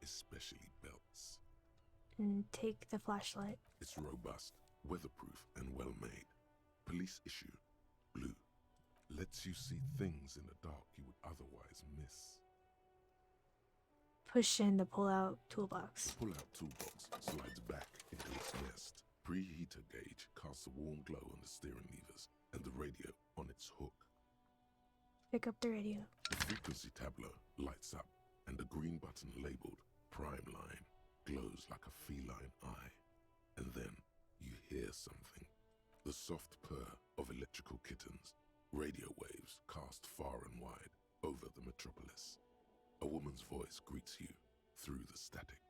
especially belts. And take the flashlight. It's robust, weatherproof, and well-made. Police issue, blue. Lets you see things in the dark you would otherwise miss. Push in the pull-out toolbox. The pull-out toolbox slides back into its nest. Preheater gauge casts a warm glow on the steering levers and the radio on its hook. Pick up the radio. The frequency tableau lights up and the green button labeled Prime Line glows like a feline eye. And then you hear something. The soft purr of electrical kittens. Radio waves cast far and wide over the metropolis. A woman's voice greets you through the static.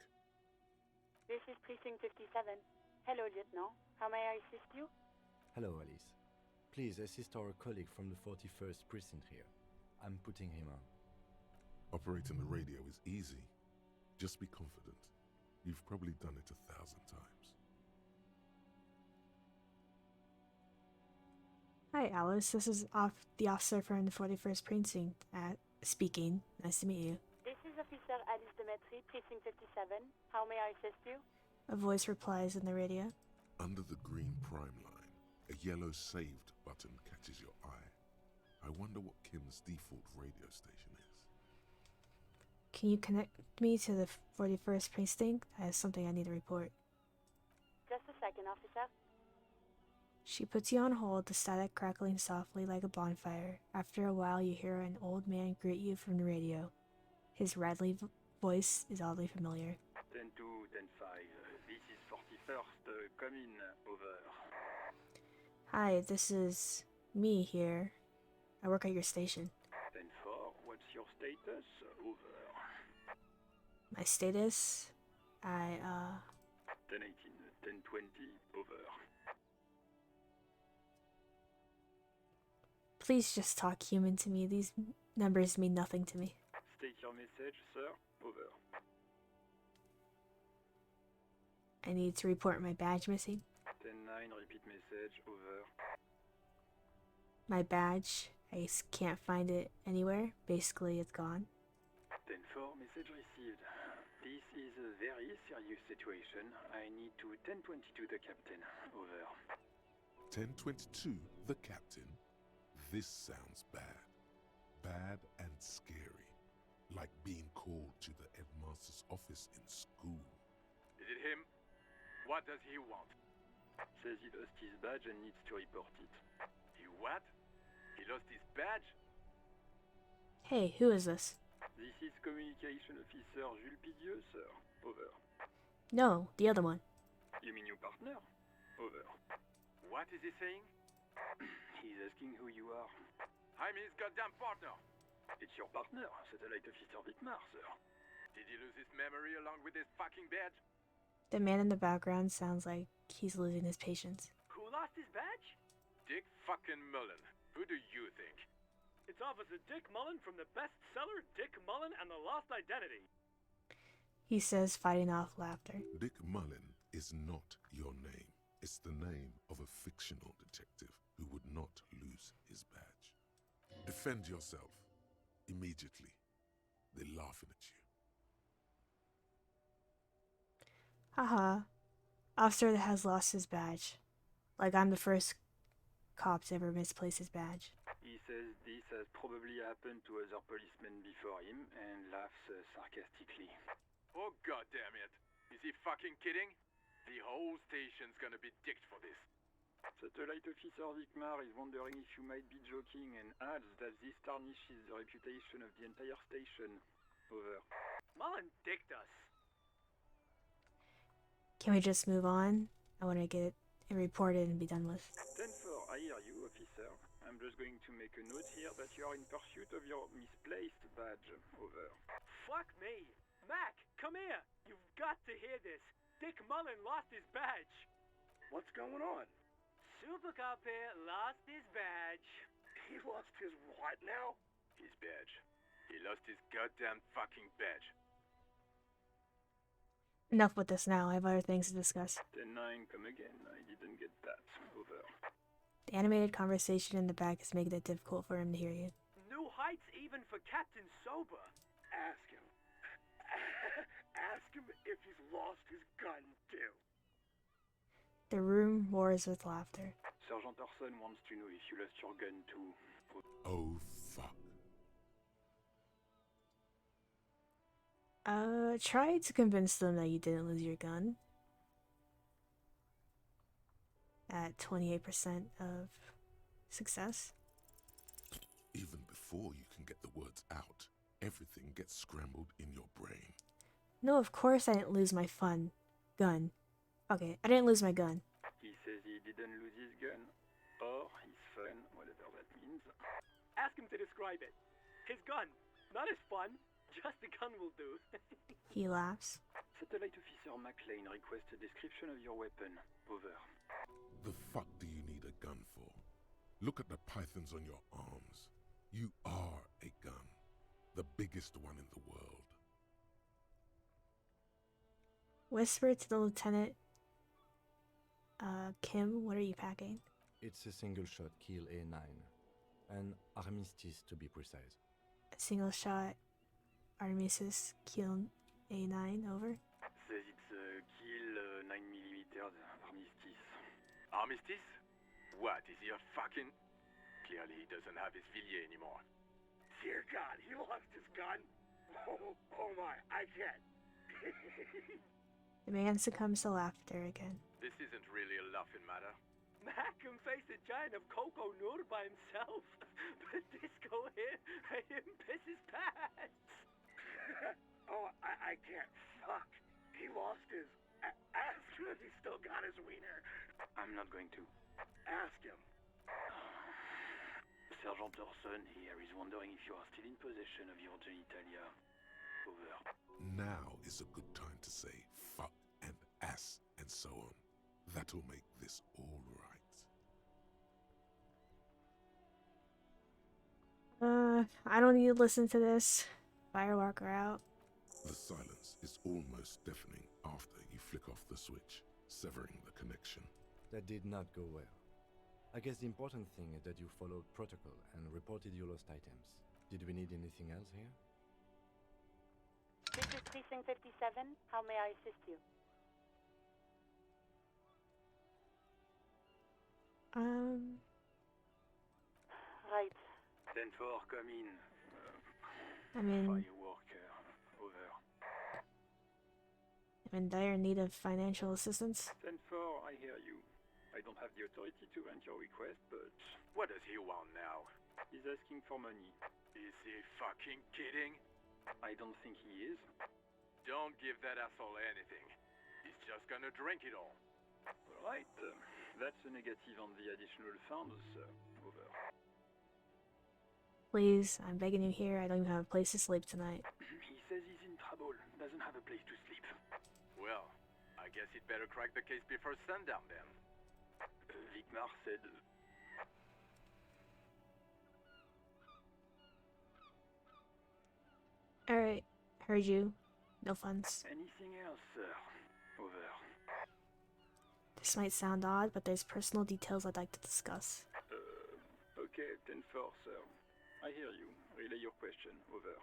This is Precinct 57. Hello, Lieutenant. How may I assist you? Hello, Alice. Please assist our colleague from the 41st Precinct here. I'm putting him on. Operating the radio is easy. Just be confident. You've probably done it 1,000 times. Hi, Alice. This is the officer from the 41st Precinct speaking. Nice to meet you. This is Officer Alice Demetri, Precinct 57. How may I assist you? A voice replies in the radio. Under the green prime line, a yellow saved button catches your eye. I wonder what Kim's default radio station is. Can you connect me to the 41st Precinct? I have something I need to report. Just a second, officer. She puts you on hold, the static crackling softly like a bonfire. After a while, you hear an old man greet you from the radio. His rattly voice is oddly familiar. 10-2, 10-5. This is 41st. Come in. Over. Hi, this is me here. I work at your station. 10-4. What's your status? Over. My status? 10-18. 10-20. Over. Please just talk human to me. These numbers mean nothing to me. State your message, sir. Over. I need to report my badge missing. 10-9. Repeat message. Over. My badge, I can't find it anywhere. Basically, it's gone. 10-4. Message received. This is a very serious situation. I need to 10-22 the captain. Over. 1022, the captain. This sounds bad. Bad and scary. Like being called to the headmaster's office in school. Is it him? What does he want? Says he lost his badge and needs to report it. He what? He lost his badge? Hey, who is this? This is Communication Officer Jules Pidieu, sir. Over. No, the other one. You mean your partner? Over. What is he saying? He's asking who you are. I'm his goddamn partner. It's your partner, Satellite Officer Wittmar, sir. Did he lose his memory along with his fucking badge? The man in the background sounds like he's losing his patience. Who lost his badge? Dick fucking Mullen. Who do you think? It's Officer Dick Mullen from the bestseller Dick Mullen and the Lost Identity. He says, fighting off laughter. Dick Mullen is not your name. It's the name of a fictional detective who would not lose his badge. Defend yourself. Immediately. They're laughing at you. Haha. Officer that has lost his badge. Like I'm the first cop to ever misplace his badge. He says this has probably happened to other policemen before him, and laughs sarcastically. Oh, goddamn it! Is he fucking kidding? The whole station's gonna be dicked for this. Satellite Officer Vikmar is wondering if you might be joking and adds that this tarnishes the reputation of the entire station. Over. Mullen dicked us. Can we just move on? I want to get it reported and be done with. 10-4, I hear you, officer. I'm just going to make a note here that you are in pursuit of your misplaced badge. Over. Fuck me. Mac, come here. You've got to hear this. Dick Mullen lost his badge. What's going on? Super Cop here lost his badge. He lost his what now? His badge. He lost his goddamn fucking badge. Enough with this now. I have other things to discuss. 10-9, come again. I didn't get that. Over. The animated conversation in the back is making it difficult for him to hear you. New heights even for Captain Sober. Ask him. Ask him if he's lost his gun, too. The room roars with laughter. Sergeant Orson wants to know if you lost your gun, too. Oh, fuck. Try to convince them that you didn't lose your gun. At 28% of success. Even before you can get the words out, everything gets scrambled in your brain. No, of course I didn't lose my gun. Okay, I didn't lose my gun. He says he didn't lose his gun. Or his fun, whatever that means. Ask him to describe it. His gun. Not his fun. Just the gun will do. He laughs. Satellite Officer McLean requests a description of your weapon. Over. The fuck do you need a gun for? Look at the pythons on your arms. You are a gun. The biggest one in the world. Whisper to the lieutenant. Kim, what are you packing? It's a single-shot kill A9. An armistice, to be precise. A single shot Armistice kill A9, over. Says it's a kill 9mm armistice. Armistice? What, is he a fucking... Clearly he doesn't have his Villiers anymore. Dear God, he lost his gun? Oh my, I can't. The man succumbs to laughter again. This isn't really a laughing matter. Mac can face a giant of Coco Noor by himself. But Disco here made him piss his pants. Oh, I can't. Fuck. He lost his... Ask him if he's still got his wiener. I'm not going to. Ask him. Sergeant Orson here is wondering if you are still in possession of your genitalia. Over. Now is a good time to say fuck and ass and so on. That'll make this all right. I don't need to listen to this. Firewalker out. The silence is almost deafening after you flick off the switch, severing the connection. That did not go well. I guess the important thing is that you followed protocol and reported your lost items. Did we need anything else here? This is Precinct 57. How may I assist you? Right. 10-4, come in. I'm in dire need of financial assistance. 10-4, I hear you. I don't have the authority to grant your request, but... What does he want now? He's asking for money. Is he fucking kidding? I don't think he is. Don't give that asshole anything. He's just gonna drink it all. Alright, that's a negative on the additional funds, sir. Over. Please, I'm begging you here. I don't even have a place to sleep tonight. He says he's in trouble. Doesn't have a place to sleep. Well, I guess he'd better crack the case before sundown then. Vikmar said... Alright, heard you. No funds. Anything else, sir? Over. This might sound odd, but there's personal details I'd like to discuss. Okay, 10-4, sir. I hear you. Relay your question. Over.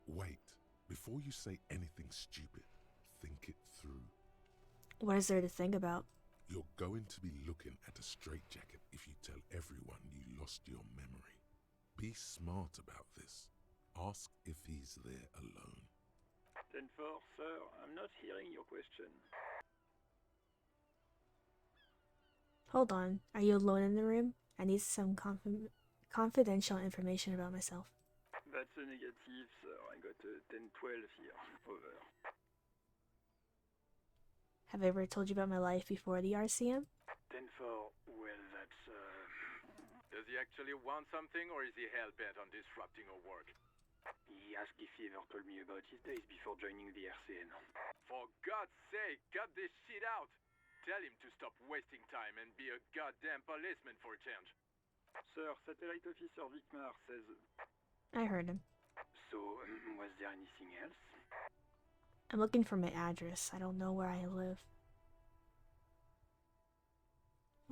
Wait. Before you say anything stupid, think it through. What is there to think about? You're going to be looking at a straitjacket if you tell everyone you lost your memory. Be smart about this. Ask if he's there alone. 10-4, sir. I'm not hearing your question. Hold on. Are you alone in the room? I need some confidential information about myself. That's a negative, sir. I got a 10-12 here. Over. Have I ever told you about my life before the RCM? 10-4. Well, that's, Does he actually want something, or is he hell-bent on disrupting our work? He asked if he ever told me about his days before joining the RCN. For God's sake, cut this shit out! Tell him to stop wasting time and be a goddamn policeman for a change. Sir, Satellite Officer Vicmar says... I heard him. So, was there anything else? I'm looking for my address. I don't know where I live.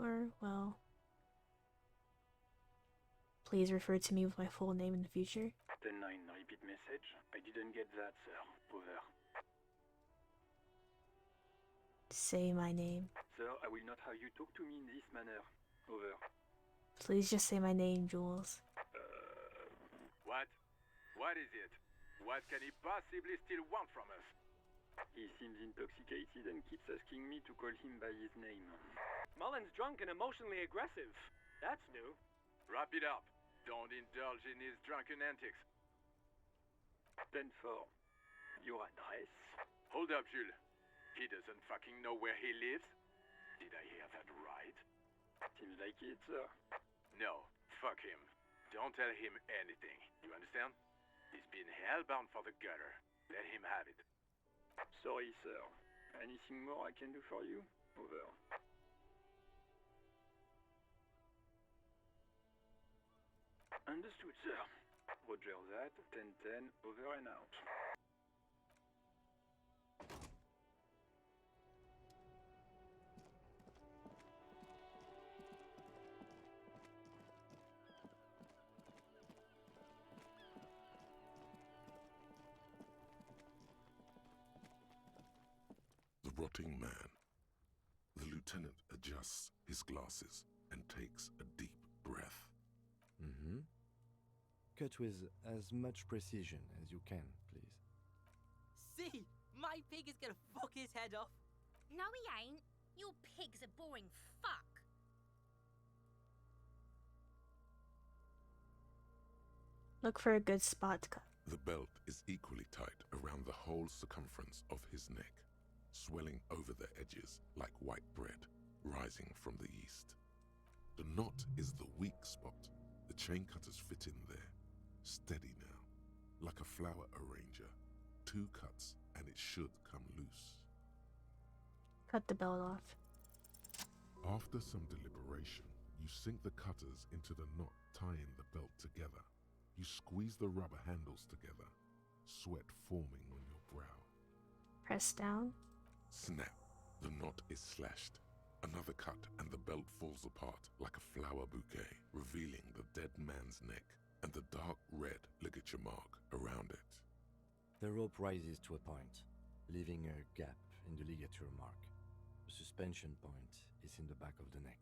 Or, well... Please refer to me with my full name in the future. 10-9, repeat message. I didn't get that, sir. Over. Say my name. Sir, I will not have you talk to me in this manner. Over. Please just say my name, Jules. What? What is it? What can he possibly still want from us? He seems intoxicated and keeps asking me to call him by his name. Mullen's drunk and emotionally aggressive. That's new. Wrap it up. Don't indulge in his drunken antics. 10-4. Your address? Hold up, Jules. He doesn't fucking know where he lives? Did I hear that right? Seems like it, sir. No, fuck him. Don't tell him anything. You understand? He's been hellbound for the gutter. Let him have it. Sorry, sir. Anything more I can do for you? Over. Understood, sir. Roger that. 10-10. Over and out. The rotting man. The lieutenant adjusts his glasses and takes a deep breath. Mm-hmm. Cut with as much precision as you can, please. See, my pig is gonna fuck his head off. No, he ain't. Your pig's a boring fuck. Look for a good spot to cut. The belt is equally tight around the whole circumference of his neck, swelling over the edges like white bread rising from the east. The knot is the weak spot. The chain cutters fit in there, steady now, like a flower arranger. 2 cuts and it should come loose. Cut the belt off. After some deliberation, you sink the cutters into the knot tying the belt together. You squeeze the rubber handles together, sweat forming on your brow. Press down. Snap! The knot is slashed. Another cut and the belt falls apart like a flower bouquet, revealing the dead man's neck and the dark red ligature mark around it. The rope rises to a point, leaving a gap in the ligature mark. The suspension point is in the back of the neck.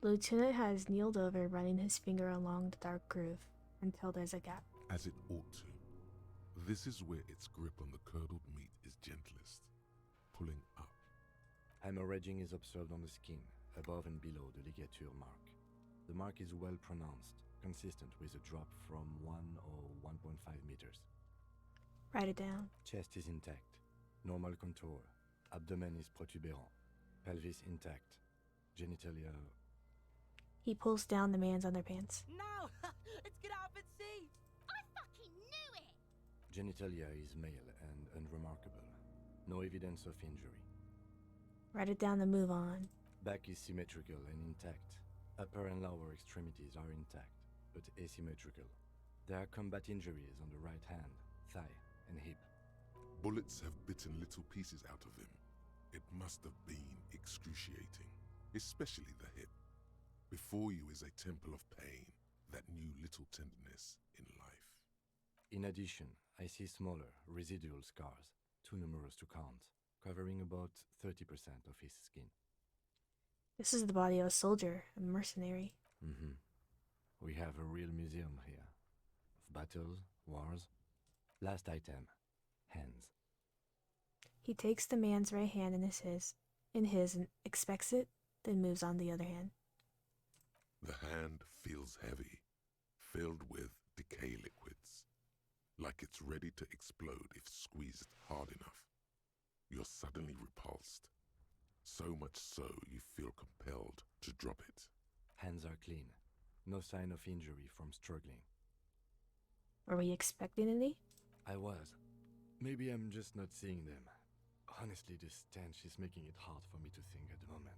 The lieutenant has kneeled over, running his finger along the dark groove until there's a gap. As it ought to. This is where its grip on the curdled meat is gentlest, pulling up. Hemorrhaging is observed on the skin, above and below the ligature mark. The mark is well pronounced, consistent with a drop from 1 or 1.5 meters. Write it down. Chest is intact, normal contour. Abdomen is protuberant, pelvis intact, genitalia... He pulls down the man's underpants. No! Let's get out and see! I fucking knew it! Genitalia is male and unremarkable. No evidence of injury. Write it down and move on. Back is symmetrical and intact. Upper and lower extremities are intact, but asymmetrical. There are combat injuries on the right hand, thigh, and hip. Bullets have bitten little pieces out of him. It must have been excruciating, especially the hip. Before you is a temple of pain that knew little tenderness in life. In addition, I see smaller, residual scars, too numerous to count, covering about 30% of his skin. This is the body of a soldier, a mercenary. Mm-hmm. We have a real museum here. Of battles, wars. Last item, hands. He takes the man's right hand in his. in his and expects it, then moves on the other hand. The hand feels heavy, filled with decay liquids, like it's ready to explode if squeezed hard enough. You're suddenly repulsed, so much so you feel compelled to drop it. Hands are clean. No sign of injury from struggling. Were we expecting any? I was. Maybe I'm just not seeing them. Honestly, this stench is making it hard for me to think at the moment.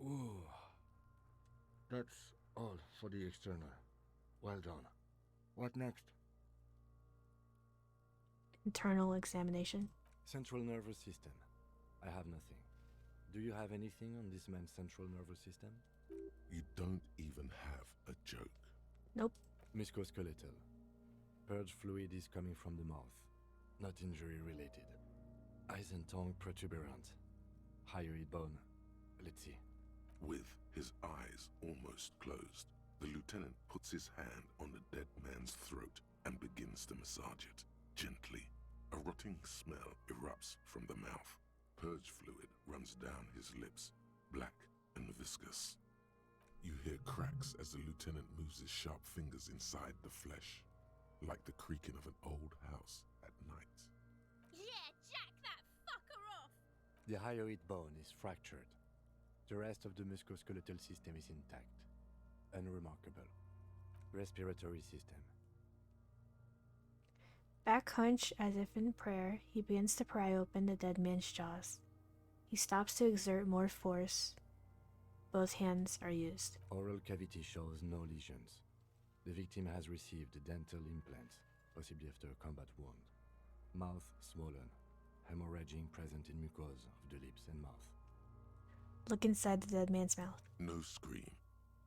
Ooh. That's all for the external. Well done. What next? Internal examination. Central nervous system. I have nothing. Do you have anything on this man's central nervous system? You don't even have a joke. Nope. Musculoskeletal. Purge fluid is coming from the mouth. Not injury related. Eyes and tongue protuberant. Hyoid bone. Let's see. With his eyes almost closed, the lieutenant puts his hand on the dead man's throat and begins to massage it, gently. A rotting smell erupts from the mouth. Purge fluid runs down his lips, black and viscous. You hear cracks as the lieutenant moves his sharp fingers inside the flesh, like the creaking of an old house at night. Yeah, jack that fucker off! The hyoid bone is fractured. The rest of the musculoskeletal system is intact. Unremarkable. Respiratory system. Back hunched as if in prayer, he begins to pry open the dead man's jaws. He stops to exert more force. Both hands are used. Oral cavity shows no lesions. The victim has received dental implants, possibly after a combat wound. Mouth swollen. Hemorrhaging present in mucosa of the lips and mouth. Look inside the dead man's mouth. No scream,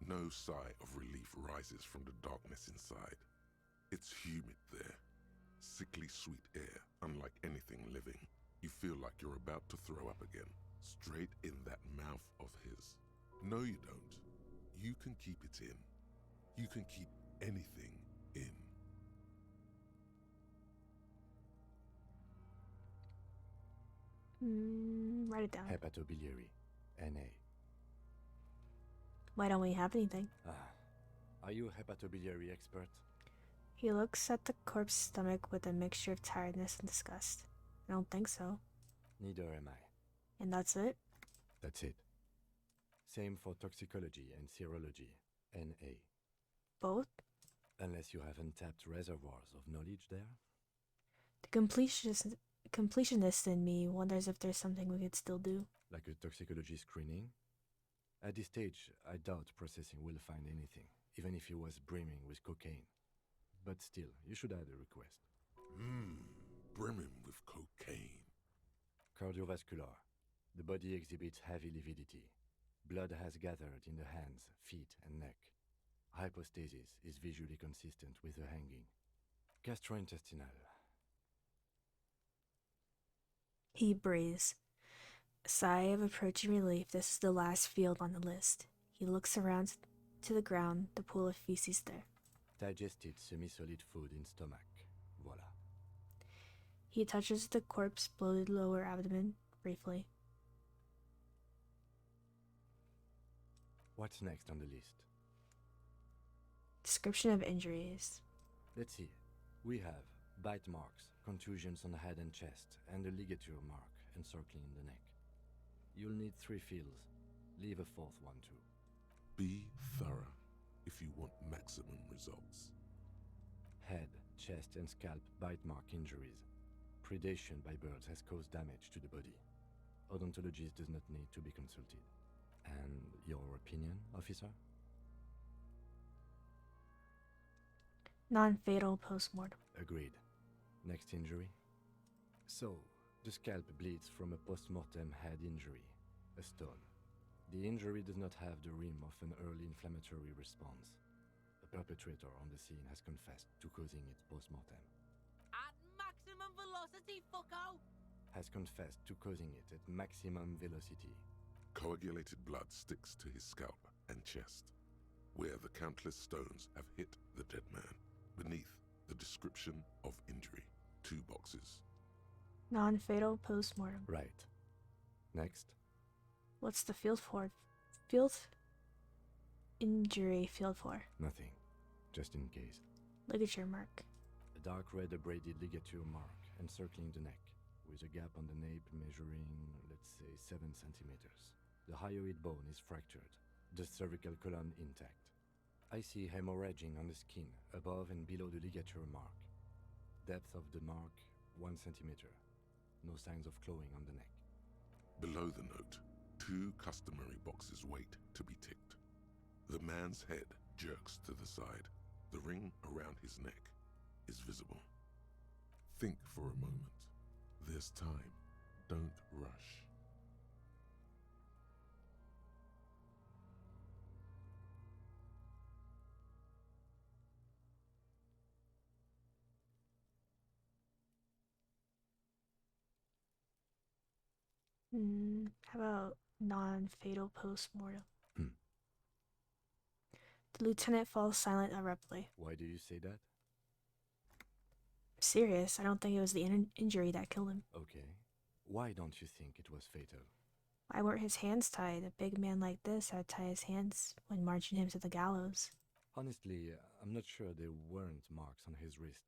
no sigh of relief rises from the darkness inside. It's humid there. Sickly sweet air, unlike anything living. You feel like you're about to throw up again, straight in that mouth of his. No, you don't. You can keep it in. You can keep anything in. Write it down. Hepatobiliary. NA. Why don't we have anything? Are you a hepatobiliary expert? He looks at the corpse's stomach with a mixture of tiredness and disgust. I don't think so. Neither am I. And that's it? That's it. Same for toxicology and serology. NA. Both? Unless you have untapped reservoirs of knowledge there? The completionist in me wonders if there's something we could still do. Like a toxicology screening? At this stage, I doubt processing will find anything, even if he was brimming with cocaine. But still, you should add a request. Brimming with cocaine. Cardiovascular. The body exhibits heavy lividity. Blood has gathered in the hands, feet, and neck. Hypostasis is visually consistent with the hanging. Gastrointestinal. He breathes. A sigh of approaching relief. This is the last field on the list. He looks around to the ground, the pool of feces there. Digested semi-solid food in stomach. Voila. He touches the corpse's bloated lower abdomen briefly. What's next on the list? Description of injuries. Let's see. We have bite marks, contusions on the head and chest, and a ligature mark encircling the neck. You'll need 3 fields. Leave a 4th one too. Be thorough if you want maximum results. Head, chest, and scalp bite mark injuries. Predation by birds has caused damage to the body. Odontologist does not need to be consulted. And your opinion, officer? Non-fatal post-mortem. Agreed. Next injury? So, the scalp bleeds from a post-mortem head injury, a stone. The injury does not have the rim of an early inflammatory response. The perpetrator on the scene has confessed to causing it post-mortem. At maximum velocity, fucko! Has confessed to causing it at maximum velocity. Coagulated blood sticks to his scalp and chest, where the countless stones have hit the dead man. Beneath, the description of injury. 2 boxes. Non-fatal post-mortem. Right. Next. What's the field for? Field injury field for? Nothing. Just in case. Ligature mark. A dark red abraded ligature mark encircling the neck, with a gap on the nape measuring, let's say, 7 centimeters. The hyoid bone is fractured, the cervical column intact. I see hemorrhaging on the skin, above and below the ligature mark. Depth of the mark, 1 centimeter. No signs of clawing on the neck. Below the note, 2 customary boxes wait to be ticked. The man's head jerks to the side. The ring around his neck is visible. Think for a moment. There's time. Don't rush. How about non-fatal post-mortem? The lieutenant falls silent abruptly. Why do you say that? Serious, I don't think it was the injury that killed him. Okay. Why don't you think it was fatal? Why weren't his hands tied? A big man like this had tie his hands when marching him to the gallows. Honestly, I'm not sure there weren't marks on his wrist.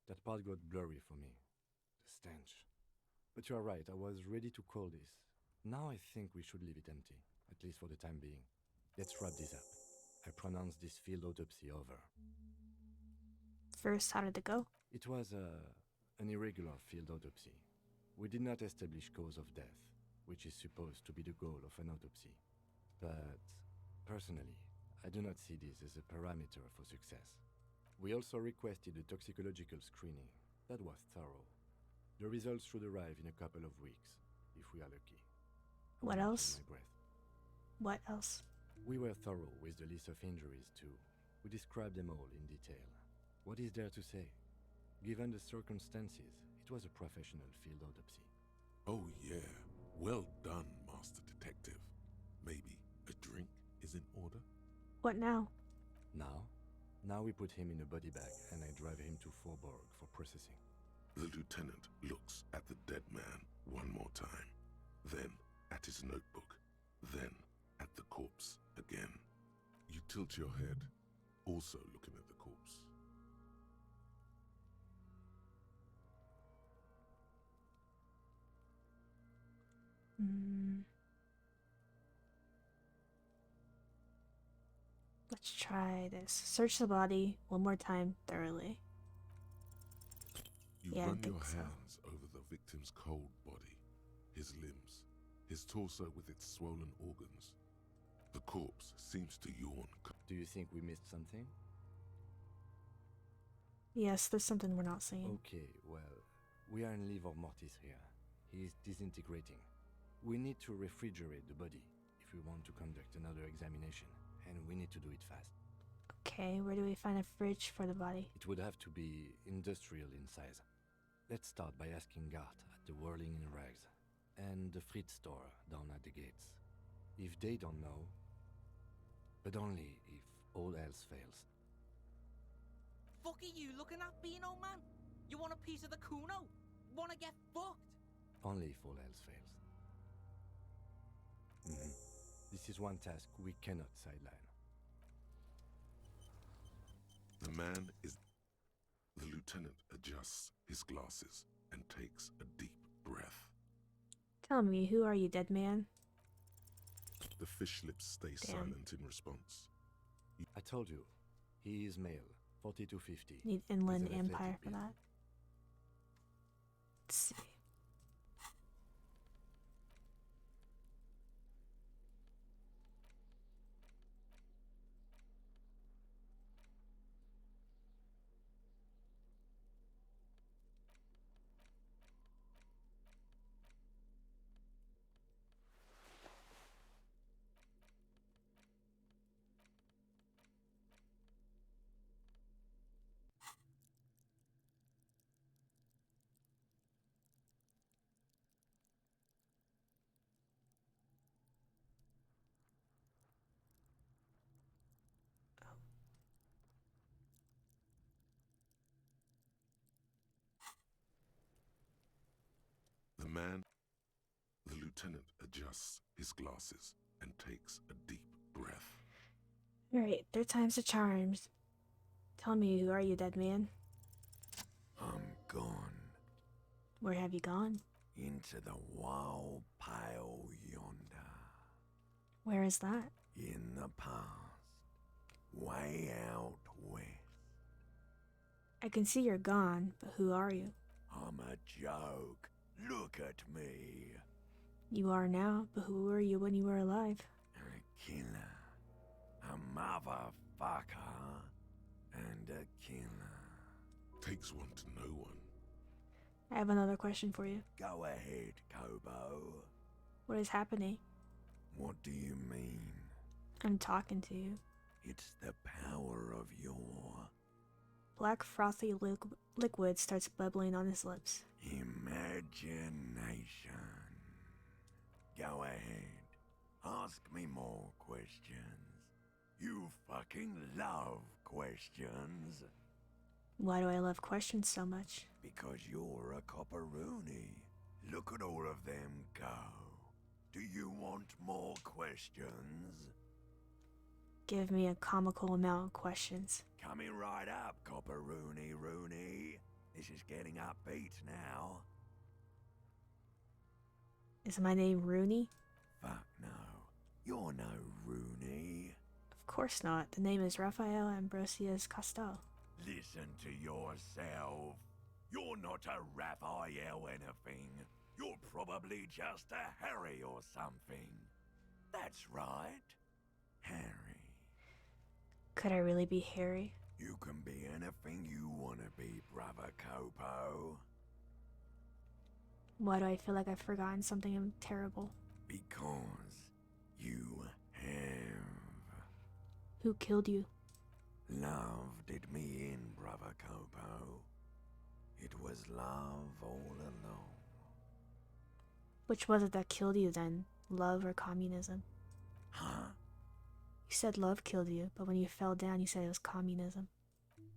That part got blurry for me. The stench. But you are right, I was ready to call this. Now I think we should leave it empty, at least for the time being. Let's wrap this up. I pronounce this field autopsy over. First, how did it go? It was an irregular field autopsy. We did not establish cause of death, which is supposed to be the goal of an autopsy. But, personally, I do not see this as a parameter for success. We also requested a toxicological screening. That was thorough. The results should arrive in a couple of weeks, if we are lucky. What else? My breath. What else? We were thorough with the list of injuries, too. We described them all in detail. What is there to say? Given the circumstances, it was a professional field autopsy. Oh yeah, well done, Master Detective. Maybe a drink is in order? What now? Now we put him in a body bag and I drive him to Faubourg for processing. The lieutenant looks at the dead man one more time, then at his notebook, then at the corpse again. You tilt your head, also looking at the corpse. Let's try this. Search the body one more time thoroughly. You run your hands over the victim's cold body, his limbs, his torso with its swollen organs. The corpse seems to yawn. Do you think we missed something? Yes, there's something we're not seeing. Okay, well, we are in livor mortis here. He is disintegrating. We need to refrigerate the body if we want to conduct another examination, and we need to do it fast. Okay, where do we find a fridge for the body? It would have to be industrial in size. Let's start by asking Gart at the Whirling in Rags and the Fritz store down at the gates. If they don't know, but only if all else fails. Fuck are you looking at, Beano man? You want a piece of the Kuno? Wanna get fucked? Only if all else fails. This is one task we cannot sideline. The man is... The lieutenant adjusts his glasses and takes a deep breath. Tell me, who are you, dead man? The fish lips stay silent in response. I told you, he is male, 40 to 50. Need Inland Empire for that. Let's see. The lieutenant adjusts his glasses and takes a deep breath. Alright, third time's the charms. Tell me, who are you, dead man? I'm gone. Where have you gone? Into the wild pale yonder. Where is that? In the past. Way out west. I can see you're gone, but who are you? I'm a joke. Look at me. You are now, but who were you when you were alive? A killer. A motherfucker. And a killer. Takes one to know one. I have another question for you. Go ahead, Kobo. What is happening? What do you mean? I'm talking to you. It's the power of your Black frothy liquid starts bubbling on his lips. imagination. Go ahead. Ask me more questions. You fucking love questions. Why do I love questions so much? Because you're a copperoonie. Look at all of them go. Do you want more questions? Give me a comical amount of questions. Coming right up, copperoonie Rooney. This is getting upbeat now. Is my name Rooney? Fuck no. You're no Rooney. Of course not. The name is Raphael Ambrosius Costel. Listen to yourself. You're not a Raphael anything. You're probably just a Harry or something. That's right. Harry. Could I really be Harry? You can be anything you want to be, Brother Copo. Why do I feel like I've forgotten something terrible? Because you have. Who killed you? Love did me in, Brother Copo. It was love all along. Which was it that killed you then? Love or communism? Huh? You said love killed you, but when you fell down you said it was communism.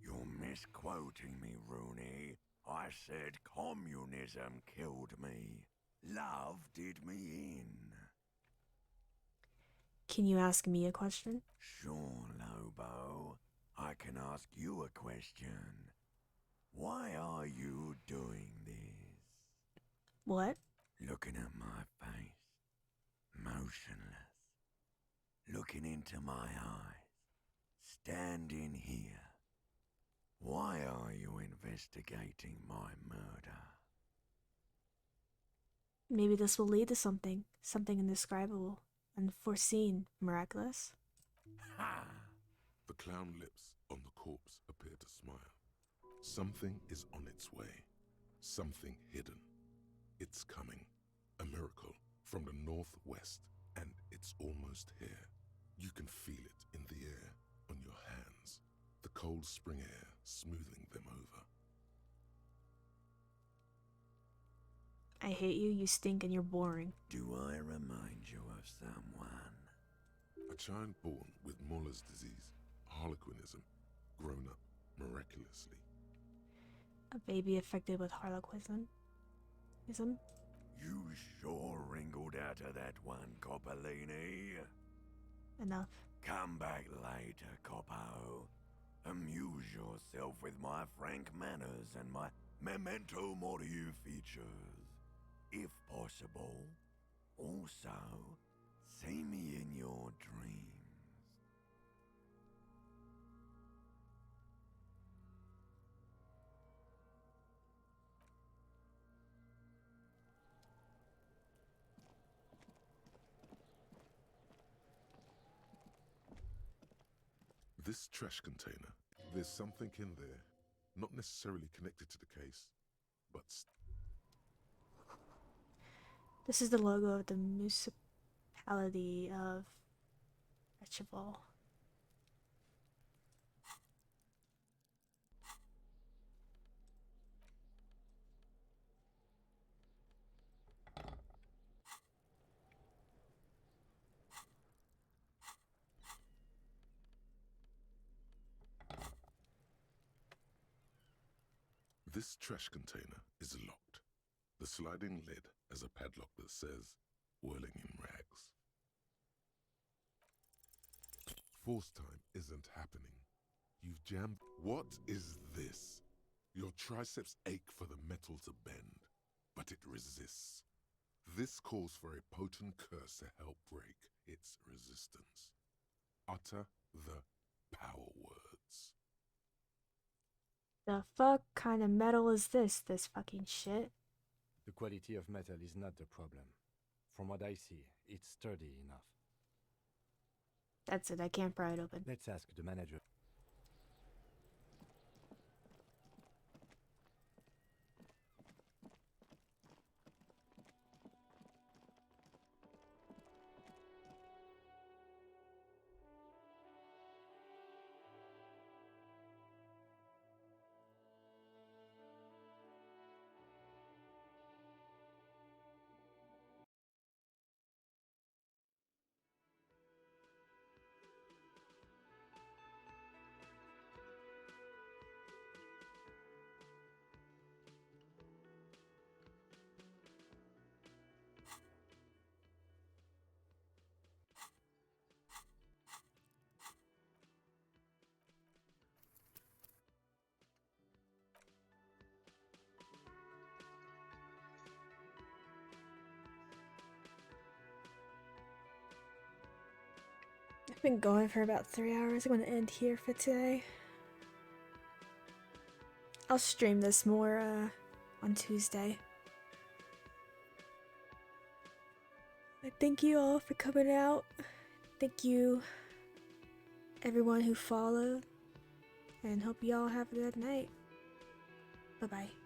You're misquoting me, Rooney. I said communism killed me. Love did me in. Can you ask me a question? Sure, Lobo. I can ask you a question. Why are you doing this? What? Looking at my face. Motionless. Looking into my eyes. Standing here. Why are you investigating my murder? Maybe this will lead to something. Something indescribable, unforeseen, miraculous. Ha! The clown lips on the corpse appear to smile. Something is on its way. Something hidden. It's coming. A miracle from the northwest, and it's almost here. You can feel it in the air, on your hands. The cold spring air smoothing them over. I hate you, you stink, and you're boring. Do I remind you of someone? A child born with Muller's disease, harlequinism, grown up miraculously. A baby affected with harlequinism? You sure wrinkled out of that one, Coppolini. Enough. Come back later, Coppo. Amuse yourself with my frank manners and my memento mori features. If possible. Also, see me in your dreams. This trash container, there's something in there, not necessarily connected to the case, but This is the logo of the municipality of Rechival. this trash container is locked. The sliding lid has a padlock that says, whirling in rags. Force time isn't happening. You've jammed. What is this? Your triceps ache for the metal to bend, but it resists. This calls for a potent curse to help break its resistance. Utter the power words. The fuck kind of metal is this fucking shit? The quality of metal is not the problem. From what I see, it's sturdy enough. That's it, I can't pry it open. Let's ask the manager. I've been going for about 3 hours. I'm gonna end here for today. I'll stream this more on Tuesday. I thank you all for coming out. Thank you everyone who followed, and hope you all have a good night. Bye bye.